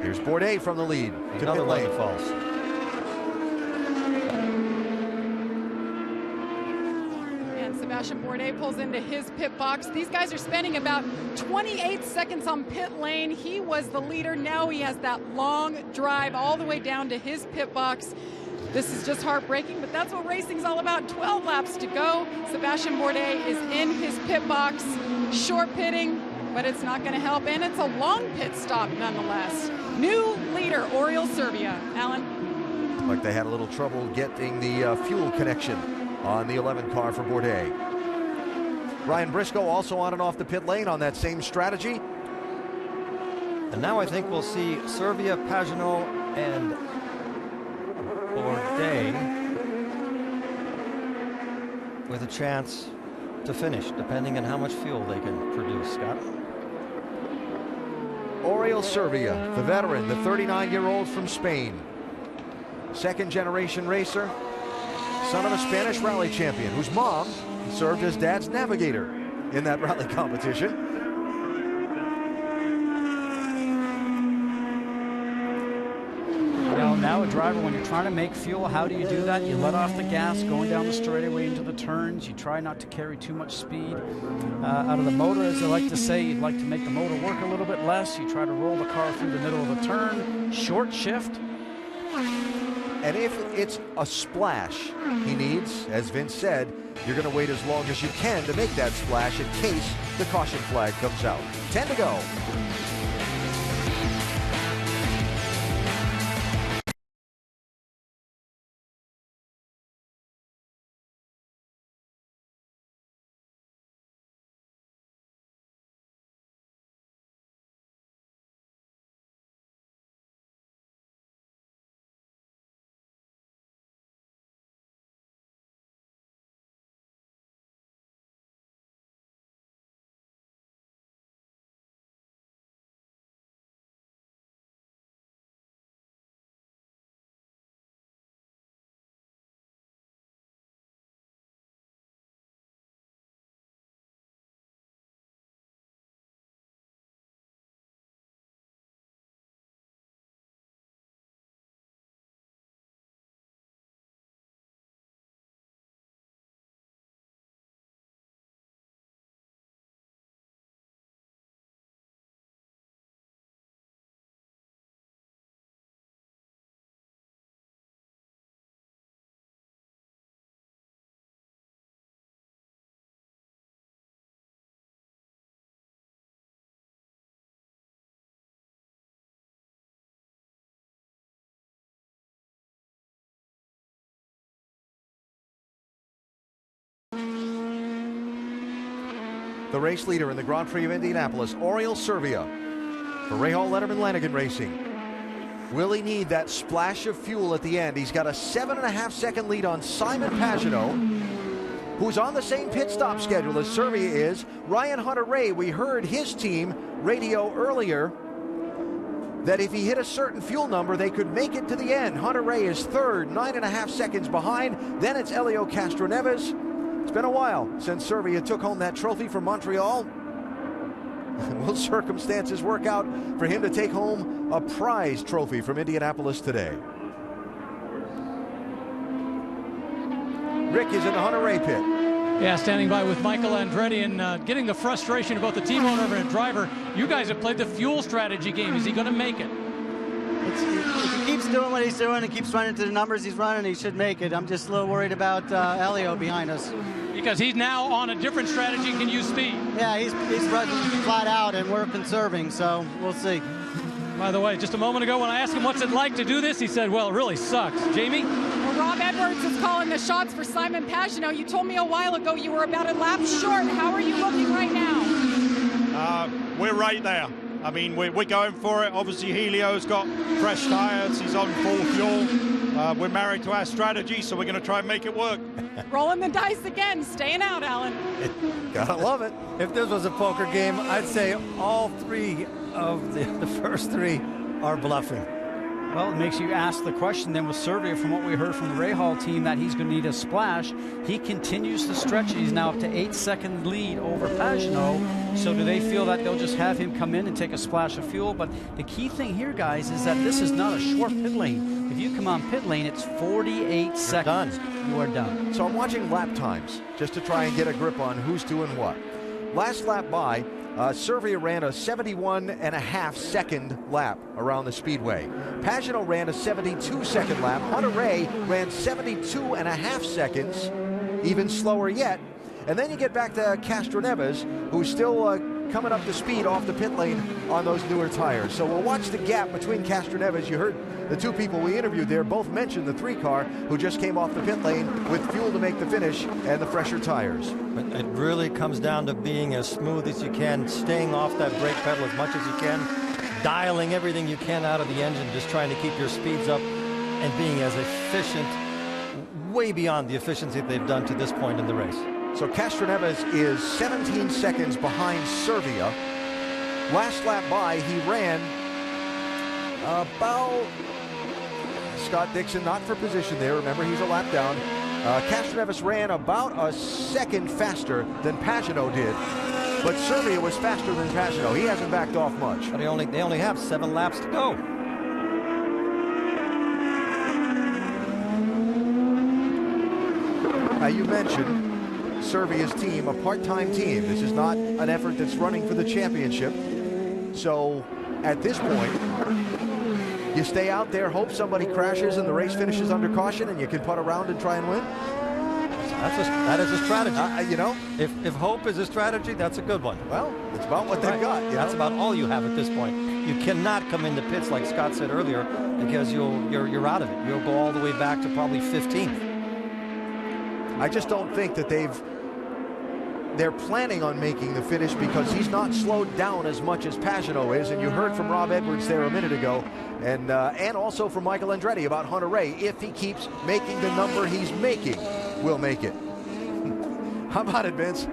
Here's Bourdais from the lead. Another one that falls. And Sebastian Bourdais pulls into his pit box. These guys are spending about 28 seconds on pit lane. He was the leader. Now he has that long drive all the way down to his pit box. This is just heartbreaking, but that's what racing's all about. 12 laps to go. Sebastian Bourdais is in his pit box, short pitting, but it's not going to help, and it's a long pit stop nonetheless. New leader, Oriol Servia. Alan? Like they had a little trouble getting the fuel connection on the 11 car for Bourdais. Ryan Briscoe also on and off the pit lane on that same strategy. And now I think we'll see Servia, Pagenaud, and Bourdais with a chance to finish, depending on how much fuel they can produce, Scott. Oriol Servia, the veteran, the 39-year-old from Spain. Second-generation racer, son of a Spanish rally champion, whose mom served as dad's navigator in that rally competition. Now a driver, when you're trying to make fuel, how do you do that? You let off the gas going down the straightaway into the turns. You try not to carry too much speed out of the motor, as they like to say. You'd like to make the motor work a little bit less. You try to roll the car through the middle of the turn, short shift. And if it's a splash he needs, as Vince said, you're going to wait as long as you can to make that splash in case the caution flag comes out. 10 to go. The race leader in the Grand Prix of Indianapolis, Oriol Servia, for Rahal Letterman Lanigan Racing. Will he need that splash of fuel at the end? He's got a 7.5-second lead on Simon Pagenaud, who's on the same pit stop schedule as Servia is. Ryan Hunter-Reay, we heard his team radio earlier that if he hit a certain fuel number, they could make it to the end. Hunter-Reay is third, 9.5 seconds behind. Then it's Helio Castroneves. It's been a while since Servia took home that trophy from Montreal. Will circumstances work out for him to take home a prize trophy from Indianapolis today? Rick is in the Hunter-Reay pit. Yeah, standing by with Michael Andretti and getting the frustration of both the team owner and driver. You guys have played the fuel strategy game. Is he going to make it? If he keeps doing what he's doing and keeps running to the numbers he's running, he should make it. I'm just a little worried about Elio behind us. Because he's now on a different strategy and can use speed. Yeah, he's running flat out, and we're conserving, so we'll see. By the way, just a moment ago when I asked him what's it like to do this, he said, well, it really sucks. Jamie? Well, Rob Edwards is calling the shots for Simon Pagenaud. You told me a while ago you were about a lap short. How are you looking right now? We're right there. I mean, we're going for it. Obviously, Helio's got fresh tires. He's on full fuel. We're married to our strategy, so we're going to try and make it work. Rolling the dice again, staying out, Alan. Gotta love it. If this was a poker game, I'd say all three of the first three are bluffing. Well, it makes you ask the question then with Servia, from what we heard from the Rahal team, that he's going to need a splash. He continues to stretch. He's now up to 8-second lead over Pagenaud. So do they feel that they'll just have him come in and take a splash of fuel? But the key thing here, guys, is that this is not a short pit lane. If you come on pit lane, it's 48 seconds. You are done. So I'm watching lap times just to try and get a grip on who's doing what. Last lap by, Servia ran a 71.5-second lap around the speedway. Pagenaud ran a 72-second lap. Hunter-Reay ran 72.5 seconds, even slower yet. And then you get back to Castroneves, who's still coming up to speed off the pit lane on those newer tires. So we'll watch the gap between Castroneves. You heard the two people we interviewed there both mentioned the 3-car who just came off the pit lane with fuel to make the finish and the fresher tires. But it really comes down to being as smooth as you can, staying off that brake pedal as much as you can, dialing everything you can out of the engine, just trying to keep your speeds up and being as efficient, way beyond the efficiency that they've done to this point in the race. So Castroneves is 17 seconds behind Servia. Last lap by, he ran about, Scott Dixon not for position there. Remember, he's a lap down. Castroneves ran about a second faster than Pagenaud did. But Servia was faster than Pagenaud. He hasn't backed off much. But they only have 7 laps to go. Now you mentioned Servia's team, a part-time team. This is not an effort that's running for the championship. So at this point, you stay out there, hope somebody crashes and the race finishes under caution and you can putt around and try and win? That is a strategy. You know? If hope is a strategy, that's a good one. Well, it's about what they've got. That's about all you have at this point. You cannot come into pits, like Scott said earlier, because you're out of it. You'll go all the way back to probably 15th. I just don't think that they're planning on making the finish because he's not slowed down as much as Pagenaud is, and you heard from Rob Edwards there a minute ago, and also from Michael Andretti about Hunter-Reay. If he keeps making the number he's making, we'll make it. How about it, Vince?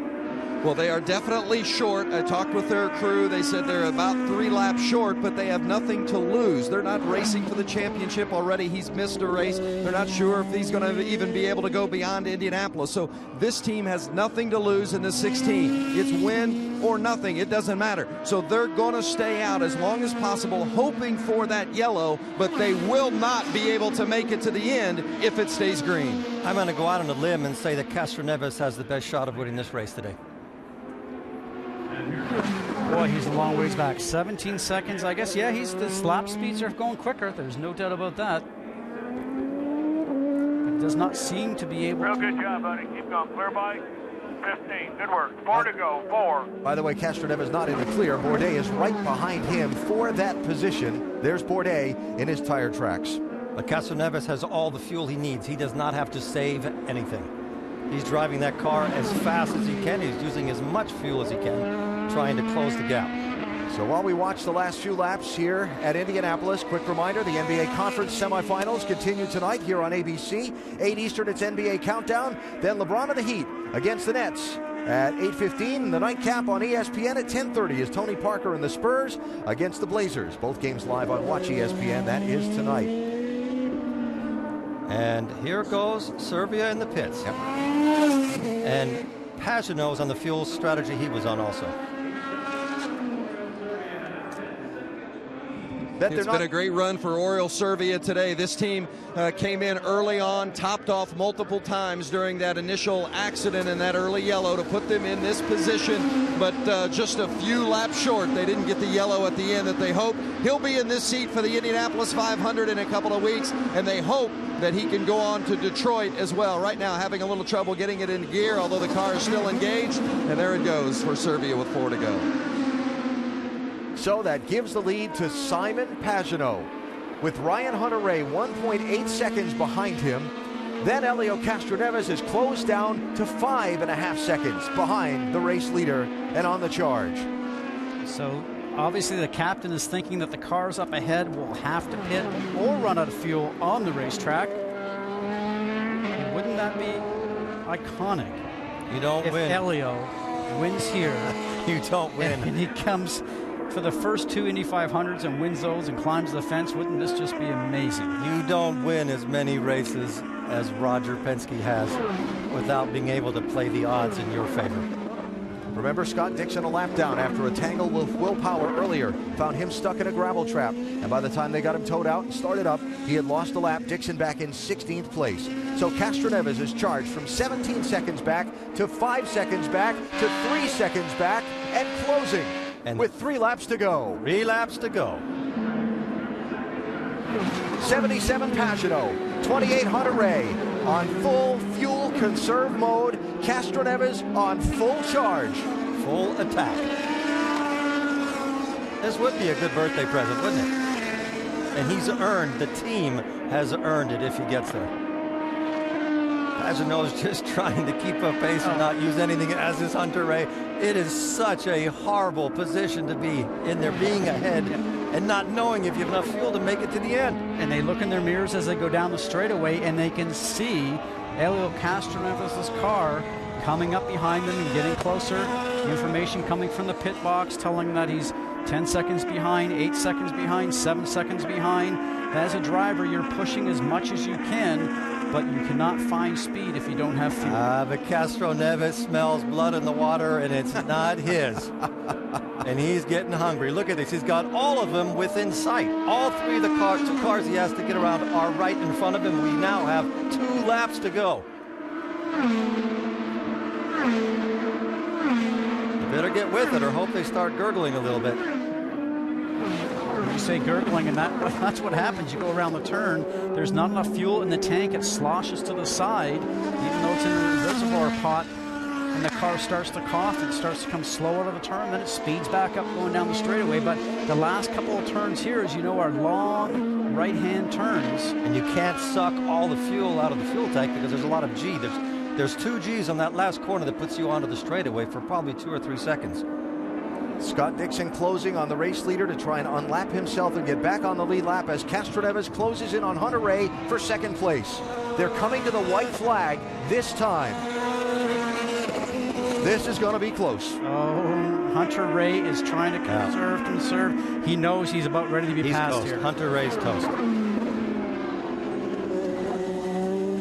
Well, they are definitely short. I talked with their crew. They said they're about 3 laps short, but they have nothing to lose. They're not racing for the championship already. He's missed a race. They're not sure if he's going to even be able to go beyond Indianapolis. So this team has nothing to lose in the 16. It's win or nothing. It doesn't matter. So they're going to stay out as long as possible, hoping for that yellow, but they will not be able to make it to the end if it stays green. I'm going to go out on a limb and say that Castroneves has the best shot of winning this race today. Boy, he's a long ways back. 17 seconds, I guess. Yeah, the lap speeds are going quicker. There's no doubt about that. But does not seem to be able Real to. good job, buddy. Keep going. Clear by 15. Good work. 4 to go. 4. By the way, Castroneves not in the clear. Bourdais is right behind him for that position. There's Bourdais in his tire tracks. But Castroneves has all the fuel he needs. He does not have to save anything. He's driving that car as fast as he can. He's using as much fuel as he can, trying to close the gap. So while we watch the last few laps here at Indianapolis, quick reminder, the NBA Conference semifinals continue tonight here on ABC. 8 Eastern, it's NBA Countdown. Then LeBron and the Heat against the Nets at 8:15. The nightcap on ESPN at 10:30 is Tony Parker and the Spurs against the Blazers. Both games live on Watch ESPN. That is tonight. And here goes Servia in the pits. Yep. And Pagenaud's on the fuel strategy he was on also. It's been a great run for Oriol Servia today. This team came in early on, topped off multiple times during that initial accident in that early yellow to put them in this position, but just a few laps short. They didn't get the yellow at the end that they hoped. He'll be in this seat for the Indianapolis 500 in a couple of weeks, and they hope that he can go on to Detroit as well. Right now having a little trouble getting it in gear, although the car is still engaged, and there it goes for Servia with 4 to go. So that gives the lead to Simon Pagenaud, with Ryan Hunter-Reay 1.8 seconds behind him. Then Helio Castroneves is closed down to 5.5 seconds behind the race leader and on the charge. So obviously the captain is thinking that the cars up ahead will have to pit or run out of fuel on the racetrack. And wouldn't that be iconic? You don't if win. Helio wins here. You don't win. And he comes for the first 2 Indy 500s and wins those and climbs the fence. Wouldn't this just be amazing? You don't win as many races as Roger Penske has without being able to play the odds in your favor. Remember, Scott Dixon a lap down after a tangle with Will Power earlier. Found him stuck in a gravel trap. And by the time they got him towed out and started up, he had lost a lap. Dixon back in 16th place. So Castroneves is charged from 17 seconds back to 5 seconds back to 3 seconds back and closing. And with 3 laps to go. 3 laps to go. 77 Pagenaud, 28 Hunter-Reay on full fuel conserve mode. Castroneves on full charge. Full attack. This would be a good birthday present, wouldn't it? And he's earned, the team has earned it if he gets there. Pagenaud's just trying to keep up pace and not use anything, as is Hunter-Reay. It is such a horrible position to be in there, being ahead and not knowing if you have enough fuel to make it to the end. And they look in their mirrors as they go down the straightaway, and they can see Helio Castroneves' car coming up behind them and getting closer. Information coming from the pit box telling them that he's 10 seconds behind, 8 seconds behind, 7 seconds behind. As a driver, you're pushing as much as you can, but you cannot find speed if you don't have fuel. But Castroneves smells blood in the water, and it's not his. And he's getting hungry. Look at this. He's got all of them within sight. All 3 of the cars, 2 cars he has to get around are right in front of him. We now have 2 laps to go. You better get with it or hope they start gurgling a little bit. You say gurgling, and that's what happens. You go around the turn, there's not enough fuel in the tank, it sloshes to the side, even though it's in the reservoir pot, and the car starts to cough, it starts to come slow out of the turn, then it speeds back up going down the straightaway. But the last couple of turns here, as you know, are long right-hand turns. And you can't suck all the fuel out of the fuel tank because there's a lot of G. There's 2 Gs on that last corner that puts you onto the straightaway for probably 2 or 3 seconds. Scott Dixon closing on the race leader to try and unlap himself and get back on the lead lap as Castroneves closes in on Hunter-Reay for 2nd place. They're coming to the white flag this time. This is going to be close. Oh, Hunter-Reay is trying to conserve. He knows he's about ready to be passed toast. here. Hunter-Reay's toast.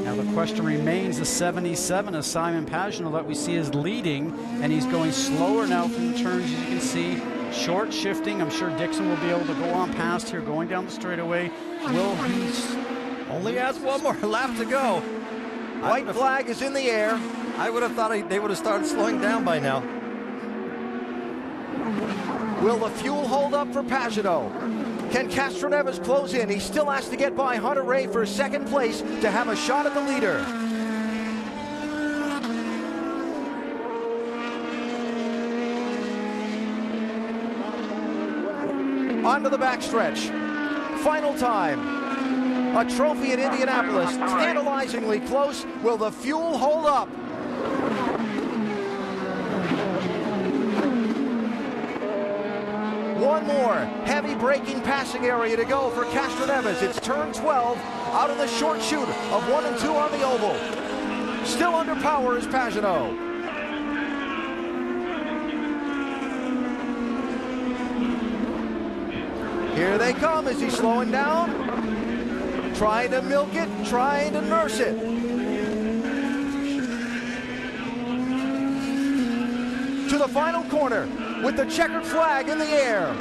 Now the question remains, the 77 of Simon Pagenaud that we see is leading, and he's going slower now from the turns, as you can see. Short shifting. I'm sure Dixon will be able to go on past here, going down the straightaway. Will he? Only has 1 more lap to go. White flag is in the air. I would have thought they would have started slowing down by now. Will the fuel hold up for Pagenaud? Can Castroneves close in? He still has to get by Hunter-Reay for 2nd place to have a shot at the leader. Onto the backstretch. Final time. A trophy in Indianapolis, tantalizingly close. Will the fuel hold up? One more heavy braking passing area to go for Castroneves. It's turn 12 out of the short chute of 1 and 2 on the oval. Still under power is Pagenaud. Here they come. Is he slowing down? Trying to milk it, trying to nurse it. To the final corner with the checkered flag in the air.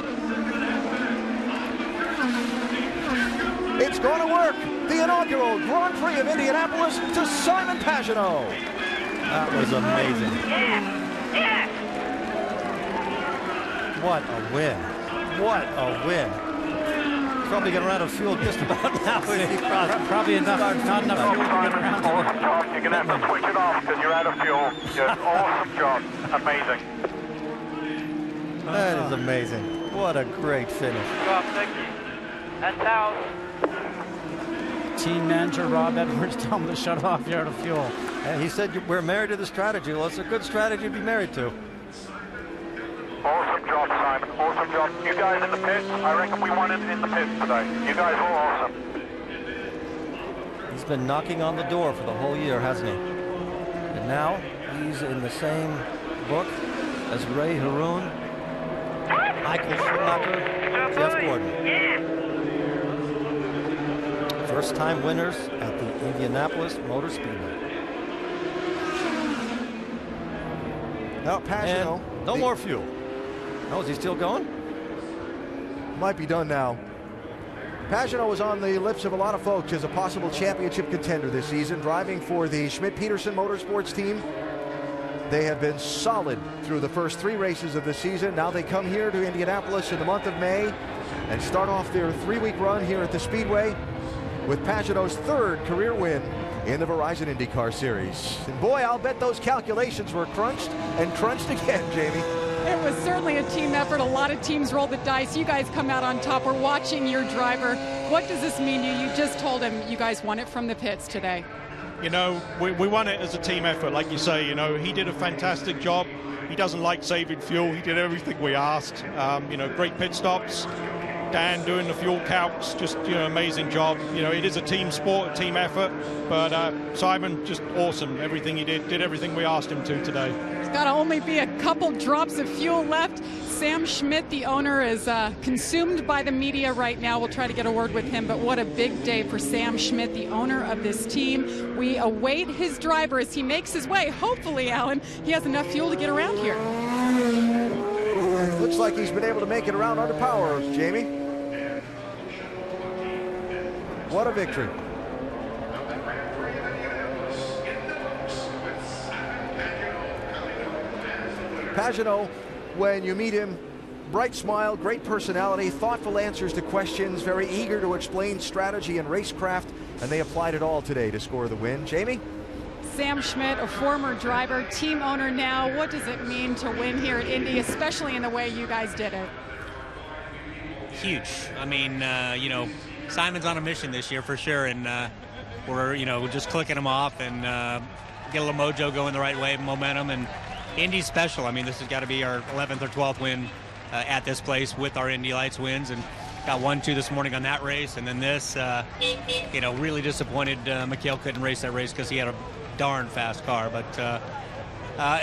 going to work. The inaugural Grand Prix of Indianapolis to Simon Pagenaud. That was amazing. What a win. What a win. Probably going to run out of fuel just about now. Probably not enough fuel to get around. Awesome job. You're going to have to switch it off because you're out of fuel. Just awesome job. Amazing. That is amazing. What a great finish. Good job, thank you. And towels. Team manager Rob Edwards told him to shut off, you're out of fuel. And he said, we're married to the strategy. Well, it's a good strategy to be married to. Awesome job, Simon. Awesome job. You guys in the pits, I reckon we won it in the pits today. You guys were awesome. He's been knocking on the door for the whole year, hasn't he? And now he's in the same book as Ray Haroon, Michael Schumacher, Jeff Gordon. First-time winners at the Indianapolis Motor Speedway. Now Pagenaud. No more fuel. Oh, is he still going? Might be done now. Pagenaud was on the lips of a lot of folks as a possible championship contender this season, driving for the Schmidt-Peterson Motorsports team. They have been solid through the first 3 races of the season. Now they come here to Indianapolis in the month of May and start off their 3-week run here at the Speedway with Pagenaud's 3rd career win in the Verizon IndyCar Series. And boy, I'll bet those calculations were crunched and crunched again, Jamie. It was certainly a team effort. A lot of teams rolled the dice. You guys come out on top. We're watching your driver. What does this mean to you? You just told him you guys won it from the pits today. You know, we won it as a team effort, like you say. You know, he did a fantastic job. He doesn't like saving fuel. He did everything we asked. You know, great pit stops. Dan doing the fuel calcs, just, you know, amazing job. You know, it is a team sport, a team effort, but Simon, just awesome. Everything he did everything we asked him to today. There's got to only be a couple drops of fuel left. Sam Schmidt, the owner, is consumed by the media right now. We'll try to get a word with him, but what a big day for Sam Schmidt, the owner of this team. We await his driver as he makes his way. Hopefully, Alan, he has enough fuel to get around here. Looks like he's been able to make it around under power, Jamie. What a victory. Pagenaud, when you meet him, bright smile, great personality, thoughtful answers to questions, very eager to explain strategy and racecraft, and they applied it all today to score the win. Jamie? Sam Schmidt, a former driver, team owner now. What does it mean to win here at Indy, especially in the way you guys did it? Huge. I mean, you know, Simon's on a mission this year for sure, and we're, you know, just clicking him off and get a little mojo going the right way, momentum, and Indy's special. I mean, this has got to be our 11th or 12th win at this place with our Indy Lights wins, and got 1-2 this morning on that race, and then this, you know, really disappointed McHale couldn't race that race because he had a darn fast car, but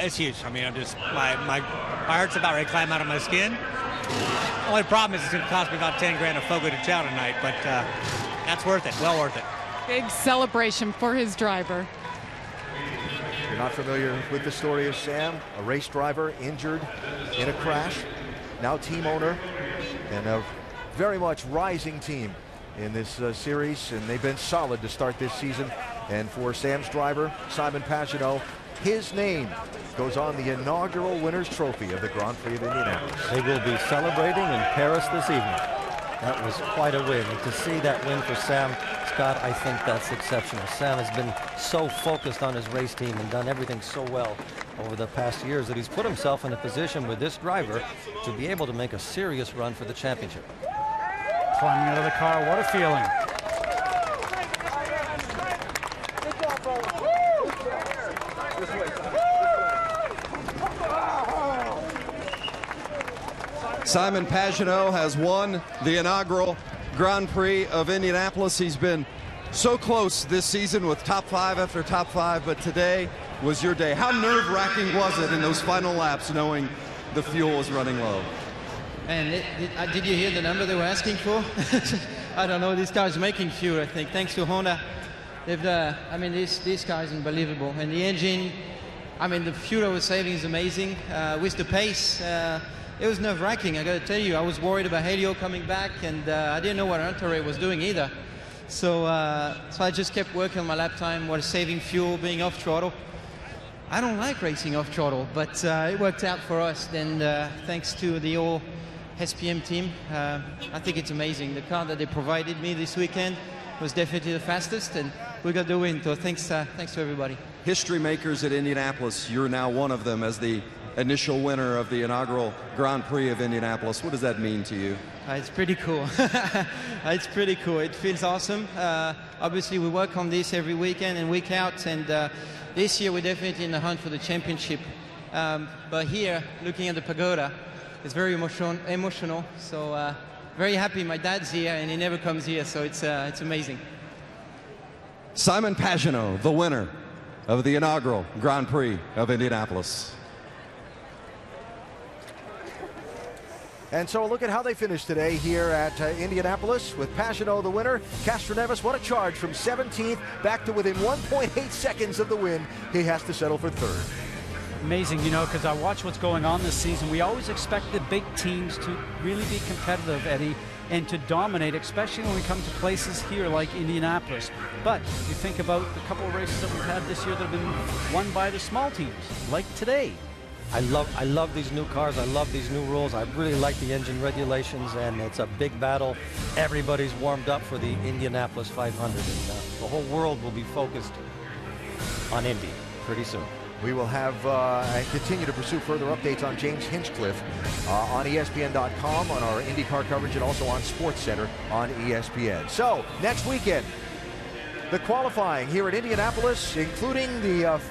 it's huge. I mean, I'm just, my heart's about ready to climb out of my skin. Only problem is it's going to cost me about 10 grand to Fogo de Chao tonight, but that's worth it, well worth it. Big celebration for his driver. If you're not familiar with the story of Sam, a race driver injured in a crash, now team owner, and a very much rising team in this series, and they've been solid to start this season. And for Sam's driver, Simon Pagenaud, his name goes on the inaugural winner's trophy of the Grand Prix of Indianapolis. They will be celebrating in Paris this evening. That was quite a win. And to see that win for Sam, Scott, I think that's exceptional. Sam has been so focused on his race team and done everything so well over the past years that he's put himself in a position with this driver to be able to make a serious run for the championship. Climbing out of the car, what a feeling. Simon Pagenaud has won the inaugural Grand Prix of Indianapolis. He's been so close this season with top 5 after top 5, but today was your day. How nerve-wracking was it in those final laps knowing the fuel was running low? Man, did you hear the number they were asking for? I don't know, these guys making fuel, I think, thanks to Honda. They've, I mean, these guys unbelievable. And the engine, I mean, the fuel I was saving is amazing. With the pace, it was nerve-wracking, I got to tell you. I was worried about Helio coming back, and I didn't know what Antares was doing either. So, so I just kept working on my lap time, was saving fuel, being off throttle. I don't like racing off throttle, but it worked out for us. Then thanks to the whole SPM team, I think it's amazing. The car that they provided me this weekend was definitely the fastest, and we got the win. So thanks to everybody. History makers at Indianapolis, you're now one of them as the initial winner of the inaugural Grand Prix of Indianapolis. What does that mean to you? It's pretty cool. It's pretty cool. It feels awesome. Obviously, we work on this every weekend and week out, and this year we're definitely in the hunt for the championship. But here, looking at the pagoda, it's very emotional. So very happy my dad's here, and he never comes here, so it's amazing. Simon Pagenaud, the winner of the inaugural Grand Prix of Indianapolis. And so a look at how they finished today here at Indianapolis with Pagenaud the winner. Castroneves, what a charge from 17th back to within 1.8 seconds of the win. He has to settle for third. Amazing, you know, because I watch what's going on this season. We always expect the big teams to really be competitive, Eddie, and to dominate, especially when we come to places here like Indianapolis. But you think about the couple of races that we've had this year that have been won by the small teams, like today. I love these new cars. I love these new rules. I really like the engine regulations, and it's a big battle. Everybody's warmed up for the Indianapolis 500, and the whole world will be focused on Indy pretty soon. We will have and continue to pursue further updates on James Hinchcliffe on ESPN.com, on our IndyCar coverage, and also on SportsCenter on ESPN. So, next weekend, the qualifying here at Indianapolis, including the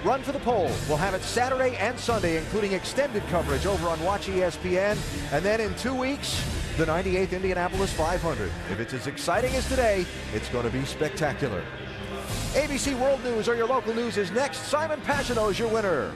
Run for the Pole. We'll have it Saturday and Sunday, including extended coverage over on Watch ESPN. And then in 2 weeks, the 98th Indianapolis 500. If it's as exciting as today, it's going to be spectacular. ABC World News or your local news is next. Simon Pagenaud is your winner.